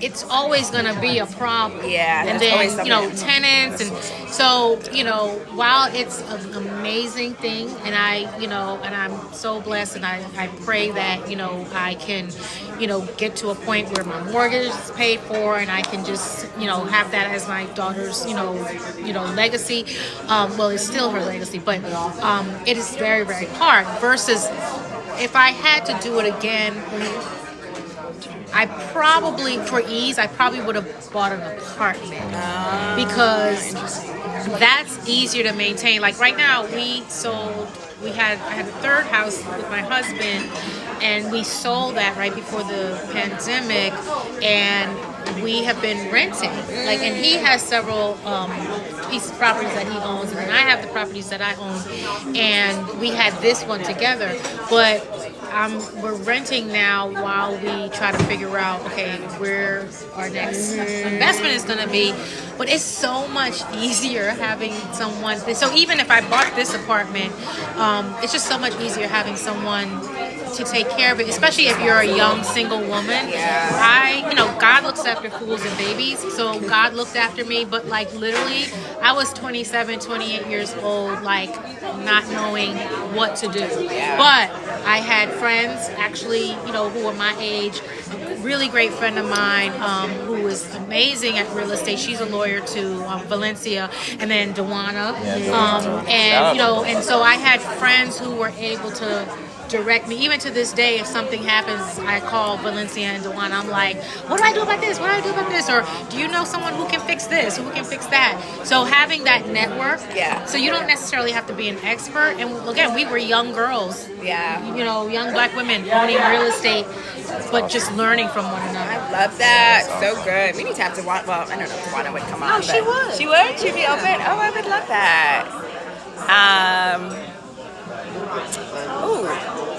S3: it's always going to be a problem. And then, tenants. And so, while it's an amazing thing, and and I'm so blessed, and I pray that, I can, get to a point where my mortgage is paid for, and I can just, have that as my daughter's, legacy. Well, it's still her legacy, but it is very, very hard versus if I had to do it again, I probably would have bought an apartment because that's easier to maintain. Like right now, I had a third house with my husband, and we sold that right before the pandemic, and we have been renting. And he has several pieces of properties that he owns, and then I have the properties that I own, and we had this one together, but we're renting now while we try to figure out, where our next investment is going to be. But it's so much easier having someone. So even if I bought this apartment, it's just so much easier having someone to take care of it, especially if you're a young single woman. God looks after fools and babies, so God looked after me, but like literally I was 27, 28 years old, like not knowing what to do. But I had friends actually, who were my age. A really great friend of mine who is amazing at real estate. She's a lawyer to Valencia, and then Dewana. And so I had friends who were able to direct me. Even to this day, if something happens, I call Valencia and Dewana. I'm like, what do I do about this? What do I do about this? Or do you know someone who can fix this? Who can fix that? So having that network. So you don't necessarily have to be an expert. And again, we were young girls. Young black women owning real estate, but just learning from one another.
S1: I love that. So good. We need to have Dewana. Well, I don't know if Dewana would come on.
S3: Oh, she would.
S1: She would? She'd be open? Oh, I would love that.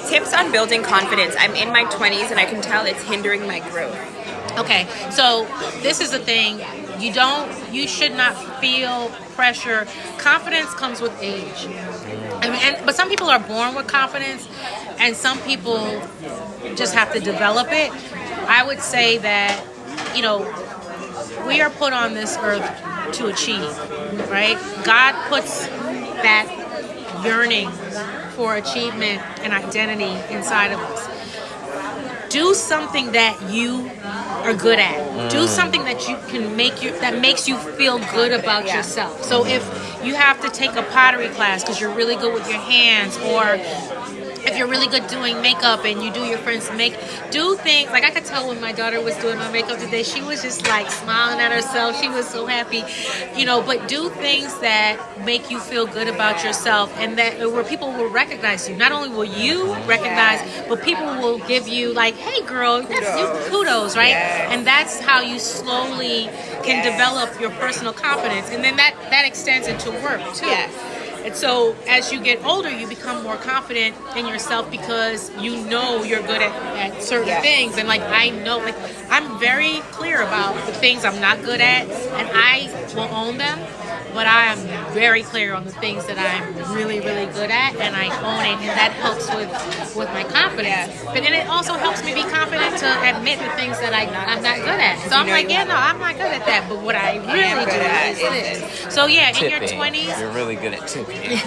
S1: Tips on building confidence. I'm in my 20s and I can tell it's hindering my growth.
S3: Okay, so this is the thing. You should not feel pressure. Confidence comes with age. But some people are born with confidence, and some people just have to develop it. I would say that, we are put on this earth to achieve, right? God puts that yearning for achievement and identity inside of us. Do something that you are good at. Do something that you can that makes you feel good about yourself. So if you have to take a pottery class because you're really good with your hands, or if you're really good doing makeup and you do your friends' do things. Like I could tell when my daughter was doing my makeup today, she was just like smiling at herself. She was so happy, but do things that make you feel good about yourself, and that where people will recognize you. Not only will you recognize, but people will give you like, hey girl, that's you, kudos, right? And that's how you slowly can develop your personal confidence. And then that extends into work too. And so as you get older, you become more confident in yourself because you're good at certain things. And like I know, like I'm very clear about the things I'm not good at, and I will own them. But I am very clear on the things that I'm really, really good at, and I own it, and that helps with my confidence. But then it also helps me be confident to admit the things that I'm not good at. So I'm like, I'm not good at that, but what I really do is this. So in your 20s,
S2: you're really good at tipping.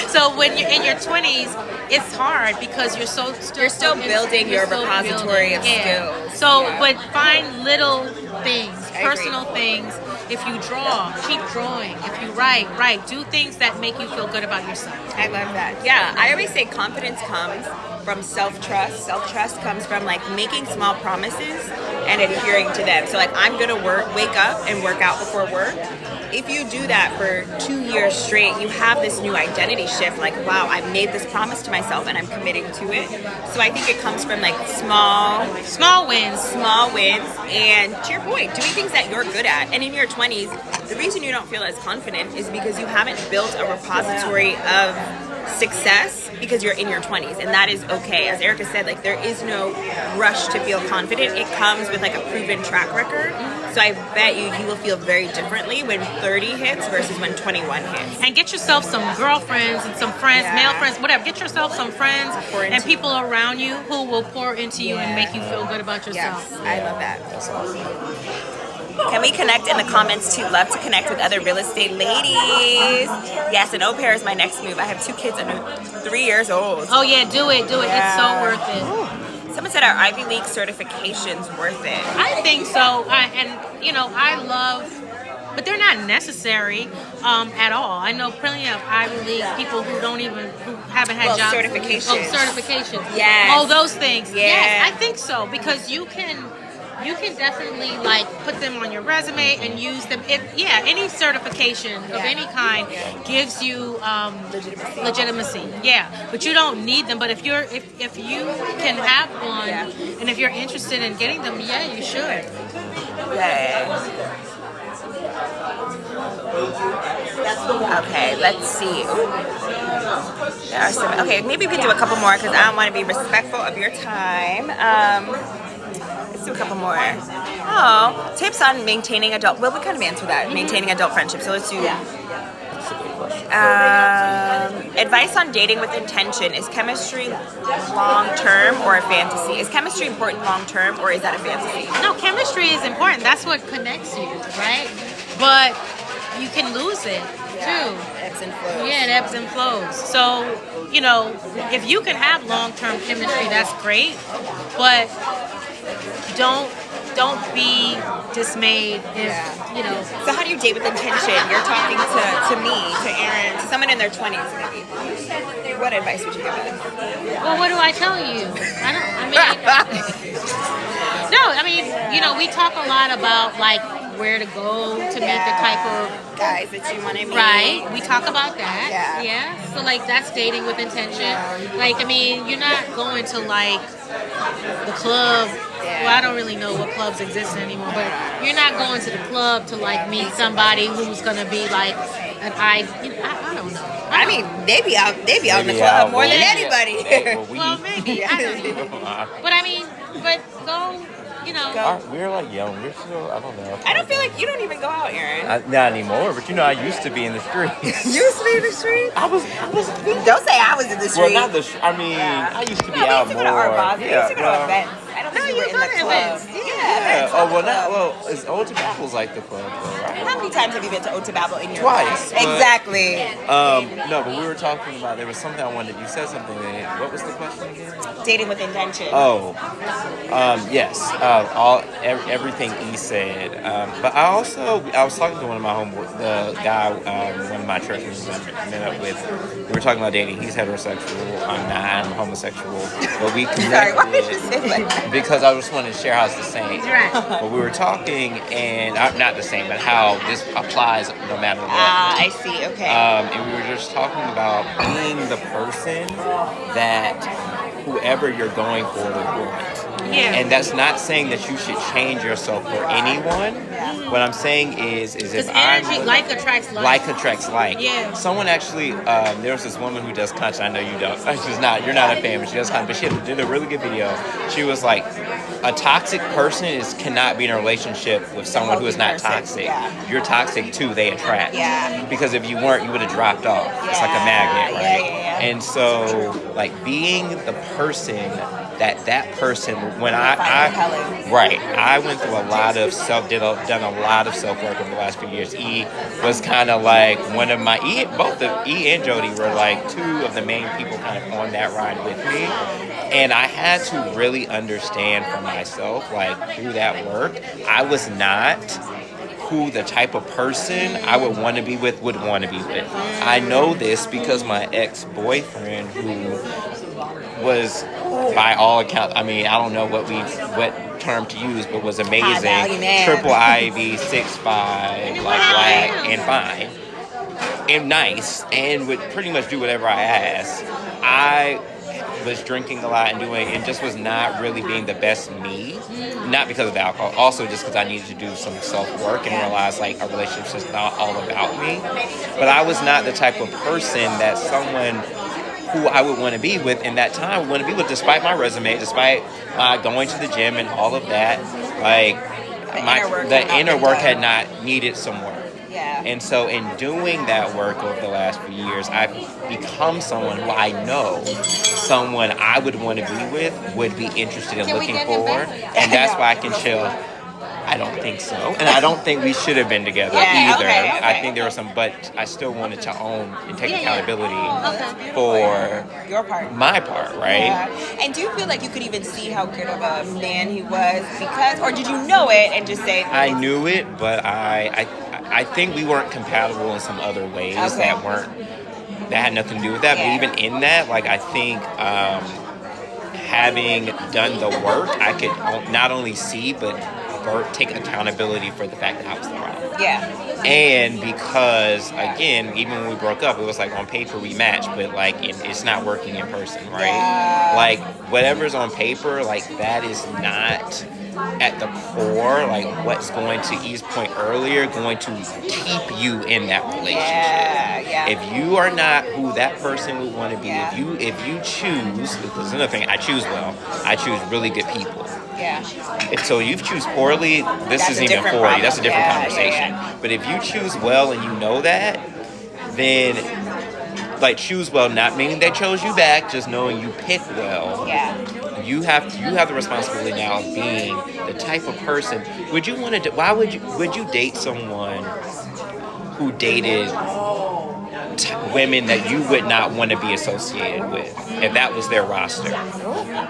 S3: So when you're in your 20s, it's hard because you're still
S1: building your repository of skills.
S3: So, but find little things, personal things. If you draw, keep drawing. If you write. Do things that make you feel good about yourself.
S1: I love that. Yeah, I always say confidence comes from self-trust. Self-trust comes from like making small promises and adhering to them. So like I'm gonna wake up and work out before work. If you do that for 2 years straight, you have this new identity shift. Like, wow, I've made this promise to myself and I'm committing to it. So I think it comes from like small wins. And to your point, doing things that you're good at. And in your 20s, the reason you don't feel as confident is because you haven't built a repository of success because you're in your 20s, and that is okay. As Erika said, like, there is no rush to feel confident. It comes with like a proven track record. So I bet you will feel very differently when 30 hits versus when 21 hits.
S3: And get yourself some girlfriends and some friends, male friends, whatever. Get yourself some friends and people around you who will pour into you and make you feel good about yourself.
S1: Yes, I love that. That's awesome. Can we connect in the comments too? Love to connect with other real estate ladies. Yes, an au pair is my next move. I have 2 kids under 3 years old.
S3: Oh yeah, do it. Yeah. It's so worth it.
S1: Someone said, are Ivy League certifications worth it?
S3: I think so. I love, but they're not necessary at all. I know plenty of Ivy League people who haven't had jobs.
S1: Certifications.
S3: Oh, certifications.
S1: Yes.
S3: Oh, those things.
S1: Yeah.
S3: Yes, I think so, because you can definitely like put them on your resume and use them. Any certification of any kind gives you legitimacy. Yeah, but you don't need them. But if you can have one, and if you're interested in getting them, you should.
S1: Okay, let's see. There are some. Okay, maybe we can do a couple more because I want to be respectful of your time. Let's do a couple more. Oh, tips on maintaining adult. Well, we kind of answered that. Maintaining adult friendships. So let's do. Advice on dating with intention. Is chemistry long term or a fantasy? Is chemistry important long term or is that a fantasy?
S3: No, chemistry is important. That's what connects you, right? But you can lose it too.
S1: Ebbs and flows.
S3: Yeah, it ebbs and flows. So, if you can have long-term chemistry, that's great. But don't be dismayed if,
S1: So how do you date with intention? You're talking to me, to Aaron, to someone in their 20s maybe. What advice would you give them?
S3: Well, what do I tell you? We talk a lot about like where to go to meet the type of
S1: guys that you want to meet.
S3: Right. We talk about that. Yeah. So like that's dating with intention. Like, you're not going to like the club. Well, I don't really know what clubs exist anymore, but you're not going to the club to like meet somebody who's gonna be like I don't know.
S1: They be out in the club more than anybody.
S3: Well, maybe. I don't know. But go.
S2: We're like young. We're still, I don't know.
S1: I don't feel like you don't even go out, Aaron.
S2: Not anymore, but I used to be in the streets.
S1: You used to be in the streets?
S2: I was.
S1: Don't say I was in the streets.
S2: Well, not the. I used to be out more.
S1: We used to go to Art Basel. We used to go to events. I don't think you were in the club.
S2: Yeah. Oh well, it's Old Tobacco's like the club, though, right?
S1: How many times have you been to Old Tobacco in your
S2: Twice.
S1: life? Exactly.
S2: No, but we were talking about, there was something I wanted. You said something. What was the question again?
S1: Dating with intention.
S2: Oh, yes. Everything he said. But I was talking to one of my the guy, one of my church members I met up with. We were talking about dating. He's heterosexual. I'm not. I'm homosexual. But we connected.
S1: Sorry, why did you say that?
S2: Because I just wanted to share how it's the same.
S3: Right.
S2: But we were talking, and not the same, but how this applies no matter what.
S1: I see. Okay.
S2: And we were just talking about being the person that whoever you're going for would want.
S3: Yeah.
S2: And that's not saying that you should change yourself for anyone. What I'm saying is if I'm
S3: like attracts like.
S2: Like attracts like.
S3: Yeah.
S2: Someone actually, there was this woman who does content. I know you don't. You're not a fan, but she does content. But she did a really good video. She was like, a toxic person cannot be in a relationship with someone who is not toxic. Yeah. You're toxic too. They attract.
S1: Yeah.
S2: Because if you weren't, you would have dropped off. It's like a magnet, right?
S1: Yeah.
S2: And so, like, being the person that person, when I went through a lot of done a lot of self-work over the last few years. E was kind of like one of my, both E and Jody were like two of the main people kind of on that ride with me. And I had to really understand for myself, like, through that work, I was not who the type of person I would want to be with would want to be with. I know this because my ex-boyfriend, who was, by all accounts, I don't know what term to use, but was amazing. Triple Ivy, 6'5", like black and fine, and nice, and would pretty much do whatever I asked. was drinking a lot and just was not really being the best me. Not because of the alcohol, also just because I needed to do some self-work and realize like a relationship is not all about me. But I was not the type of person that someone who I would want to be with in that time would want to be with, despite my resume, despite going to the gym and all of that. Like the inner work had not needed some work.
S1: Yeah.
S2: And so in doing that work over the last few years, I've become someone who I know someone I would want to be with would be interested in looking for. And that's why I can chill. I don't think so. And I don't think we should have been together either.
S1: Okay.
S2: I think there was some, but I still wanted to own and take accountability for
S1: your part.
S2: my part, right?
S1: Yeah. And do you feel like you could even see how good of a man he was because, or did you know it and just say?
S2: I knew it, but I think we weren't compatible in some other ways that had nothing to do with that. But even in that, like I think having done the work, I could not only see but take accountability for the fact that I was the problem.
S1: Yeah.
S2: And because, again, even when we broke up, it was like on paper we matched, but like it's not working in person, right?
S1: Yeah.
S2: Like whatever's on paper, like that is not at the core, like what's going to Eve's point earlier, going to keep you in that relationship.
S1: Yeah.
S2: If you are not who that person would want to be, if you choose, there's another thing, I choose well. I choose really good people.
S1: Yeah.
S2: If so you choose poorly, this isn't even for you. That's a different conversation.
S1: Yeah.
S2: But if you choose well and you know that, then like choose well, not meaning they chose you back, just knowing you pick well.
S1: Yeah.
S2: You have the responsibility now of being the type of person. Would you want to? Why would you date someone who dated women that you would not want to be associated with if that was their roster?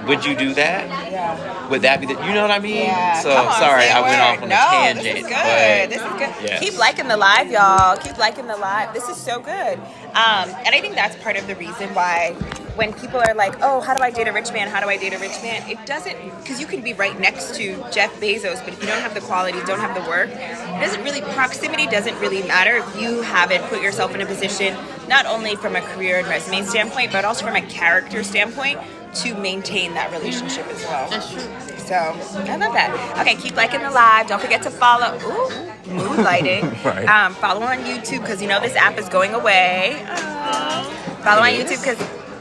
S2: Would you do that?
S1: Yeah.
S2: Would that be you know what I mean?
S1: Yeah.
S2: So
S1: Come on,
S2: sorry,
S1: say
S2: I went
S1: word.
S2: off on a tangent.
S1: This is good.
S2: But
S1: This is good.
S2: yes.
S1: Keep liking the live, y'all. Keep liking the live. This is so good. And I think that's part of the reason why when people are like, oh, how do I date a rich man? How do I date a rich man? It doesn't, because you can be right next to Jeff Bezos, but if you don't have the quality, don't have the work, it doesn't really, proximity doesn't really matter if you haven't put yourself in a position, not only from a career and resume standpoint, but also from a character standpoint to maintain that relationship as well.
S3: That's true.
S1: So, I love that. Okay, keep liking the live. Don't forget to follow. Ooh, mood lighting.
S2: Right.
S1: Follow on YouTube because you know this app is going away. Follow on YouTube because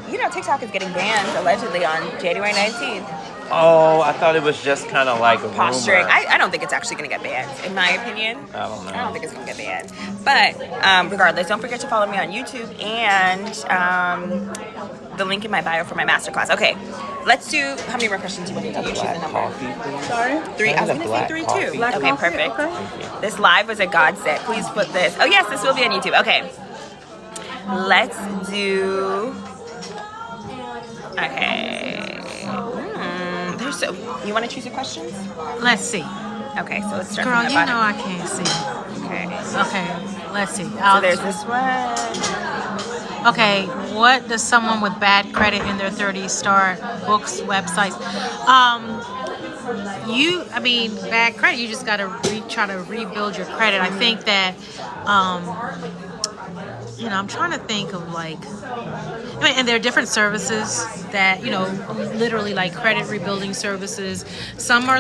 S1: you know TikTok is getting banned allegedly on January 19th.
S2: Oh, I thought it was just kind of like a
S1: Posturing.
S2: rumor.
S1: I don't think it's actually going to get banned, in my opinion.
S2: I don't know.
S1: I don't think it's going to get banned. But regardless, don't forget to follow me on YouTube and the link in my bio for my masterclass. Okay, let's do, how many more questions do you want to do? You choose a number.
S2: Coffee, please.
S1: Sorry? 3. I was going to say 3
S2: coffee.
S1: too.
S2: Black
S1: Okay,
S3: coffee,
S1: perfect.
S3: okay.
S1: This live was a godsend. Please put this. Oh yes, this will be on YouTube. Okay. Let's do, okay. There's so, you want to choose your questions?
S3: Let's see.
S1: Okay, so let's start
S3: Girl,
S1: from the
S3: you know
S1: bottom.
S3: I can't see.
S1: Okay.
S3: Okay, let's see.
S1: So there's this one.
S3: Okay, what does someone with bad credit in their 30s start? Books, websites? Bad credit, you just got to try to rebuild your credit. I think that, I'm trying to think of and there are different services that, literally like credit rebuilding services. Some are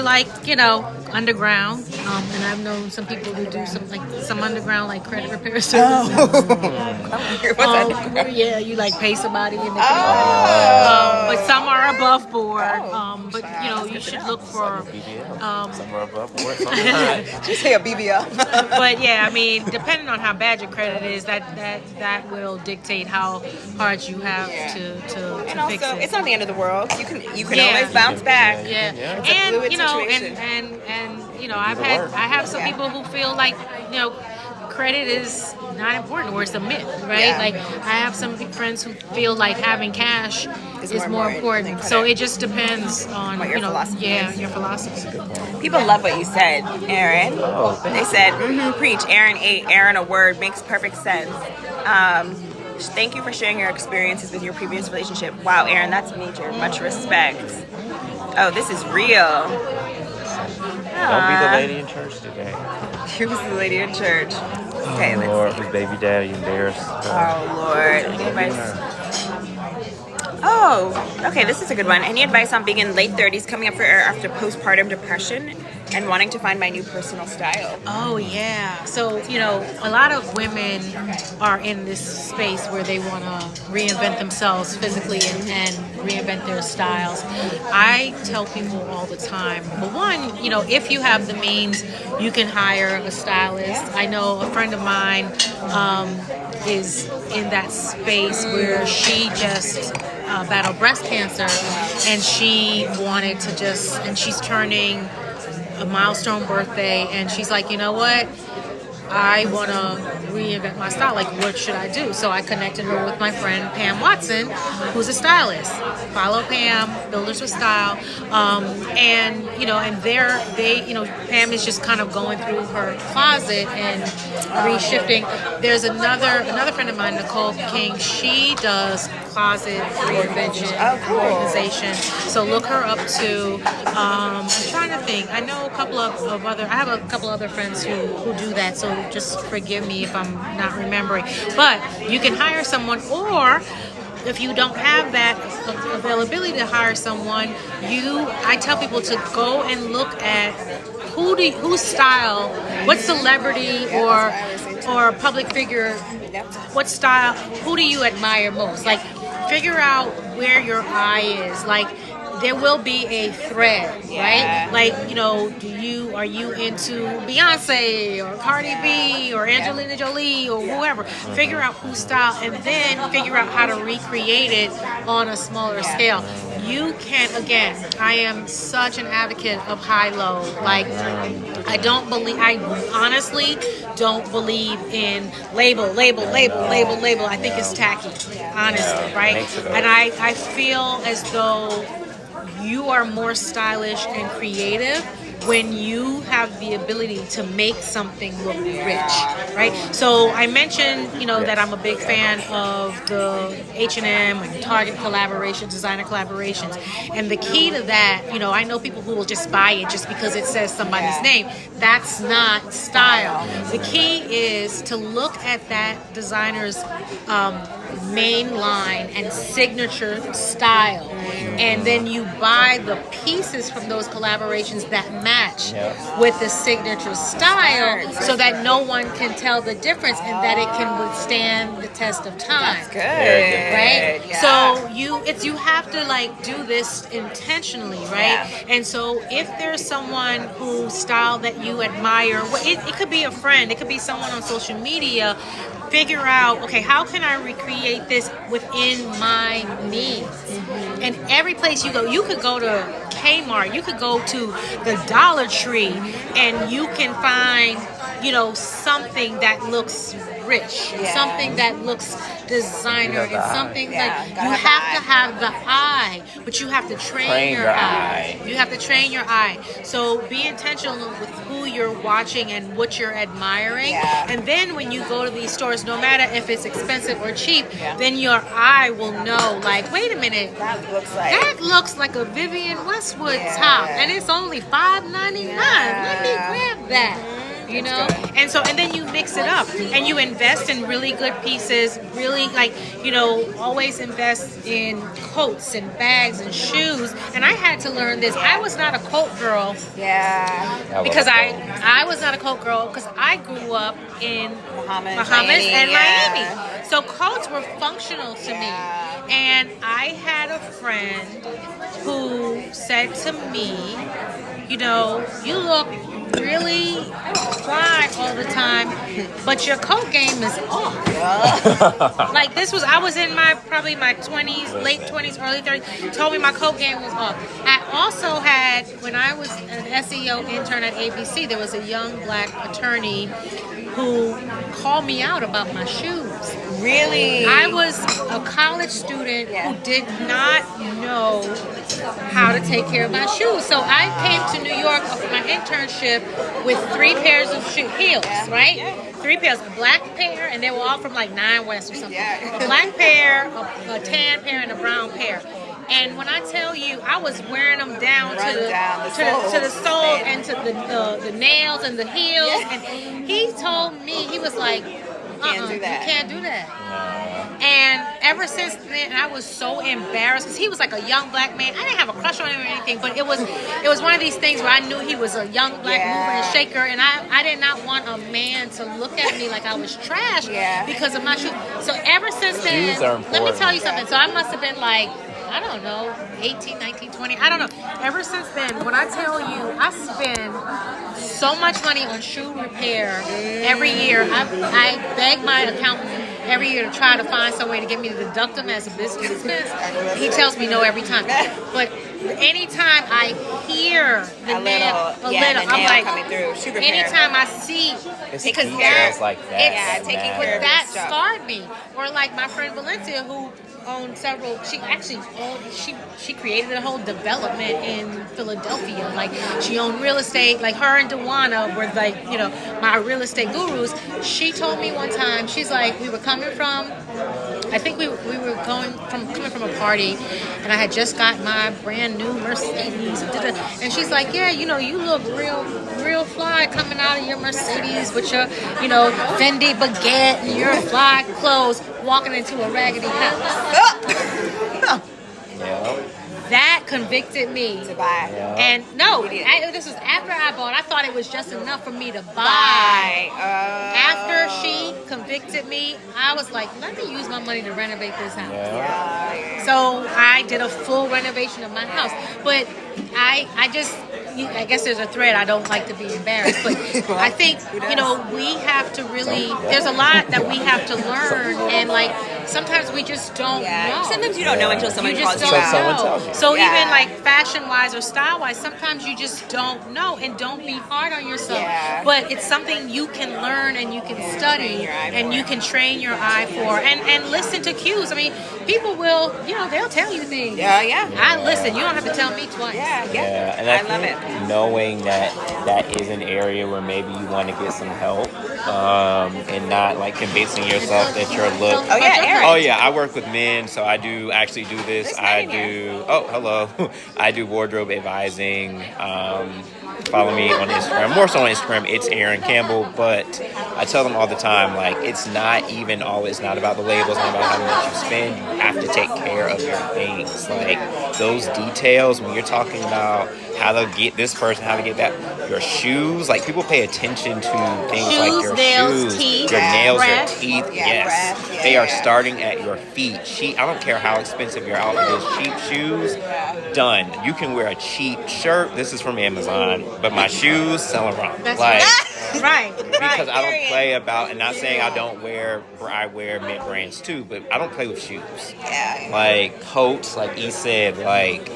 S3: underground, and I've known some people who do some underground credit repair services. Yeah, you pay somebody and they but some are above board. But you should look for
S2: Some are above board, some are not.
S1: Just say a BBL.
S3: but yeah, depending on how bad your credit is, that will dictate how hard you have to
S1: And
S3: fix
S1: also,
S3: it.
S1: it's not the end of the world. You can
S3: Yeah.
S1: always bounce back.
S3: Yeah,
S1: It's a fluid situation.
S3: and I have some people who feel like credit is not important or it's a myth, right?
S1: Yeah.
S3: I have some friends who feel like having cash is more important.
S1: than
S3: So
S1: credit.
S3: it just depends on
S1: What your philosophy is.
S3: your philosophy.
S1: People love what you said, Aaron.
S2: Oh,
S1: They said, preach. Aaron ate. Aaron a word makes perfect sense. Thank you for sharing your experiences with your previous relationship. Wow, Aaron, that's major. Much respect. Oh, this is real.
S2: Don't be the lady in church today.
S1: She was the lady in church. Okay, let's
S2: Or
S1: see.
S2: was baby daddy embarrassed?
S1: Oh, Lord. Oh, okay, this is a good one. Any advice on being in late 30s, coming up for air after postpartum depression, and wanting to find my new personal style?
S3: Oh yeah. So, a lot of women are in this space where they want to reinvent themselves physically and reinvent their styles. I tell people all the time, but one, if you have the means, you can hire a stylist. I know a friend of mine is in that space where she just battled breast cancer, and she wanted to and she's turning a milestone birthday, and she's like, you know what? I want to reinvent my style. Like, what should I do? So I connected her with my friend Pam Watson, who's a stylist. Follow Pam, Builders with Style, and Pam is just kind of going through her closet and reshifting. There's another friend of mine, Nicole King. She does closet reinvention organization. So look her up too. I'm trying to think. I know I have a couple other friends who do that. So just forgive me if I'm not remembering. But you can hire someone, or if you don't have that availability to hire someone, I tell people to go and look at whose style, what celebrity or public figure, what style, who do you admire most? Like, figure out where your eye is. Like, there will be a thread, right? Like, are you into Beyonce or Cardi B or Angelina Jolie or whoever? Figure out whose style, and then figure out how to recreate it on a smaller scale. You can, again, I am such an advocate of high-low. Like, I honestly don't believe in label. I think it's tacky, honestly, right? And I feel as though you are more stylish and creative when you have the ability to make something look rich, right? So I mentioned, that I'm a big fan of the H&M and Target collaborations, designer collaborations. And the key to that, I know people who will just buy it just because it says somebody's name. That's not style. The key is to look at that designer's main line and signature style, and then you buy the pieces from those collaborations that match with the signature style, so that no one can tell the difference and that it can withstand the test of time.
S1: That's good,
S3: right?
S1: Yeah.
S3: So you have to do this intentionally, right? Yeah. And so if there's someone whose style that you admire, it could be a friend, it could be someone on social media. Figure out, okay, how can I recreate this within my means? Mm-hmm. And every place you go, you could go to Kmart, you could go to the Dollar Tree, and you can find, something that looks rich, something that looks designer, and something like you have to have the eye, but you have to train your eye. You have to train your eye. So be intentional with who you're watching and what you're admiring. And then when you go to these stores, no matter if it's expensive or cheap, then your eye will know, like, wait a minute, that looks like a Vivienne Westwood top, and it's only $5.99. Let me grab that. And then you mix it up and you invest in really good pieces, really always invest in coats and bags and shoes. And I had to learn this. I was not a coat girl. Because I was not a coat girl because I grew up in Bahamas and Miami. So coats were functional to me. And I had a friend who said to me, you look really fly all the time, but your coat game is off. I was in probably my 20s, late 20s, early 30s, told me my coat game was off. I also had, when I was an SEO intern at ABC, there was a young black attorney who called me out about my shoes.
S1: Really?
S3: I was a college student who did not know how to take care of my shoes. So I came to New York for my internship with 3 pairs of heels, right? 3 pairs, a black pair, and they were all from like 9 West or something. A black pair, a tan pair, and a brown pair. And when I tell you, I was wearing them down to the sole and to the nails and the heels. And he told me, he was like,
S1: can't do that.
S3: You can't do that. And ever since then, I was so embarrassed because he was like a young black man. I didn't have a crush on him or anything, but it was one of these things where I knew he was a young black mover and shaker, and I did not want a man to look at me like I was trash because of my shoes. So ever since then, let me tell you something. So I must have been like, I don't know, 18, 19, 20. I don't know. Ever since then, when I tell you, I spend so much money on shoe repair every year. I beg my accountant every year to try to find some way to get me to deduct them as a business expense. He tells me no every time. But anytime I hear the nail, I'm like,
S1: coming through, shoe repair.
S3: anytime I see,
S2: because that, like that,
S1: taking care of
S3: that
S1: stuff.
S3: scarred me. Or like my friend Valencia, who owned several. She created a whole development in Philadelphia. Like she owned real estate. Like her and Dewana were like, you know, my real estate gurus. She told me one time, she's like, we were coming from, I think we were coming from a party, and I had just got my brand new Mercedes. And she's like, yeah, you know, you look real fly coming out of your Mercedes with your, you know, Fendi baguette and your fly clothes, walking into a raggedy house. That convicted me
S1: To buy.
S3: And no, this was after I bought. I thought it was just enough for me to buy. After she convicted me, I was like, let me use my money to renovate this house. So I did a full renovation of my house. But I guess there's a thread. I don't like to be embarrassed, but I think, you know, we have to really, there's a lot that we have to learn, and like sometimes we just don't know.
S1: Sometimes you don't know until someone calls you
S3: don't
S1: out.
S3: know. So even like fashion wise or style wise, sometimes you just don't know, and don't be hard on yourself. But it's something you can learn and you can study and you can train your eye for, and listen to cues. I mean, people will, you know, they'll tell you things. I listen. You don't have to tell me twice.
S2: And I love it. Knowing that is an area where maybe you want to get some help, and not like convincing yourself that your look. I work with men, so I do actually do this. I do wardrobe advising. Follow me on Instagram. More so on Instagram, it's Aaron Campbell. But I tell them all the time, like, it's not about the labels, not about how much you spend. You have to take care of your things. Like, those details, when you're talking about how to get this person, how to get that, your shoes, like, people pay attention to things like your
S3: nails,
S2: shoes,
S3: teeth,
S2: your nails,
S3: breath.
S2: your teeth. They are starting at your feet. I don't care how expensive your outfit is. Cheap shoes, done. You can wear a cheap shirt. This is from Amazon, but my shoes, selling wrong.
S3: That's
S2: like,
S3: right.
S2: Because I don't play about, and not saying I wear mid brands too, but I don't play with shoes. Like coats, like E said, like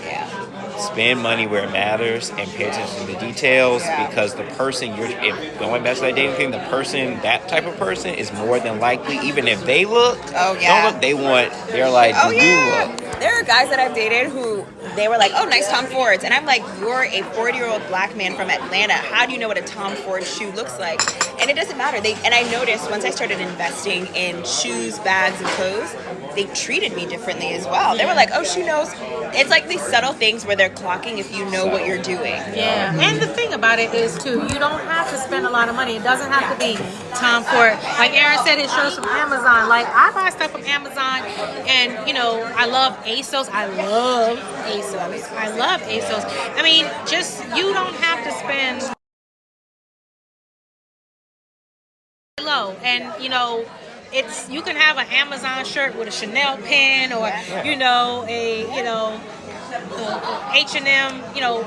S2: spend money where it matters and pay attention to the details, because the person if going back to that dating thing, that type of person is more than likely, even if they look, don't look, they're like, do you look?
S1: There are guys that I've dated who they were like, oh, nice Tom Fords. And I'm like, you're a 40-year-old black man from Atlanta. How do you know what a Tom Ford shoe looks like? And it doesn't matter. And I noticed once I started investing in shoes, bags, and clothes, they treated me differently as well. They were like, oh, she knows. It's like these subtle things where they're clocking if you know what you're doing.
S3: And the thing about it is, too, you don't have to spend a lot of money. It doesn't have to be Tom Ford. Like Aaron said, it shows from Amazon. Like, I buy stuff from Amazon, and, you know, I love ASOS. I love ASOS. I mean, you don't have to spend low. And, you know, you can have an Amazon shirt with a Chanel pen, or H&M,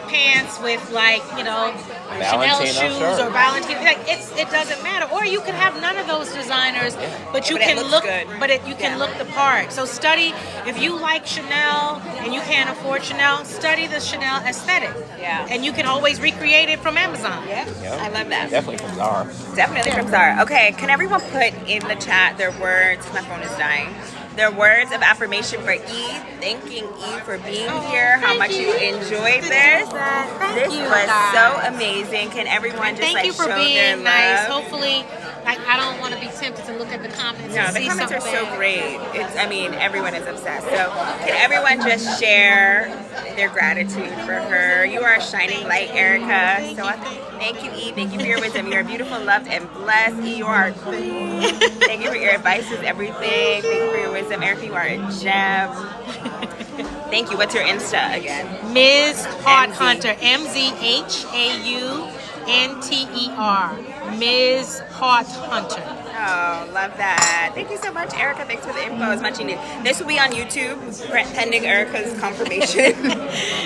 S3: pants with like, Chanel shoes or Valentino. Like it doesn't matter. Or you can have none of those designers, but you can look the part. So study, if you like Chanel and you can't afford Chanel, study the Chanel aesthetic. And you can always recreate it from Amazon.
S1: I love that.
S2: Definitely from Zara.
S1: From Zara. Okay, can everyone put in the chat their words? My phone is dying. Their words of affirmation for Eve, thanking Eve for being here, how much you enjoyed this. This was so amazing. Can everyone just
S3: thank you for
S1: show
S3: being
S1: their
S3: nice.
S1: love?
S3: Hopefully, I don't want to be tempted to look at the comments.
S1: No,
S3: and
S1: the
S3: see
S1: comments are
S3: something.
S1: so great. Everyone is obsessed. So can everyone just share their gratitude for her? You are a shining light, Erika. So thank you, E. Thank you for your wisdom. You are beautiful, loved, and blessed. E, you are a queen. Thank you for your advice is everything. Thank you for your wisdom, Erika. You are a gem. Thank you. What's your Insta again?
S3: Ms. Heart
S1: MZ.
S3: Hunter, MZHAUNTER, Ms. Heart Hunter.
S1: Oh, love that. Thank you so much, Erika. Thanks for the info. It's much needed. This will be on YouTube, pending Erika's confirmation.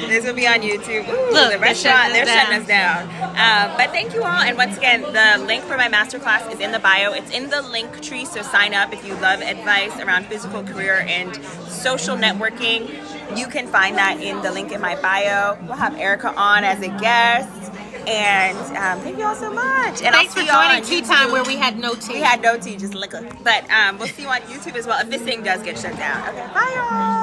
S1: This will be on YouTube. Ooh,
S3: Look,
S1: the restaurant, they're shutting us
S3: down.
S1: down. But thank you all. And once again, the link for my masterclass is in the bio. It's in the link tree, so sign up if you love advice around physical career and social networking. You can find that in the link in my bio. We'll have Erika on as a guest. And thank you all so much. And
S3: Thanks
S1: I'll
S3: for
S1: see you all
S3: joining
S1: on
S3: Tea
S1: YouTube.
S3: Time where we had no tea.
S1: We had no tea, just liquor. But we'll see you on YouTube as well if this thing does get shut down. Okay, bye y'all.